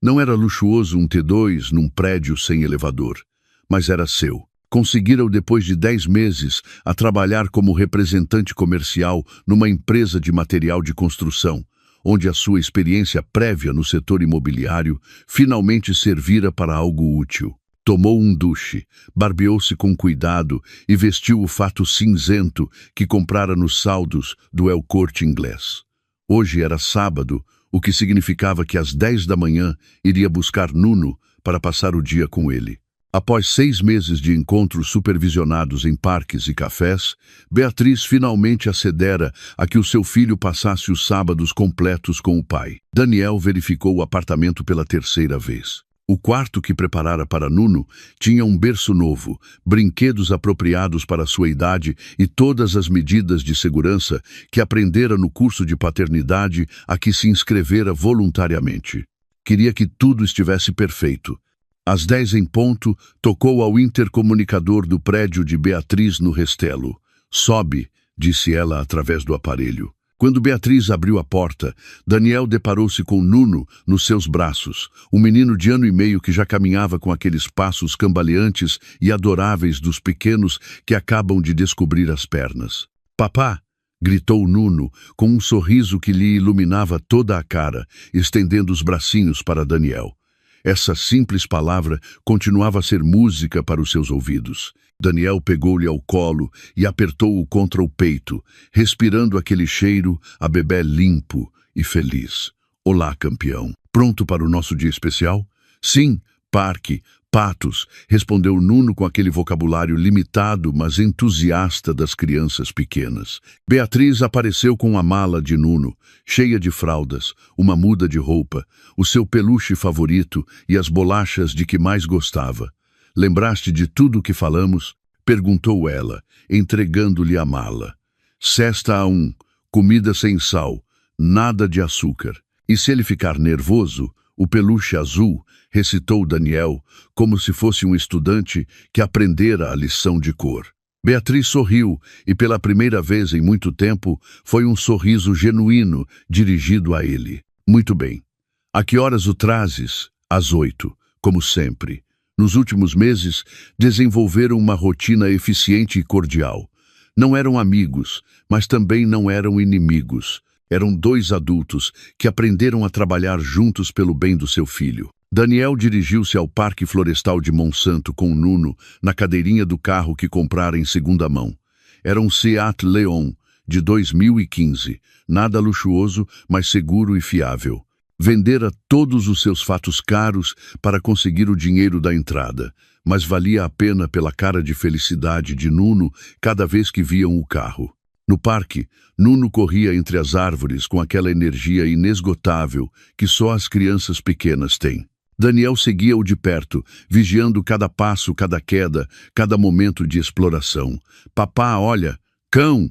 Não era luxuoso um T2 num prédio sem elevador, mas era seu. Conseguira-o depois de 10 meses a trabalhar como representante comercial numa empresa de material de construção, onde a sua experiência prévia no setor imobiliário finalmente servira para algo útil. Tomou um duche, barbeou-se com cuidado e vestiu o fato cinzento que comprara nos saldos do El Corte Inglês. Hoje era sábado, o que significava que às 10 da manhã iria buscar Nuno para passar o dia com ele. Após 6 meses de encontros supervisionados em parques e cafés, Beatriz finalmente acedera a que o seu filho passasse os sábados completos com o pai. Daniel verificou o apartamento pela terceira vez. O quarto que preparara para Nuno tinha um berço novo, brinquedos apropriados para sua idade e todas as medidas de segurança que aprendera no curso de paternidade a que se inscrevera voluntariamente. Queria que tudo estivesse perfeito. Às 10 em ponto, tocou ao intercomunicador do prédio de Beatriz no Restelo. "Sobe", disse ela através do aparelho. Quando Beatriz abriu a porta, Daniel deparou-se com Nuno nos seus braços, um menino de 1 ano e meio que já caminhava com aqueles passos cambaleantes e adoráveis dos pequenos que acabam de descobrir as pernas. "Papá!", gritou Nuno, com um sorriso que lhe iluminava toda a cara, estendendo os bracinhos para Daniel. Essa simples palavra continuava a ser música para os seus ouvidos. Daniel pegou-lhe ao colo e apertou-o contra o peito, respirando aquele cheiro a bebé limpo e feliz. "Olá, campeão. Pronto para o nosso dia especial?" "Sim, parque, patos", respondeu Nuno com aquele vocabulário limitado, mas entusiasta das crianças pequenas. Beatriz apareceu com a mala de Nuno, cheia de fraldas, uma muda de roupa, o seu peluche favorito e as bolachas de que mais gostava. "Lembraste de tudo o que falamos?", perguntou ela, entregando-lhe a mala. "Cesta a 1, comida sem sal, nada de açúcar. E se ele ficar nervoso, o peluche azul", recitou Daniel, como se fosse um estudante que aprendera a lição de cor. Beatriz sorriu, e pela primeira vez em muito tempo foi um sorriso genuíno dirigido a ele. "Muito bem. A que horas o trazes?" "Às 8, como sempre." Nos últimos meses, desenvolveram uma rotina eficiente e cordial. Não eram amigos, mas também não eram inimigos. Eram 2 adultos que aprenderam a trabalhar juntos pelo bem do seu filho. Daniel dirigiu-se ao Parque Florestal de Monsanto com Nuno na cadeirinha do carro que comprara em segunda mão. Era um Seat Leon, de 2015, nada luxuoso, mas seguro e fiável. Vendera todos os seus fatos caros para conseguir o dinheiro da entrada, mas valia a pena pela cara de felicidade de Nuno cada vez que viam o carro. No parque, Nuno corria entre as árvores com aquela energia inesgotável que só as crianças pequenas têm. Daniel seguia-o de perto, vigiando cada passo, cada queda, cada momento de exploração. "Papá, olha! Cão!",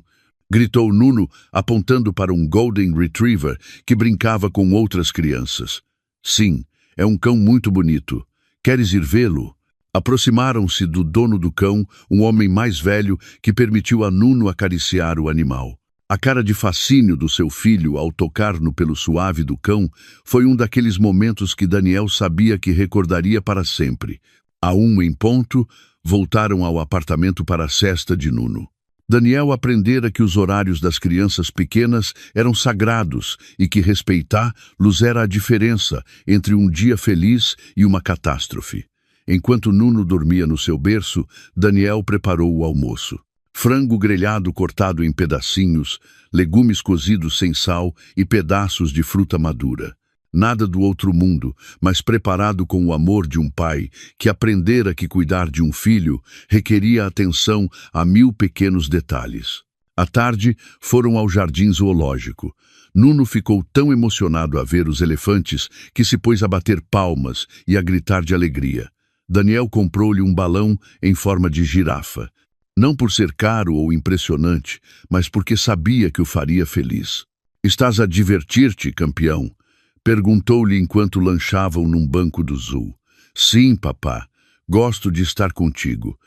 gritou Nuno, apontando para um Golden Retriever que brincava com outras crianças. "Sim, é um cão muito bonito. Queres ir vê-lo?" Aproximaram-se do dono do cão, um homem mais velho que permitiu a Nuno acariciar o animal. A cara de fascínio do seu filho ao tocar no pelo suave do cão foi um daqueles momentos que Daniel sabia que recordaria para sempre. À 1 em ponto, voltaram ao apartamento para a cesta de Nuno. Daniel aprendera que os horários das crianças pequenas eram sagrados e que respeitá-los era a diferença entre um dia feliz e uma catástrofe. Enquanto Nuno dormia no seu berço, Daniel preparou o almoço. Frango grelhado cortado em pedacinhos, legumes cozidos sem sal e pedaços de fruta madura. Nada do outro mundo, mas preparado com o amor de um pai que aprendera que cuidar de um filho requeria atenção a 1000 pequenos detalhes. À tarde, foram ao jardim zoológico. Nuno ficou tão emocionado a ver os elefantes que se pôs a bater palmas e a gritar de alegria. Daniel comprou-lhe um balão em forma de girafa. Não por ser caro ou impressionante, mas porque sabia que o faria feliz. "Estás a divertir-te, campeão?", perguntou-lhe enquanto lanchavam num banco do zoo. "Sim, papá. Gosto de estar contigo",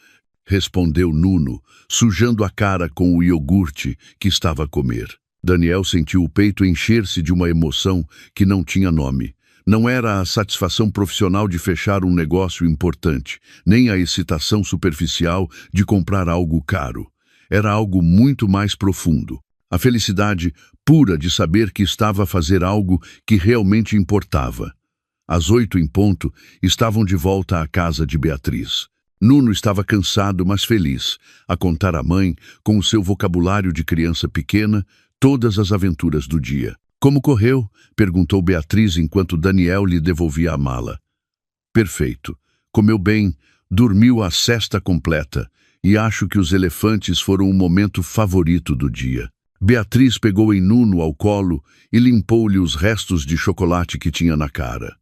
respondeu Nuno, sujando a cara com o iogurte que estava a comer. Daniel sentiu o peito encher-se de uma emoção que não tinha nome. Não era a satisfação profissional de fechar um negócio importante, nem a excitação superficial de comprar algo caro. Era algo muito mais profundo. A felicidade pura de saber que estava a fazer algo que realmente importava. Às 8 em ponto, estavam de volta à casa de Beatriz. Nuno estava cansado, mas feliz, a contar à mãe, com o seu vocabulário de criança pequena, todas as aventuras do dia. "Como correu?", perguntou Beatriz enquanto Daniel lhe devolvia a mala. "Perfeito. Comeu bem, dormiu a cesta completa, e acho que os elefantes foram o momento favorito do dia." Beatriz pegou em Nuno ao colo e limpou-lhe os restos de chocolate que tinha na cara.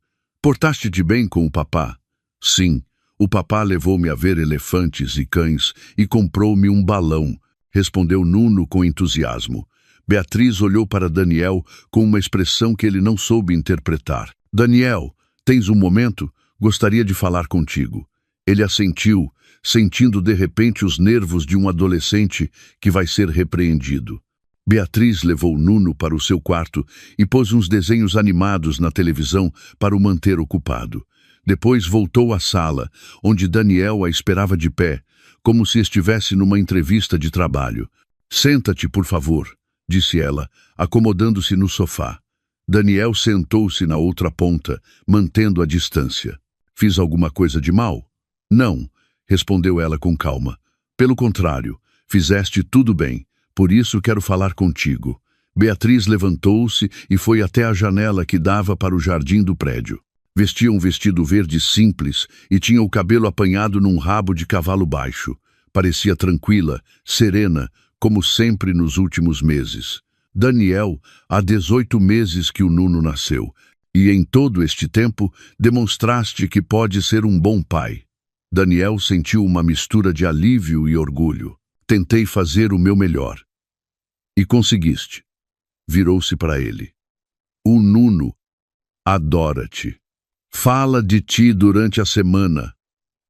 Portaste-te bem com o papá? Sim, o papá levou-me a ver elefantes e cães e comprou-me um balão, respondeu Nuno com entusiasmo. Beatriz olhou para Daniel com uma expressão que ele não soube interpretar. Daniel, tens um momento? Gostaria de falar contigo. Ele assentiu, sentindo de repente os nervos de um adolescente que vai ser repreendido. Beatriz levou Nuno para o seu quarto e pôs uns desenhos animados na televisão para o manter ocupado. Depois voltou à sala, onde Daniel a esperava de pé, como se estivesse numa entrevista de trabalho. Senta-te, por favor, disse ela, acomodando-se no sofá. Daniel sentou-se na outra ponta, mantendo a distância. Fiz alguma coisa de mal? Não, respondeu ela com calma. Pelo contrário, fizeste tudo bem. Por isso quero falar contigo. Beatriz levantou-se e foi até a janela que dava para o jardim do prédio. Vestia um vestido verde simples e tinha o cabelo apanhado num rabo de cavalo baixo. Parecia tranquila, serena, como sempre nos últimos meses. Daniel, há 18 meses que o Nuno nasceu, e em todo este tempo demonstraste que pode ser um bom pai. Daniel sentiu uma mistura de alívio e orgulho. Tentei fazer o meu melhor. E conseguiste. Virou-se para ele. O Nuno adora-te. Fala de ti durante a semana.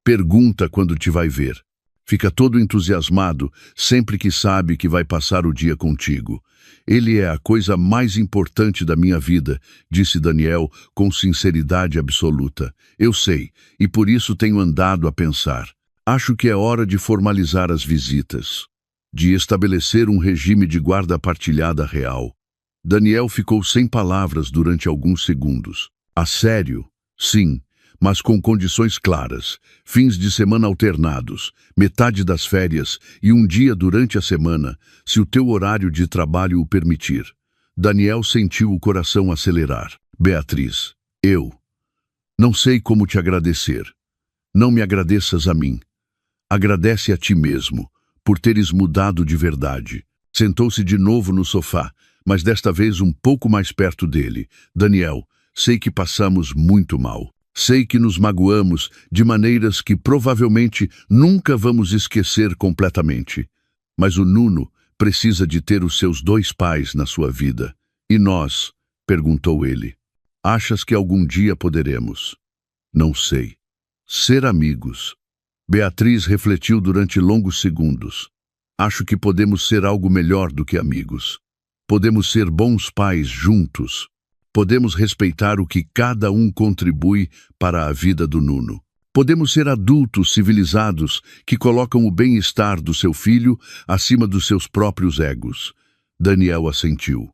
Pergunta quando te vai ver. Fica todo entusiasmado sempre que sabe que vai passar o dia contigo. Ele é a coisa mais importante da minha vida, disse Daniel com sinceridade absoluta. Eu sei, e por isso tenho andado a pensar. Acho que é hora de formalizar as visitas, de estabelecer um regime de guarda partilhada real. Daniel ficou sem palavras durante alguns segundos. A sério? Sim, mas com condições claras. Fins de semana alternados, metade das férias e um dia durante a semana, se o teu horário de trabalho o permitir. Daniel sentiu o coração acelerar. Beatriz, eu não sei como te agradecer. Não me agradeças a mim. Agradece a ti mesmo, por teres mudado de verdade. Sentou-se de novo no sofá, mas desta vez um pouco mais perto dele. Daniel, sei que passamos muito mal. Sei que nos magoamos de maneiras que provavelmente nunca vamos esquecer completamente. Mas o Nuno precisa de ter os seus 2 pais na sua vida. E nós? Perguntou ele. Achas que algum dia poderemos? Não sei. Ser amigos. Beatriz refletiu durante longos segundos. Acho que podemos ser algo melhor do que amigos. Podemos ser bons pais juntos. Podemos respeitar o que cada um contribui para a vida do Nuno. Podemos ser adultos civilizados que colocam o bem-estar do seu filho acima dos seus próprios egos. Daniel assentiu.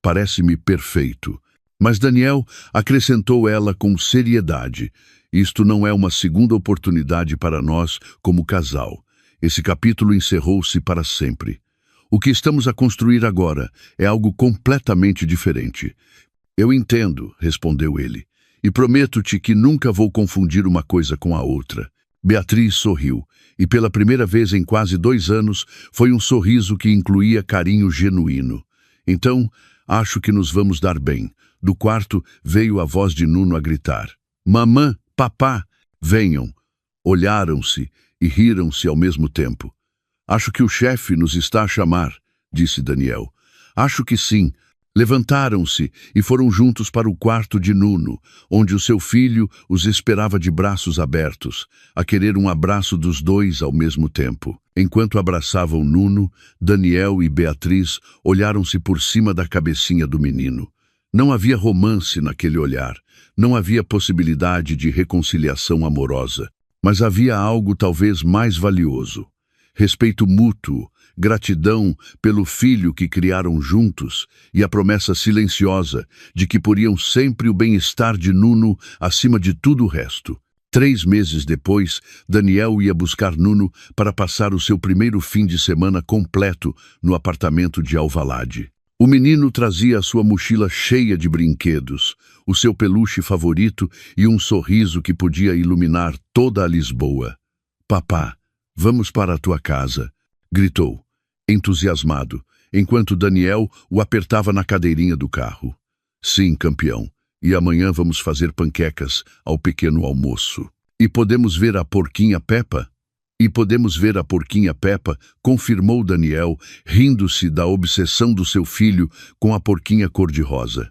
Parece-me perfeito. Mas Daniel, acrescentou ela com seriedade, isto não é uma segunda oportunidade para nós como casal. Esse capítulo encerrou-se para sempre. O que estamos a construir agora é algo completamente diferente. Eu entendo, respondeu ele, e prometo-te que nunca vou confundir uma coisa com a outra. Beatriz sorriu, e pela primeira vez em quase 2 anos foi um sorriso que incluía carinho genuíno. Então, acho que nos vamos dar bem. Do quarto veio a voz de Nuno a gritar. Mamã, papá, venham. Olharam-se e riram-se ao mesmo tempo. Acho que o chefe nos está a chamar, disse Daniel. Acho que sim. Levantaram-se e foram juntos para o quarto de Nuno, onde o seu filho os esperava de braços abertos, a querer um abraço dos 2 ao mesmo tempo. Enquanto abraçavam Nuno, Daniel e Beatriz olharam-se por cima da cabecinha do menino. Não havia romance naquele olhar, não havia possibilidade de reconciliação amorosa, mas havia algo talvez mais valioso. Respeito mútuo, gratidão pelo filho que criaram juntos e a promessa silenciosa de que poriam sempre o bem-estar de Nuno acima de tudo o resto. 3 meses depois, Daniel ia buscar Nuno para passar o seu primeiro fim de semana completo no apartamento de Alvalade. O menino trazia a sua mochila cheia de brinquedos, o seu peluche favorito e um sorriso que podia iluminar toda a Lisboa. Papá, vamos para a tua casa, gritou, entusiasmado, enquanto Daniel o apertava na cadeirinha do carro. Sim, campeão, E amanhã vamos fazer panquecas ao pequeno almoço. E podemos ver a porquinha Peppa? E podemos ver a porquinha Peppa, confirmou Daniel, rindo-se da obsessão do seu filho com a porquinha cor-de-rosa.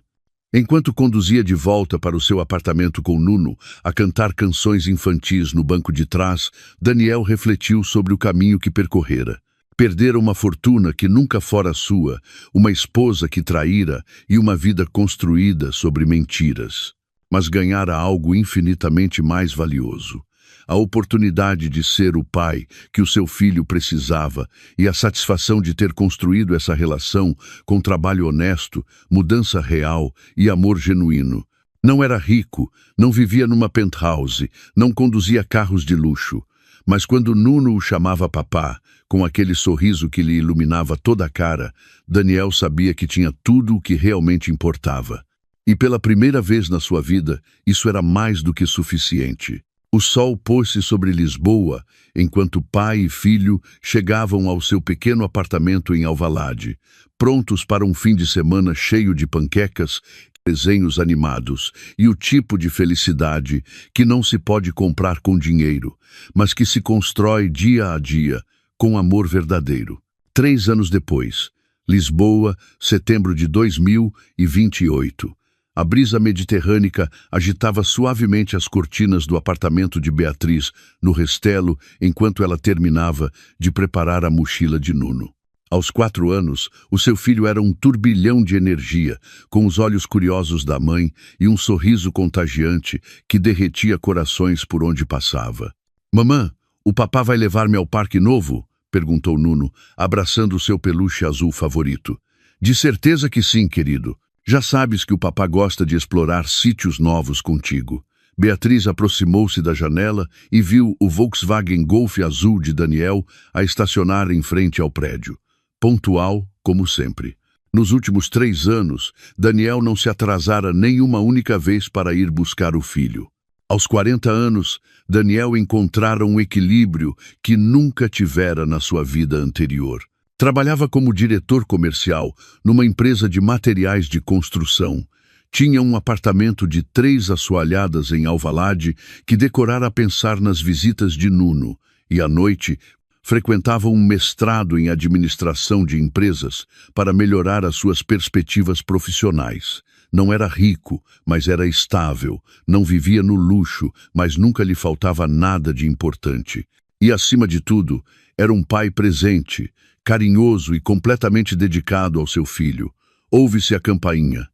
Enquanto conduzia de volta para o seu apartamento com Nuno, a cantar canções infantis no banco de trás, Daniel refletiu sobre o caminho que percorrera. Perdera uma fortuna que nunca fora sua, uma esposa que traíra e uma vida construída sobre mentiras. Mas ganhara algo infinitamente mais valioso. A oportunidade de ser o pai que o seu filho precisava e a satisfação de ter construído essa relação com trabalho honesto, mudança real e amor genuíno. Não era rico, não vivia numa penthouse, não conduzia carros de luxo. Mas quando Nuno o chamava papá, com aquele sorriso que lhe iluminava toda a cara, Daniel sabia que tinha tudo o que realmente importava. E pela primeira vez na sua vida, isso era mais do que suficiente. O sol pôs-se sobre Lisboa, enquanto pai e filho chegavam ao seu pequeno apartamento em Alvalade, prontos para um fim de semana cheio de panquecas, desenhos animados e o tipo de felicidade que não se pode comprar com dinheiro, mas que se constrói dia a dia, com amor verdadeiro. 3 anos depois, Lisboa, setembro de 2028. A brisa mediterrânea agitava suavemente as cortinas do apartamento de Beatriz no Restelo enquanto ela terminava de preparar a mochila de Nuno. Aos 4 anos, o seu filho era um turbilhão de energia, com os olhos curiosos da mãe e um sorriso contagiante que derretia corações por onde passava. «Mamã, o papá vai levar-me ao Parque Novo?» perguntou Nuno, abraçando o seu peluche azul favorito. «De certeza que sim, querido. Já sabes que o papá gosta de explorar sítios novos contigo». Beatriz aproximou-se da janela e viu o Volkswagen Golf azul de Daniel a estacionar em frente ao prédio. Pontual, como sempre. Nos últimos 3 anos, Daniel não se atrasara nenhuma única vez para ir buscar o filho. Aos 40 anos, Daniel encontrara um equilíbrio que nunca tivera na sua vida anterior. Trabalhava como diretor comercial numa empresa de materiais de construção. Tinha um apartamento de 3 assoalhadas em Alvalade que decorara a pensar nas visitas de Nuno, e à noite frequentava um mestrado em administração de empresas para melhorar as suas perspectivas profissionais. Não era rico, mas era estável. Não vivia no luxo, mas nunca lhe faltava nada de importante. E, acima de tudo, era um pai presente, carinhoso e completamente dedicado ao seu filho. Ouve-se a campainha.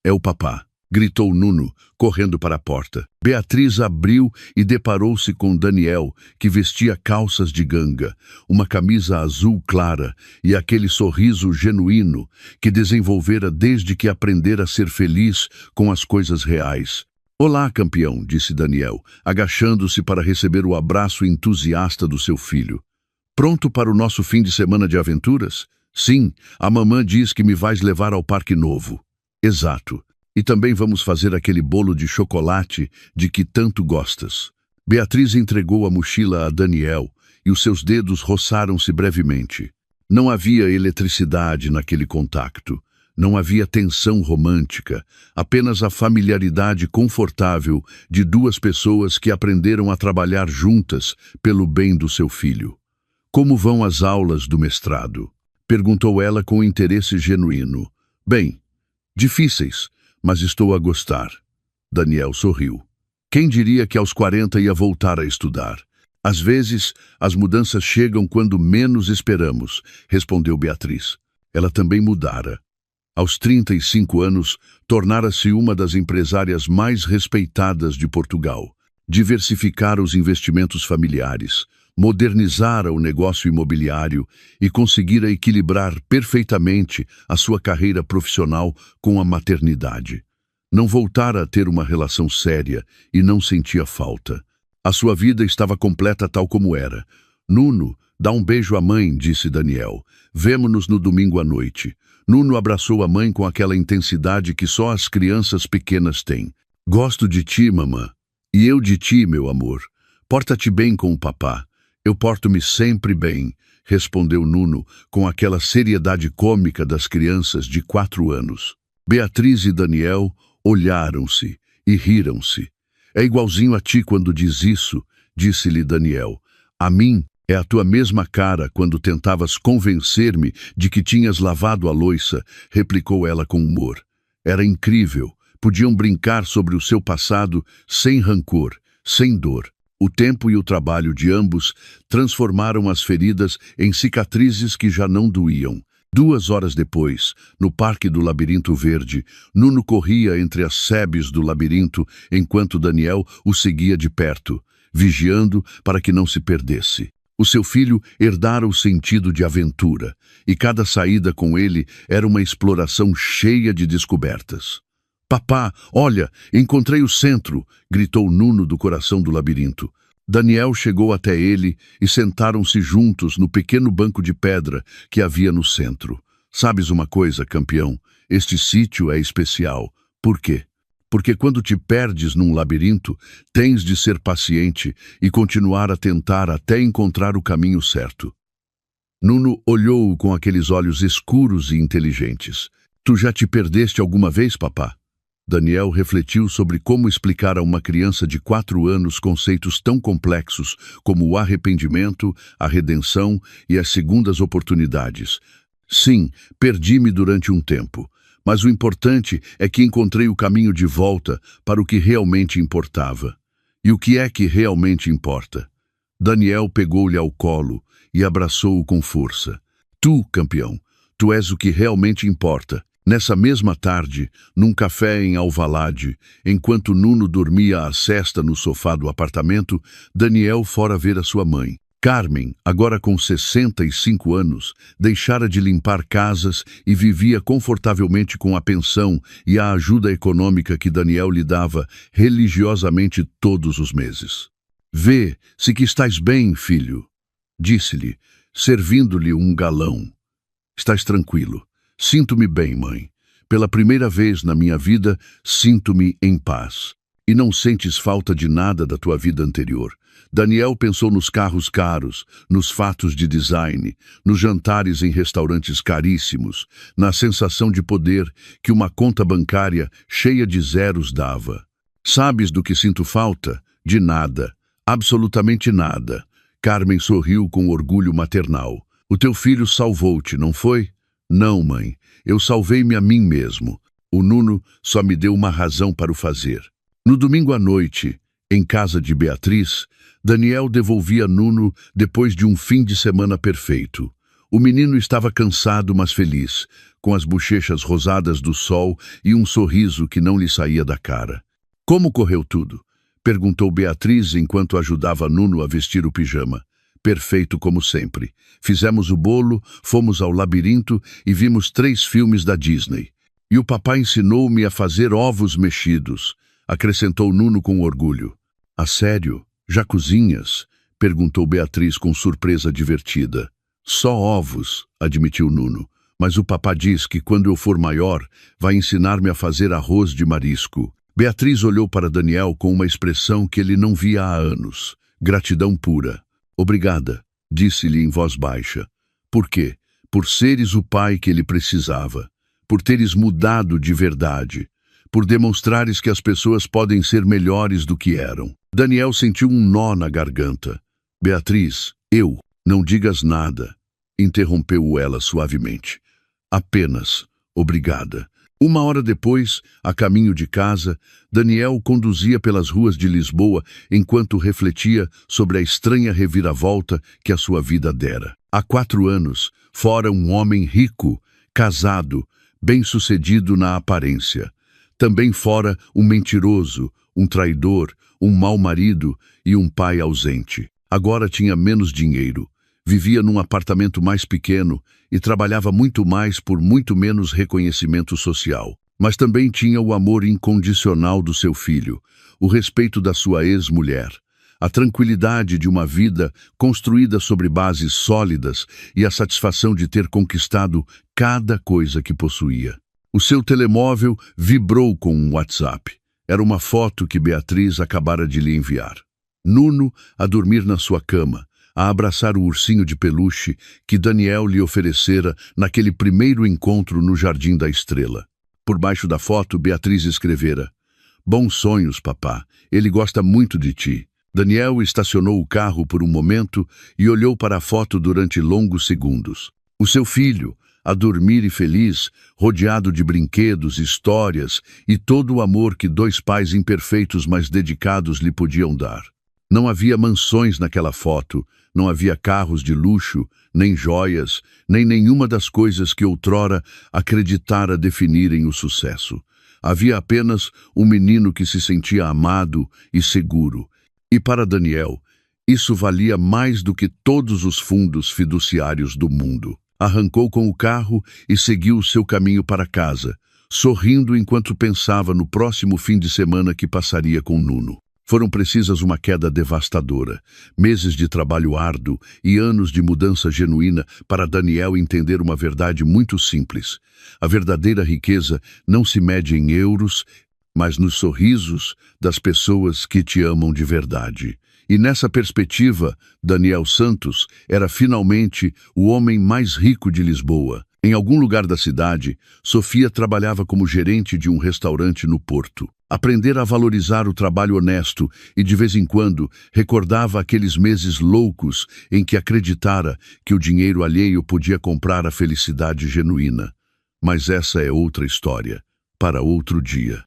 «É o papá», gritou Nuno, correndo para a porta. Beatriz abriu e deparou-se com Daniel, que vestia calças de ganga, uma camisa azul clara e aquele sorriso genuíno que desenvolvera desde que aprendera a ser feliz com as coisas reais. «Olá, campeão», disse Daniel, agachando-se para receber o abraço entusiasta do seu filho. «Pronto para o nosso fim de semana de aventuras?» «Sim, a mamã diz que me vais levar ao Parque Novo». «Exato. E também vamos fazer aquele bolo de chocolate de que tanto gostas». Beatriz entregou a mochila a Daniel e os seus dedos roçaram-se brevemente. Não havia eletricidade naquele contacto. Não havia tensão romântica, apenas a familiaridade confortável de 2 pessoas que aprenderam a trabalhar juntas pelo bem do seu filho. «Como vão as aulas do mestrado?» perguntou ela com interesse genuíno. «Bem, difíceis, mas estou a gostar». Daniel sorriu. Quem diria que aos 40 ia voltar a estudar? «Às vezes, as mudanças chegam quando menos esperamos», respondeu Beatriz. Ela também mudara. Aos 35 anos, tornara-se uma das empresárias mais respeitadas de Portugal. Diversificara os investimentos familiares, modernizara o negócio imobiliário e conseguira equilibrar perfeitamente a sua carreira profissional com a maternidade. Não voltara a ter uma relação séria e não sentia falta. A sua vida estava completa tal como era. «Nuno, dá um beijo à mãe», disse Daniel. «Vemo-nos no domingo à noite». Nuno abraçou a mãe com aquela intensidade que só as crianças pequenas têm. «Gosto de ti, mamã. E eu de ti, meu amor. Porta-te bem com o papá». «Eu porto-me sempre bem», respondeu Nuno, com aquela seriedade cômica das crianças de 4 anos. Beatriz e Daniel Olharam-se e riram-se. É igualzinho a ti quando diz isso, disse-lhe Daniel. A mim é a tua mesma cara quando tentavas convencer-me de que tinhas lavado a louça, replicou ela com humor. Era incrível. Podiam brincar sobre o seu passado sem rancor, sem dor. O tempo e o trabalho de ambos transformaram as feridas em cicatrizes que já não doíam. 2 horas depois, no Parque do Labirinto Verde, Nuno corria entre as sebes do labirinto enquanto Daniel o seguia de perto, vigiando para que não se perdesse. O seu filho herdara o sentido de aventura, e cada saída com ele era uma exploração cheia de descobertas. Papá, olha, encontrei o centro, gritou Nuno do coração do labirinto. Daniel chegou até ele e sentaram-se juntos no pequeno banco de pedra que havia no centro. Sabes uma coisa, campeão? Este sítio é especial. Por quê? Porque quando te perdes num labirinto, tens de ser paciente e continuar a tentar até encontrar o caminho certo. Nuno olhou-o com aqueles olhos escuros e inteligentes. Tu já te perdeste alguma vez, papá? Daniel refletiu sobre como explicar a uma criança de 4 anos conceitos tão complexos como o arrependimento, a redenção e as segundas oportunidades. Sim, perdi-me durante um tempo, mas o importante é que encontrei o caminho de volta para o que realmente importava. E o que é que realmente importa? Daniel pegou-lhe ao colo e abraçou-o com força. Tu, campeão, tu és o que realmente importa. Nessa mesma tarde, num café em Alvalade, enquanto Nuno dormia à sesta no sofá do apartamento, Daniel fora ver a sua mãe. Carmen, agora com 65 anos, deixara de limpar casas e vivia confortavelmente com a pensão e a ajuda econômica que Daniel lhe dava religiosamente todos os meses. Vê se que estás bem, filho, disse-lhe, servindo-lhe um galão. Estás tranquilo. Sinto-me bem, mãe. Pela primeira vez na minha vida, sinto-me em paz. E não sentes falta de nada da tua vida anterior. Daniel pensou nos carros caros, nos fatos de design, nos jantares em restaurantes caríssimos, na sensação de poder que uma conta bancária cheia de zeros dava. Sabes do que sinto falta? De nada. Absolutamente nada. Carmen sorriu com orgulho maternal. O teu filho salvou-te, não foi? Não, mãe, eu salvei-me a mim mesmo. O Nuno só me deu uma razão para o fazer. No domingo à noite, em casa de Beatriz, Daniel devolvia Nuno depois de um fim de semana perfeito. O menino estava cansado, mas feliz, com as bochechas rosadas do sol e um sorriso que não lhe saía da cara. Como correu tudo? Perguntou Beatriz enquanto ajudava Nuno a vestir o pijama. Perfeito como sempre. Fizemos o bolo, fomos ao labirinto e vimos 3 filmes da Disney. E o papai ensinou-me a fazer ovos mexidos, acrescentou Nuno com orgulho. A sério? Já cozinhas? Perguntou Beatriz com surpresa divertida. Só ovos, admitiu Nuno. Mas o papá diz que quando eu for maior, vai ensinar-me a fazer arroz de marisco. Beatriz olhou para Daniel com uma expressão que ele não via há anos. Gratidão pura. Obrigada, disse-lhe em voz baixa. Por quê? Por seres o pai que ele precisava. Por teres mudado de verdade. Por demonstrares que as pessoas podem ser melhores do que eram. Daniel sentiu um nó na garganta. Beatriz, não digas nada, interrompeu ela suavemente. Apenas, obrigada. 1 hora depois, a caminho de casa, Daniel conduzia pelas ruas de Lisboa enquanto refletia sobre a estranha reviravolta que a sua vida dera. Há 4 anos, fora um homem rico, casado, bem-sucedido na aparência. Também fora um mentiroso, um traidor, um mau marido e um pai ausente. Agora tinha menos dinheiro. Vivia num apartamento mais pequeno e trabalhava muito mais por muito menos reconhecimento social. Mas também tinha o amor incondicional do seu filho, o respeito da sua ex-mulher, a tranquilidade de uma vida construída sobre bases sólidas e a satisfação de ter conquistado cada coisa que possuía. O seu telemóvel vibrou com um WhatsApp. Era uma foto que Beatriz acabara de lhe enviar. Nuno a dormir na sua cama, a abraçar o ursinho de peluche que Daniel lhe oferecera naquele primeiro encontro no Jardim da Estrela. Por baixo da foto, Beatriz escrevera: "Bons sonhos, papá. Ele gosta muito de ti." Daniel estacionou o carro por um momento e olhou para a foto durante longos segundos. O seu filho, a dormir e feliz, rodeado de brinquedos, histórias e todo o amor que dois pais imperfeitos mas dedicados lhe podiam dar. Não havia mansões naquela foto, não havia carros de luxo, nem joias, nem nenhuma das coisas que outrora acreditara definirem o sucesso. Havia apenas um menino que se sentia amado e seguro. E para Daniel, isso valia mais do que todos os fundos fiduciários do mundo. Arrancou com o carro e seguiu o seu caminho para casa, sorrindo enquanto pensava no próximo fim de semana que passaria com Nuno. Foram precisas uma queda devastadora, meses de trabalho árduo e anos de mudança genuína para Daniel entender uma verdade muito simples. A verdadeira riqueza não se mede em euros, mas nos sorrisos das pessoas que te amam de verdade. E nessa perspectiva, Daniel Santos era finalmente o homem mais rico de Lisboa. Em algum lugar da cidade, Sofia trabalhava como gerente de um restaurante no Porto. Aprendera a valorizar o trabalho honesto e, de vez em quando, recordava aqueles meses loucos em que acreditara que o dinheiro alheio podia comprar a felicidade genuína. Mas essa é outra história, para outro dia.